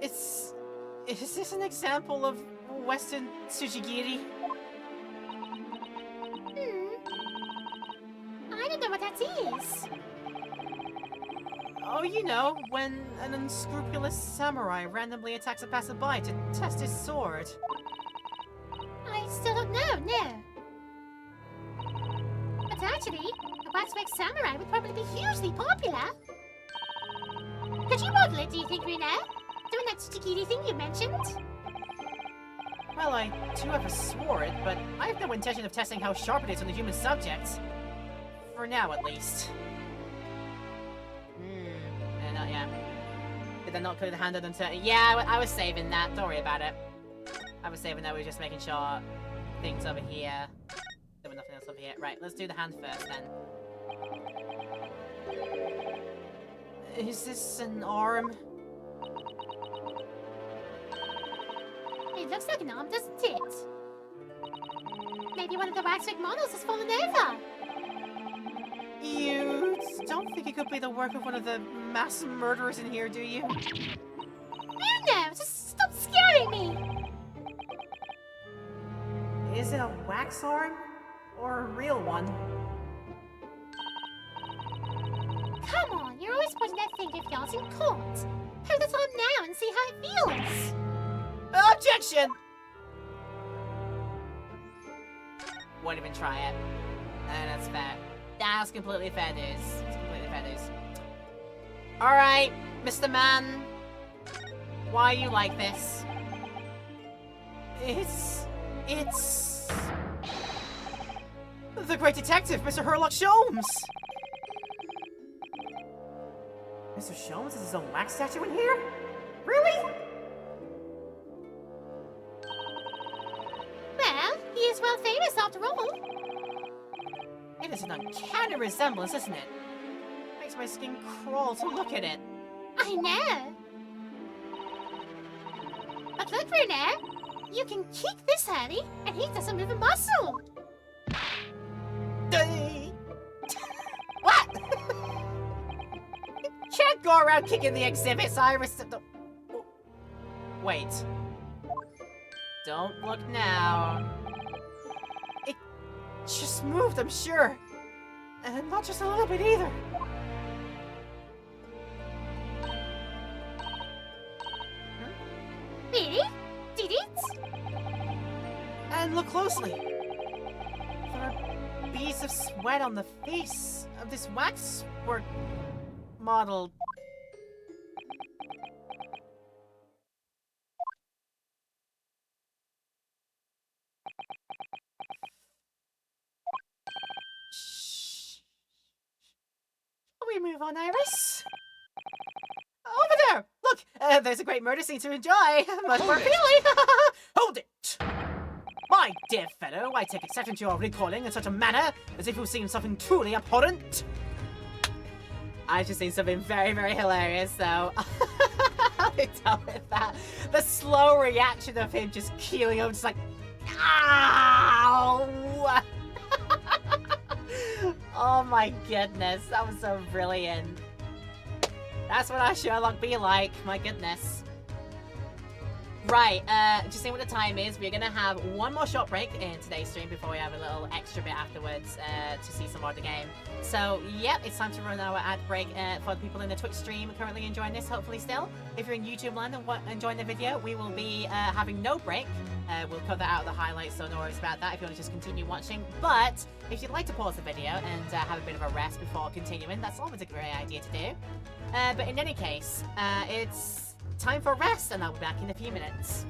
Is this an example of Western Tsujigiri? I don't know what that is. Oh, you know, when an unscrupulous samurai randomly attacks a passerby to test his sword. I still don't know, no. But actually, a waxwork samurai would probably be hugely popular. Could you model it, do you think, Runa? Doing that sticky thing you mentioned? Well, I do have a sword, but I have no intention of testing how sharp it is on a human subject. For now, at least. Yeah. Did I not clear the hand of uncertainty? Yeah, I was saving that. Don't worry about it. I was saving that. We were just making sure things over here. There was nothing else over here. Right, let's do the hand first then. Is this an arm? It looks like an arm, doesn't it? Maybe one of the waxwork models has fallen over. You don't think it could be the work of one of the mass murderers in here, do you? Runa, just stop scaring me. Is it a wax arm? Or a real one? Come on, you're always pointing that finger of yours in court. Hold it on now and see how it feels. Objection! Won't even try it. That's fair. That's completely fair news. It's completely fair news. Alright, Mr. Man. Why are you like this? It's the great detective, Mr. Herlock Sholmes! Mr. Sholmes has his own wax statue in here? Really? Well, he is well famous after all. It is an uncanny resemblance, isn't it? Makes my skin crawl to look at it. I know. But look, Runa, you can kick this Harry, and he doesn't move a muscle. What? Can't go around kicking the exhibits, Iris. Wait. Don't look now. It just moved, I'm sure. And not just a little bit either. Really? Did it? And look closely. There are beads of sweat on the face of this waxwork model. Shh. Shall we move on, Iris? Over there! Look, there's a great murder scene to enjoy. Much more appealing. Hold it! My dear fellow, I take exception to your recoiling in such a manner, as if you've seen something truly abhorrent. I've just seen something very, very hilarious, though. I'll be done with that. The slow reaction of him just keeling over, just like, ow! Oh my goodness, that was so brilliant. That's what our Sherlock be like, my goodness. Right, just seeing what the time is, we're gonna have one more short break in today's stream before we have a little extra bit afterwards to see some more of the game. So, yep, it's time to run our ad break for the people in the Twitch stream currently enjoying this, hopefully still. If you're in YouTube land and enjoying the video, we will be having no break. We'll cut that out of the highlights, so no worries about that if you want to just continue watching. But if you'd like to pause the video and have a bit of a rest before continuing, that's always a great idea to do. But in any case, it's time for rest, and I'll be back in a few minutes.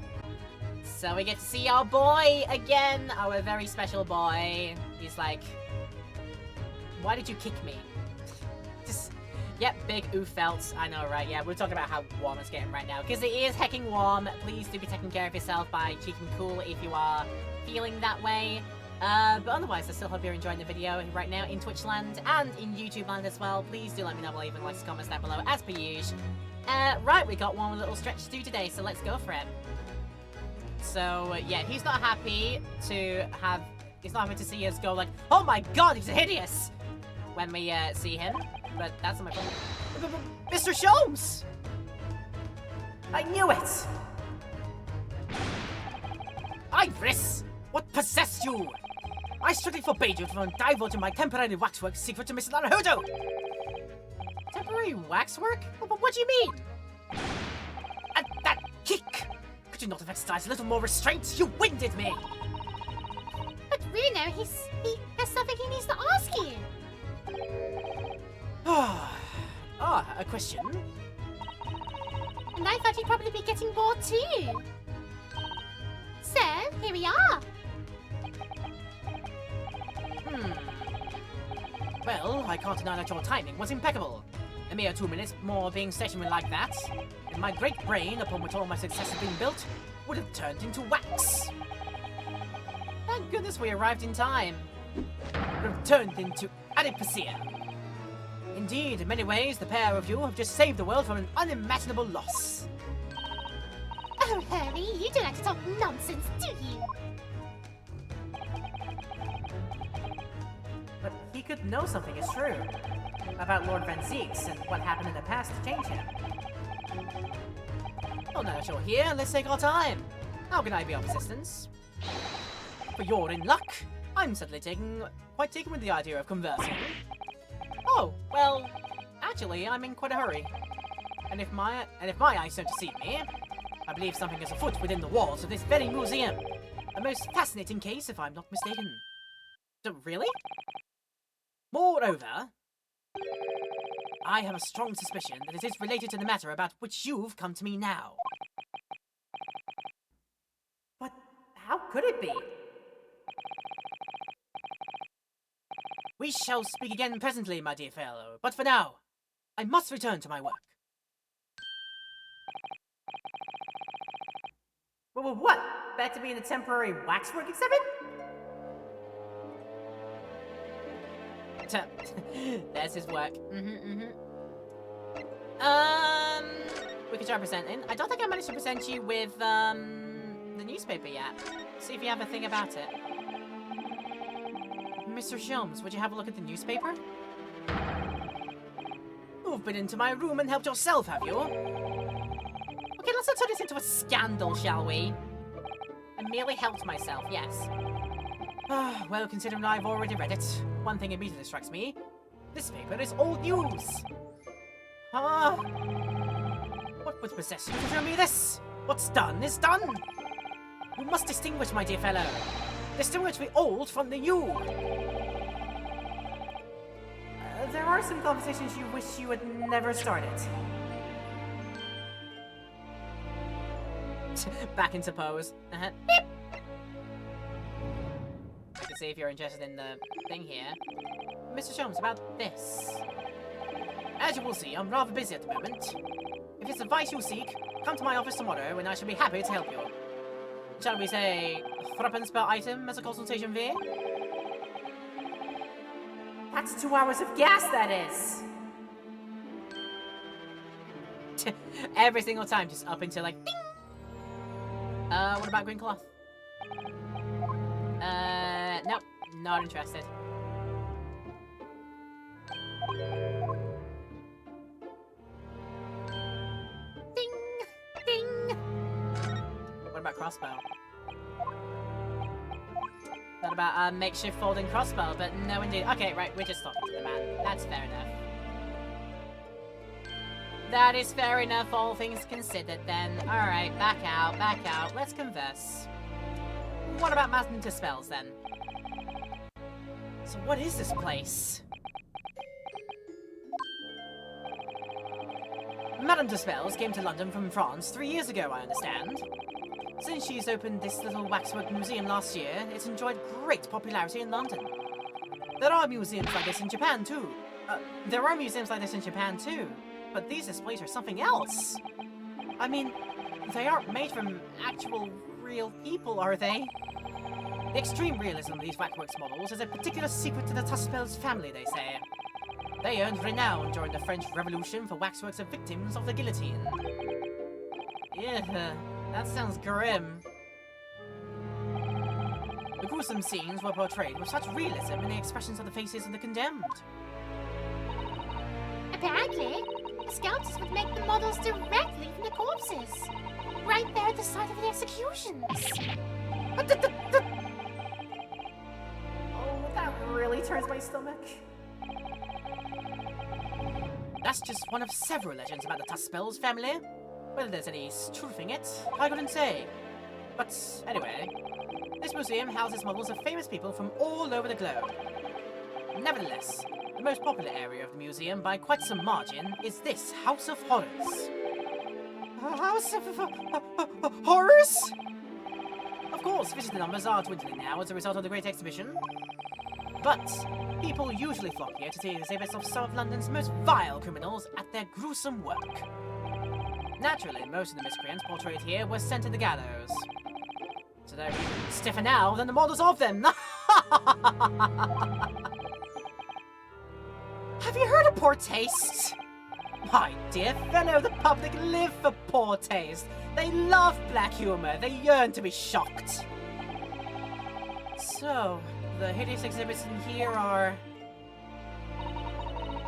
So we get to see our boy again, our very special boy. He's like, why did you kick me? Just, yep, big oof felt. I know, right? Yeah, we're talking about how warm it's getting right now, because it is hecking warm. Please do be taking care of yourself by keeping cool if you are feeling that way. But otherwise, I still hope you're enjoying the video right now in Twitch land and in YouTube land as well. Please do let me know below, even likes, comments down below, as per usual. Right, we got one little stretch to do today, so let's go for it. So, yeah, he's not happy to see us go like, oh my god, he's hideous! When we, see him. But that's not my problem. Mr. Sholmes! I knew it! Iris! What possessed you? I strictly forbade you from divulging my temporary waxwork secret to Mrs. Naruto! Temporary waxwork? What do you mean? And that kick! Could you not have exercised a little more restraint? You winded me! But Runo, he has something he needs to ask you. A question? And I thought you'd probably be getting bored too. So, here we are. Well, I can't deny that your timing was impeccable. A mere 2 minutes more being stationary like that, and my great brain, upon which all my success has been built, would have turned into wax. Thank goodness we arrived in time. Would have turned into adipocere. Indeed, in many ways, the pair of you have just saved the world from an unimaginable loss. Oh, Hurry, you don't like to talk nonsense, do you? But he could know something is true. About Lord Van Zeeks and what happened in the past to change him. Well, now that you're here, let's take our time. How can I be of assistance? For you're in luck. I'm suddenly quite taken with the idea of conversing. Oh, well, actually, I'm in quite a hurry. And if my eyes don't deceive me, I believe something is afoot within the walls of this very museum. A most fascinating case, if I'm not mistaken. Really? Moreover, I have a strong suspicion that it is related to the matter about which you've come to me now. But how could it be? We shall speak again presently, my dear fellow, but for now, I must return to my work. Well, what? Back to being a temporary waxwork exhibit? There's his work. We could try presenting. I don't think I managed to present you with, the newspaper yet. See if you have a thing about it. Mr. Sholmes, would you have a look at the newspaper? You've been into my room and helped yourself, have you? Okay, let's not turn this into a scandal, shall we? I merely helped myself, yes. Well, considering I've already read it, one thing immediately strikes me. This paper is old news. What would possess you to show me this? What's done is done. You must distinguish, my dear fellow. Distinguish the old from the new. There are some conversations you wish you had never started. Back into pose. Beep. I can see if you're interested in the thing here. Mr. Sholmes, about this. As you will see, I'm rather busy at the moment. If it's advice you seek, come to my office tomorrow and I shall be happy to help you. Shall we say, threepence per item as a consultation fee? That's 2 hours of gas, that is! Every single time, just up until like, ding! What about green cloth? Nope, not interested. Ding! Ding! What about crossbow? What about a makeshift folding crossbow? But no indeed. Okay, right, we're just talking to the man. That's fair enough. That is fair enough, all things considered then. Alright, back out, let's converse. What about Madame de Spells then? So what is this place? Madame de Spells came to London from France 3 years ago, I understand. Since she's opened this little waxwork museum last year, it's enjoyed great popularity in London. There are museums like this in Japan too. But these displays are something else. I mean, they aren't made from actual real people, are they? The extreme realism of these Waxworks models is a particular secret to the Tuspels family, they say. They earned renown during the French Revolution for waxworks of victims of the guillotine. Yeah, that sounds grim. The gruesome scenes were portrayed with such realism in the expressions of the faces of the condemned. Apparently, the sculptors would make the models directly from the corpses. Right there at the site of the executions. Oh, that really turns my stomach. That's just one of several legends about the Tuspels family. Whether there's any truth in it, I couldn't say. But anyway, this museum houses models of famous people from all over the globe. Nevertheless, the most popular area of the museum by quite some margin is this House of Horrors. House of Horrors? Of course, visitor numbers are dwindling now as a result of the Great Exhibition. But people usually flock here to see exhibits of some of London's most vile criminals at their gruesome work. Naturally, most of the miscreants portrayed here were sent to the gallows. So they're even stiffer now than the models of them. Have you heard of poor taste? My dear fellow, the public live for poor taste. They love black humor. They yearn to be shocked. So, the hideous exhibits in here are...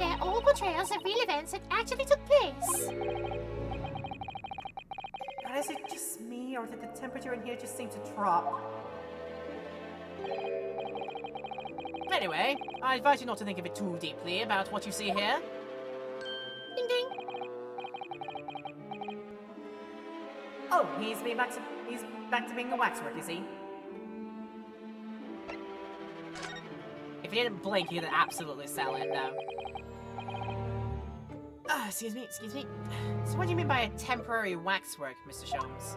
They're all portrayals of real events that actually took place. God, is it just me, or did the temperature in here just seem to drop? Anyway, I advise you not to think of it too deeply about what you see here. Ding ding. Oh, he's back to being a waxwork, is he? If he didn't blink, he'd absolutely sell it, though. Excuse me. So what do you mean by a temporary waxwork, Mr. Sholmes?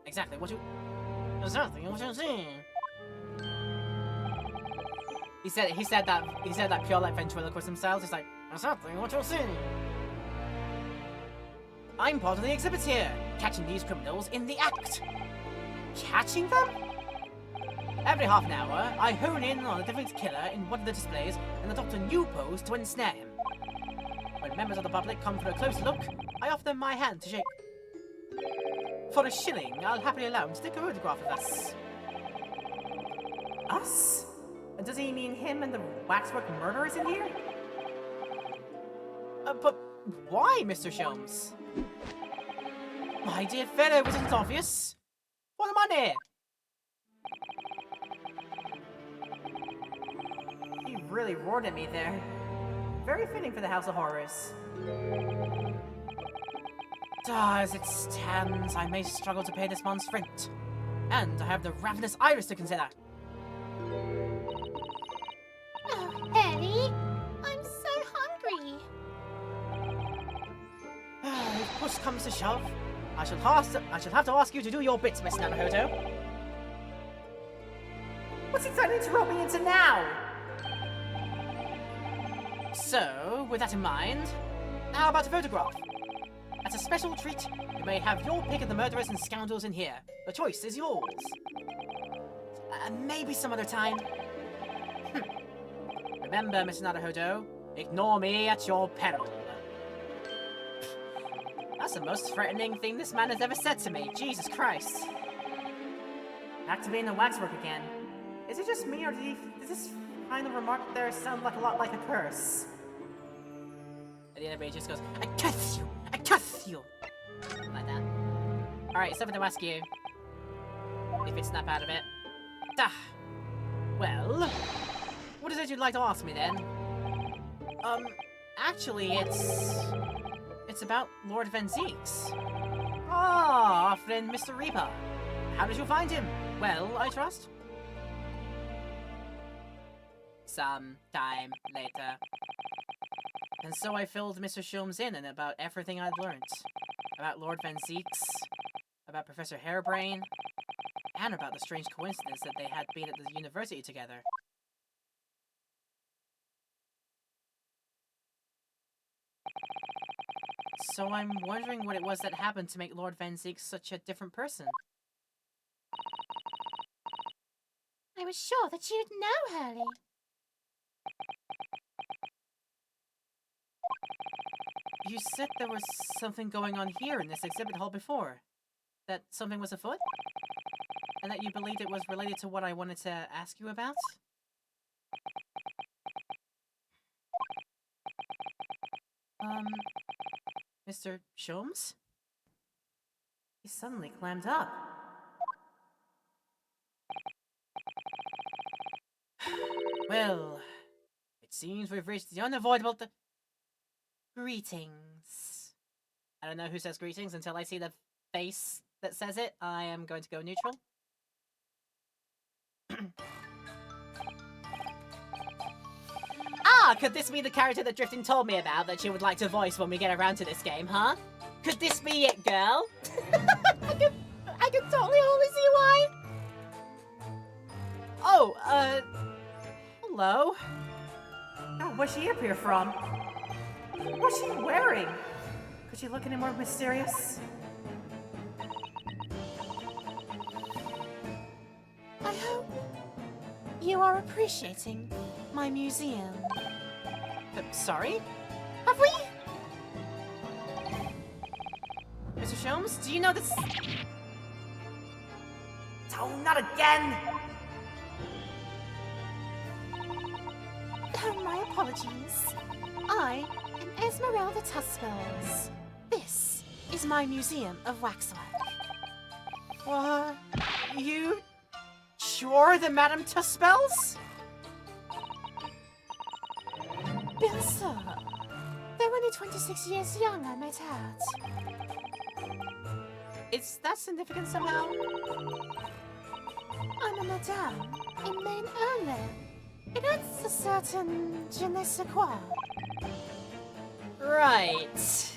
Exactly, what you... Exactly, what you saying? He said that pure like ventriloquist himself, just like, exactly, what you're saying? I'm part of the exhibit here, catching these criminals in the act. Catching them? Every half an hour, I hone in on a different killer in one of the displays and adopt a new pose to ensnare him. When members of the public come for a close look, I offer them my hand to shake. For a shilling, I'll happily allow him to take a photograph of us. Us? Does he mean him and the waxwork murderers in here? But why, Mr. Sholmes? My dear fellow, wasn't it obvious? For the money! He really roared at me there. Very fitting for the House of Horrors. As it stands, I may struggle to pay this month's rent. And I have the ravenous iris to consider. Oh, Eddie, I'm so hungry. If push comes to shove, I shall have to ask you to do your bits, Miss Nanahoto. What's he trying to rope me into now? So, with that in mind, how about a photograph? As a special treat, you may have your pick of the murderers and scoundrels in here. The choice is yours. Maybe some other time. Remember, Miss Naruhodo, ignore me at your peril. That's the most threatening thing this man has ever said to me. Jesus Christ. Back to being a waxwork again. Is it just me, or does this kind of remark there sound like a lot like a curse? And the other page just goes, I curse you! I curse you! Like that. Alright, something to ask you. If it snap out of it. Well, what is it you'd like to ask me then? Actually, it's about Lord Van Zeeks. Ah, our friend Mr. Reaper. How did you find him? Well, I trust. Some time later. And so I filled Mr. Sholmes in about everything I'd learned. About Lord Van Zeeks, about Professor Harebrain, and about the strange coincidence that they had been at the university together. So I'm wondering what it was that happened to make Lord Van Ziek such a different person. I was sure that you'd know, Hurley. You said there was something going on here in this exhibit hall before. That something was afoot? And that you believed it was related to what I wanted to ask you about? Mr. Sholmes? He suddenly clammed up. Well, it seems we've reached the unavoidable Greetings. I don't know who says greetings until I see the face that says it. I am going to go neutral. Ah, could this be the character that Drifting told me about that she would like to voice when we get around to this game, huh? Could this be it, girl? I could totally see why. Oh, hello? Oh, where'd she appear from? What's she wearing? Could she look any more mysterious? I hope you are appreciating my museum. Sorry? Have we? Mr. Sholmes, do you know this? Oh, not again! Oh, my apologies. I am Esmeralda Tuspels. This is my museum of waxwork. What? You? Sure the Madame Tuspels? Bill, sir. They're only 26 years young, I might add. Is that significant somehow? I'm a madame in name only. It adds a certain je ne sais quoi. Right.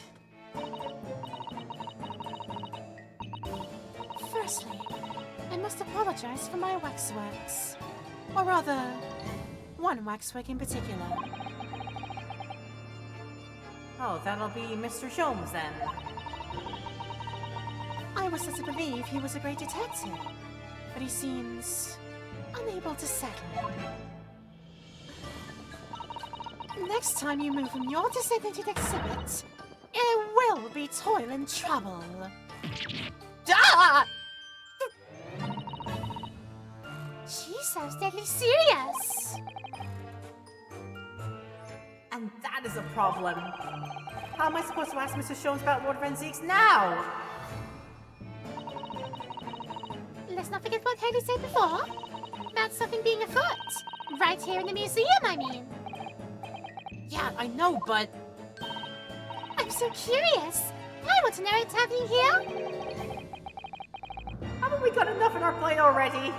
Firstly, I must apologize for my waxworks. Or rather, one waxwork in particular. Oh, that'll be Mr. Sholmes then. I was led to believe he was a great detective, but he seems unable to settle. Next time you move from your designated exhibit, it will be toil and trouble. Ah! She sounds deadly serious. And that is a problem. How am I supposed to ask Mr. Sholmes about Lord Van Zieks now? Let's not forget what Haley said before. About something being afoot. Right here in the museum, I mean. Yeah, I know, but... I'm so curious. I want to know what's happening here. Haven't we got enough on our plate already?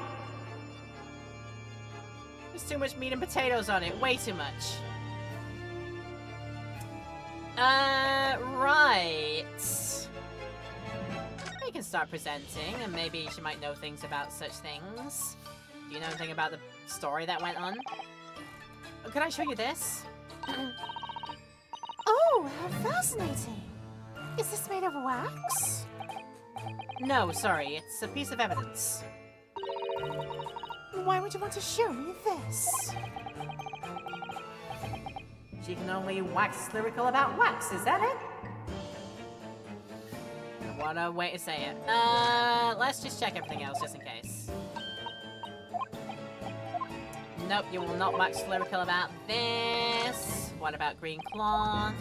There's too much meat and potatoes on it. Way too much. Right. We can start presenting, and maybe she might know things about such things. Do you know anything about the story that went on? Could I show you this? Oh, how fascinating. Is this made of wax? No, sorry, it's a piece of evidence. Why would you want to show me this? She can only wax lyrical about wax, is that it? What a way to say it. Let's just check everything else just in case. Nope, you will not wax lyrical about this. What about green cloth?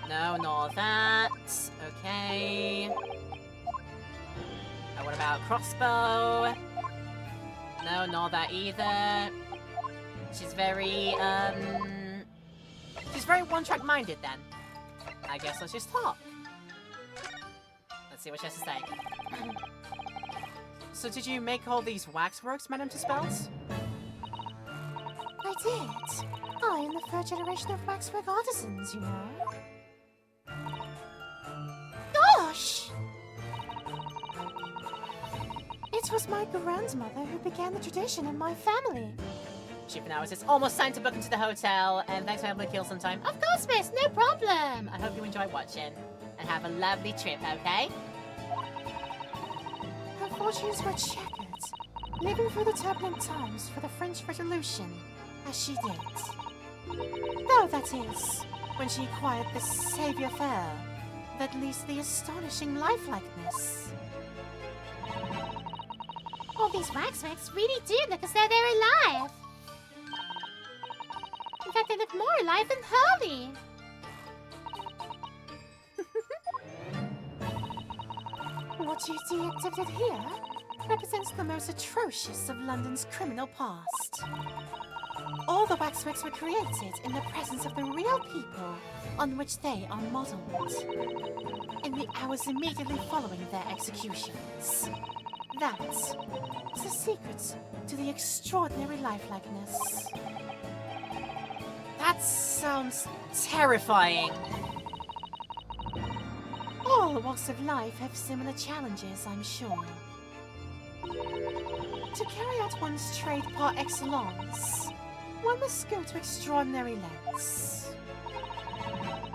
No, nor that. Okay. What about crossbow? No, nor that either. She's very, she's very one-track minded then. I guess let's just talk. Let's see what she has to say. So did you make all these waxworks, Madame Tuspels? I did. I am the third generation of waxwork artisans, you know. Gosh! It was my grandmother who began the tradition in my family. shipping hours. It's almost time to book into the hotel, and thanks for helping me kill some time. Of course, miss, no problem. I hope you enjoy watching, and have a lovely trip, okay? Her fortunes were checkered, living through the turbulent times for the French Revolution, as she did. Though that is, when she acquired the savoir-faire that leads to the astonishing lifelikeness. All these waxworks really do look as though they're alive. In fact, they look more alive than Hurley. What you see exhibited here represents the most atrocious of London's criminal past. All the waxworks were created in the presence of the real people on which they are modelled, in the hours immediately following their executions. That is the secret to the extraordinary lifelikeness. That sounds terrifying. All walks of life have similar challenges, I'm sure. To carry out one's trade par excellence, one must go to extraordinary lengths.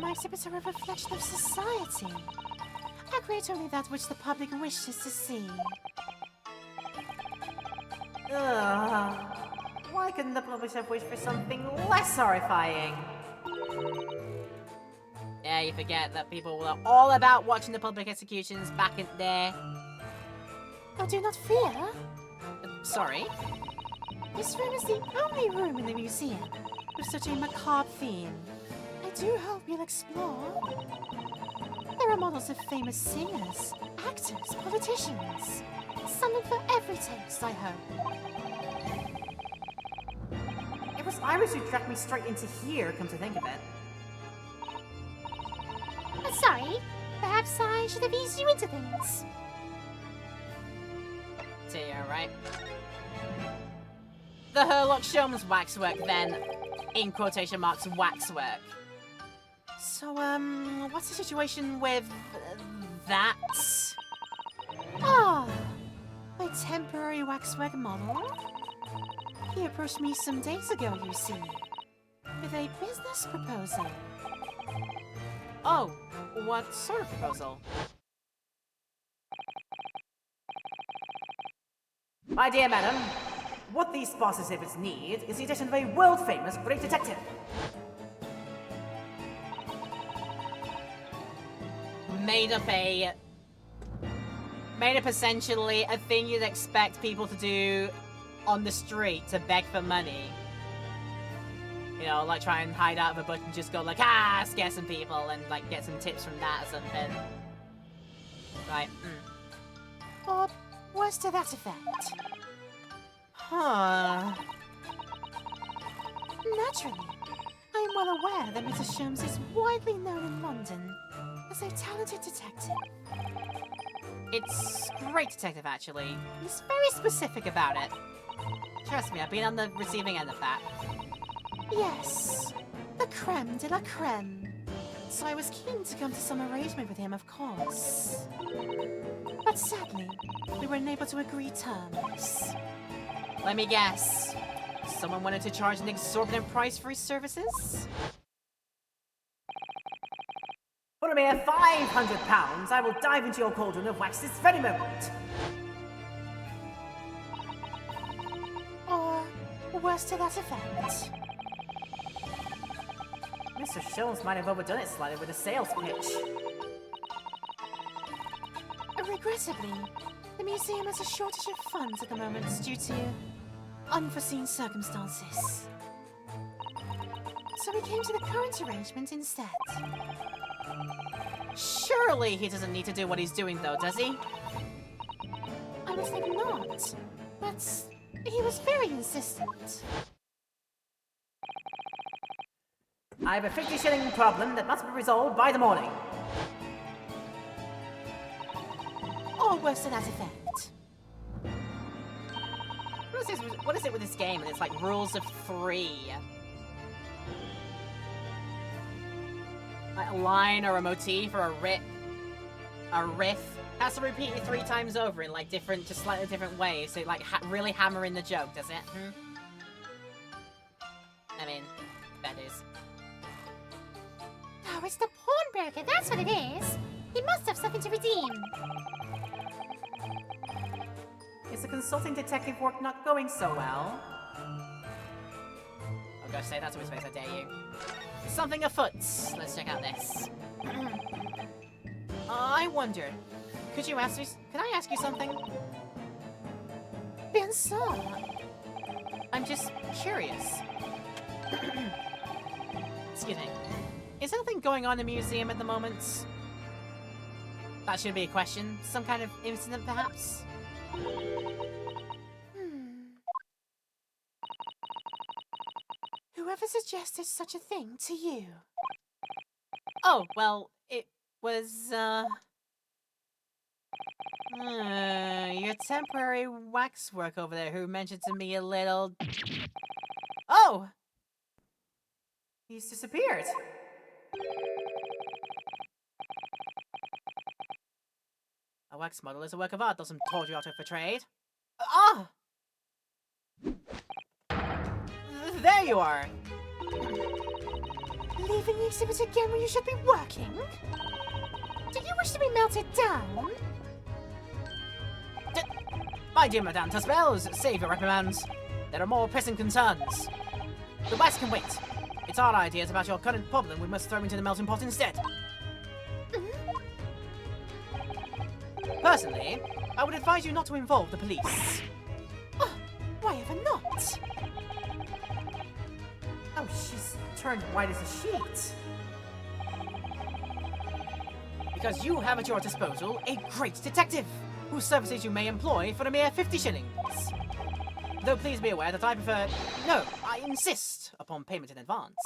My exhibits are a reflection of society. I create only that which the public wishes to see. Ugh. Why couldn't the publisher have wished for something less horrifying? Yeah, you forget that people were all about watching the public executions back in there. Oh, do not fear. Sorry? This room is the only room in the museum with such a macabre theme. I do hope you'll explore. There are models of famous singers, actors, politicians. Something for every taste, I hope. It was Iris who dragged me straight into here, come to think of it. Sorry, perhaps I should have eased you into things. So you're right. The Herlock Sholmes waxwork, then, in quotation marks, waxwork. So, what's the situation with that? Ah, my temporary waxwork model? He approached me some days ago, you see, with a business proposal. Oh, what sort of proposal? My dear madam, what these boss exhibits need is the addition of a world-famous great detective. Made up essentially a thing you'd expect people to do on the street to beg for money. You know, like try and hide out of a bush and just go like, scare some people and like get some tips from that or something. Right, Or worse to that effect. Huh. Naturally, I am well aware that Mr. Sholmes is widely known in London as a talented detective. It's great detective, actually. He's very specific about it. Trust me, I've been on the receiving end of that. Yes, the creme de la creme. So I was keen to come to some arrangement with him, of course. But sadly, we were unable to agree terms. Let me guess. Someone wanted to charge an exorbitant price for his services? For a mere £500, I will dive into your cauldron of wax this very moment. Or worse to that effect. Mr. Sholmes might have overdone it slightly with a sales pitch. Regrettably, the museum has a shortage of funds at the moment due to unforeseen circumstances. So we came to the current arrangement instead. Surely he doesn't need to do what he's doing though, does he? I would think not, but he was very insistent. I have a 50-shilling problem that must be resolved by the morning. Or worse to that effect. What is it with this game? And it's like rules of 3. Like a line or a motif or a riff has to repeat it 3 times over in like different, just slightly different ways. So like really hammering the joke, does it? I mean, feathers. Oh, it's the pawnbroker, that's what it is. He must have something to redeem. Is the consulting detective work not going so well? Oh gosh, say that to his face, I dare you. Something afoot. Let's check out this. I wonder, could I ask you something? Bien sûr. I'm just curious. Excuse me. Is anything going on in the museum at the moment? That should be a question. Some kind of incident, perhaps? Whoever suggested such a thing to you? Oh, well, it was, your temporary waxwork over there who mentioned to me a little... Oh! He's disappeared. A wax model is a work of art, doesn't told you how to portray it. Ah! There you are! Leaving the exhibit again when you should be working? Do you wish to be melted down? My dear Madame Tuspels, save your reprimands. There are more pressing concerns. The wax can wait. It's our ideas about your current problem we must throw into the melting pot instead. Personally, I would advise you not to involve the police. Oh, why ever not? Oh, she's turned white as a sheet. Because you have at your disposal a great detective, whose services you may employ for a mere 50 shillings. Though please be aware that I prefer... No, I insist upon payment in advance.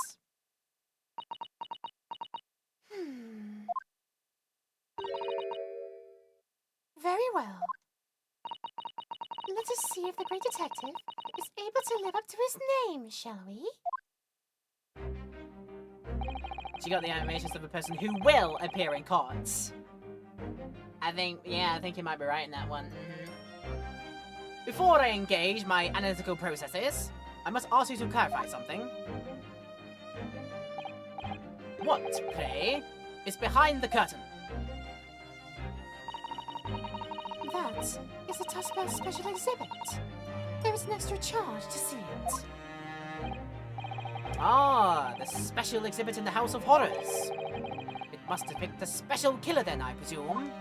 Very well. Let us see if the great detective is able to live up to his name, shall we? She got the animations of a person who will appear in courts. I think you might be right in that one. Before I engage my analytical processes, I must ask you to clarify something. What, pray, is behind the curtain? That is a Tuspel special exhibit. There is an extra charge to see it. Ah, the special exhibit in the House of Horrors. It must depict a special killer then, I presume.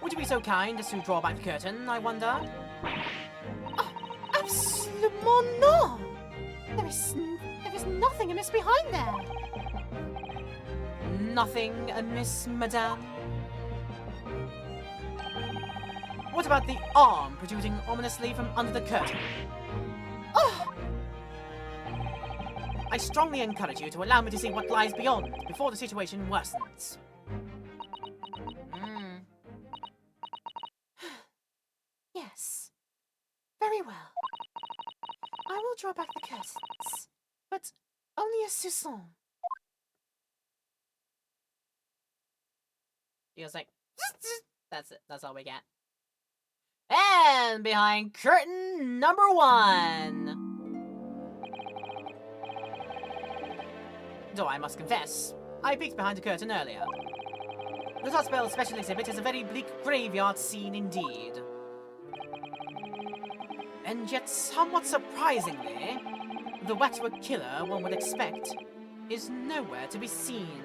Would you be so kind as to draw back the curtain, I wonder? Oh, absolument no! There is nothing amiss behind there. Nothing amiss, madame? What about the arm protruding ominously from under the curtain? Oh, I strongly encourage you to allow me to see what lies beyond before the situation worsens. yes. Very well. I will draw back the curtains, but only a soupçon. He was like, that's it. That's all we get. And behind curtain number 1. Though I must confess, I peeked behind the curtain earlier. The Tuspel special exhibit is a very bleak graveyard scene indeed. And yet, somewhat surprisingly, the waxwork killer one would expect is nowhere to be seen.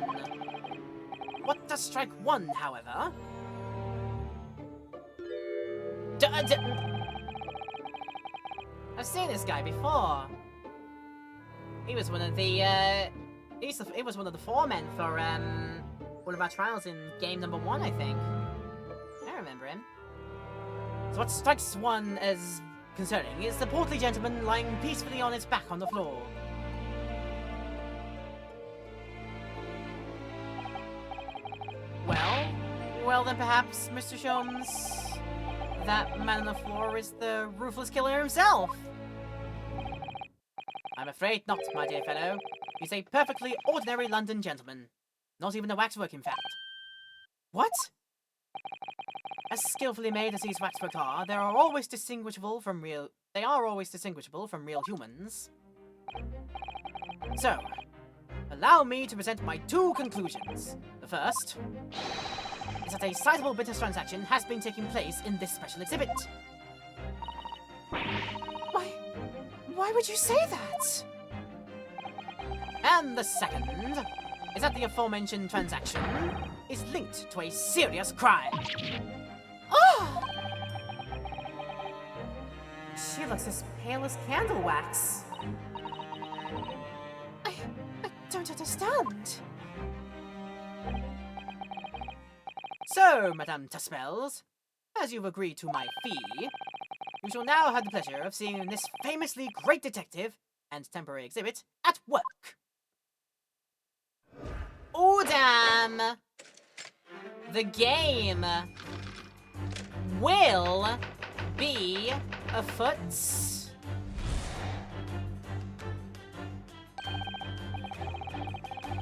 What does strike one, however... I've seen this guy before. He was one of the, he was one of the foremen for, one of our trials in game number 1, I think. I remember him. So what strikes one as concerning is the portly gentleman lying peacefully on his back on the floor. Well then perhaps, Mr. Sholmes, that man on the floor is the ruthless killer himself. I'm afraid not, my dear fellow. He's a perfectly ordinary London gentleman. Not even a waxwork, in fact. What? As skillfully made as these waxwork are, they are always distinguishable from real humans. So, allow me to present my two conclusions. The first is that a sizable business transaction has been taking place in this special exhibit. Why would you say that? And the second is that the aforementioned transaction is linked to a serious crime. Oh! She looks as pale as candle wax. I don't understand. So, Madame Tuspels, as you've agreed to my fee, you shall now have the pleasure of seeing this famously great detective and temporary exhibit at work. Oh, damn! The game will be afoot.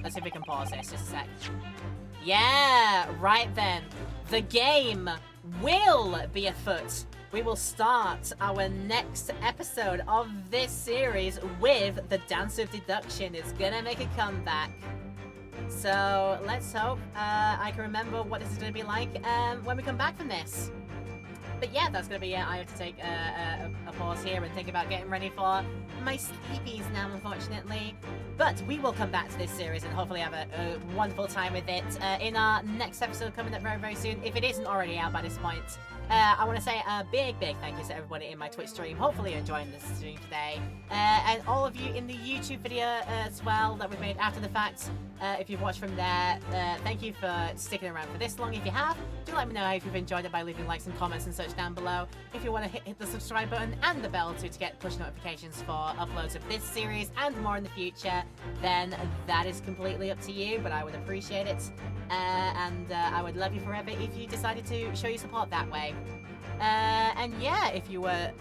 Let's see if we can pause this just a sec. Yeah, right then. The game will be afoot. We will start our next episode of this series with the Dance of Deduction. It's gonna make a comeback. So let's hope I can remember what this is gonna be like when we come back from this. But yeah, that's gonna be it. I have to take a pause here and think about getting ready for my sleepies now, unfortunately. But we will come back to this series and hopefully have a wonderful time with it in our next episode coming up very, very soon, if it isn't already out by this point. I want to say a big thank you to everybody in my Twitch stream. Hopefully you're enjoying this stream today. And all of you in the YouTube video as well that we've made after the fact. If you've watched from there, thank you for sticking around for this long. If you have, do let me know if you've enjoyed it by leaving likes and comments and such down below. If you want to hit the subscribe button and the bell to get push notifications for uploads of this series and more in the future, then that is completely up to you, but I would appreciate it. And I would love you forever if you decided to show your support that way. And yeah, if you were,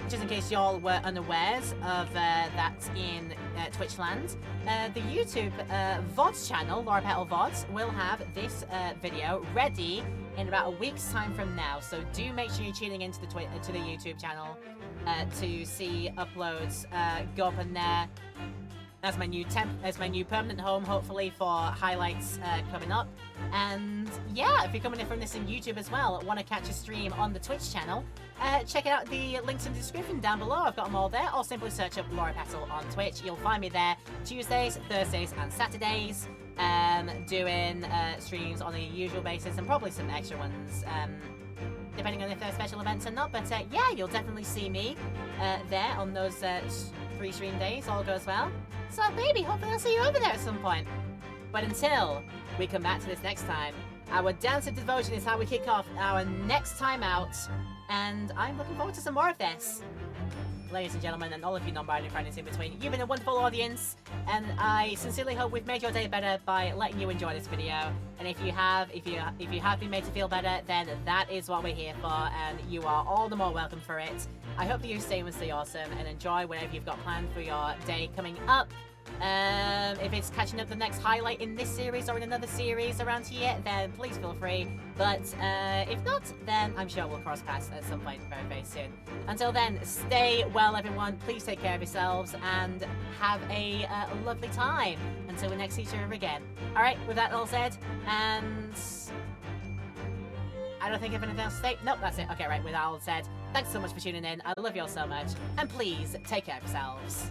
just in case y'all were unawares of that in Twitchland, the YouTube VODs channel, Laura Petal VODs, will have this video ready in about a week's time from now. So do make sure you're tuning into the YouTube channel to see uploads go up in there. As my new permanent home, hopefully, for highlights coming up. And yeah, if you're coming in from this in YouTube as well, want to catch a stream on the Twitch channel, check out the links in the description down below. I've got them all there, or simply search up Laura Petal on Twitch. You'll find me there Tuesdays, Thursdays, and Saturdays, doing streams on a usual basis, and probably some extra ones, depending on if they're special events or not. But yeah, you'll definitely see me there on those 3 stream days, all goes well. So maybe, hopefully I'll see you over there at some point. But until we come back to this next time, our Dance of Devotion is how we kick off our next time out, and I'm looking forward to some more of this. Ladies and gentlemen, and all of you non-binary friends in between, you've been a wonderful audience, and I sincerely hope we've made your day better by letting you enjoy this video. And if you have been made to feel better, then that is what we're here for, and you are all the more welcome for it. I hope that you stay and stay awesome and enjoy whatever you've got planned for your day coming up. If it's catching up the next highlight in this series or in another series around here, then please feel free. But if not, then I'm sure we'll cross paths at some point very, very soon. Until then, stay well, everyone. Please take care of yourselves and have a lovely time until we next see each other again. Alright, with that all said, and I don't think I have anything else to say. Nope, that's it. Okay, right, with that all said, thanks so much for tuning in. I love you all so much. And please, take care of yourselves.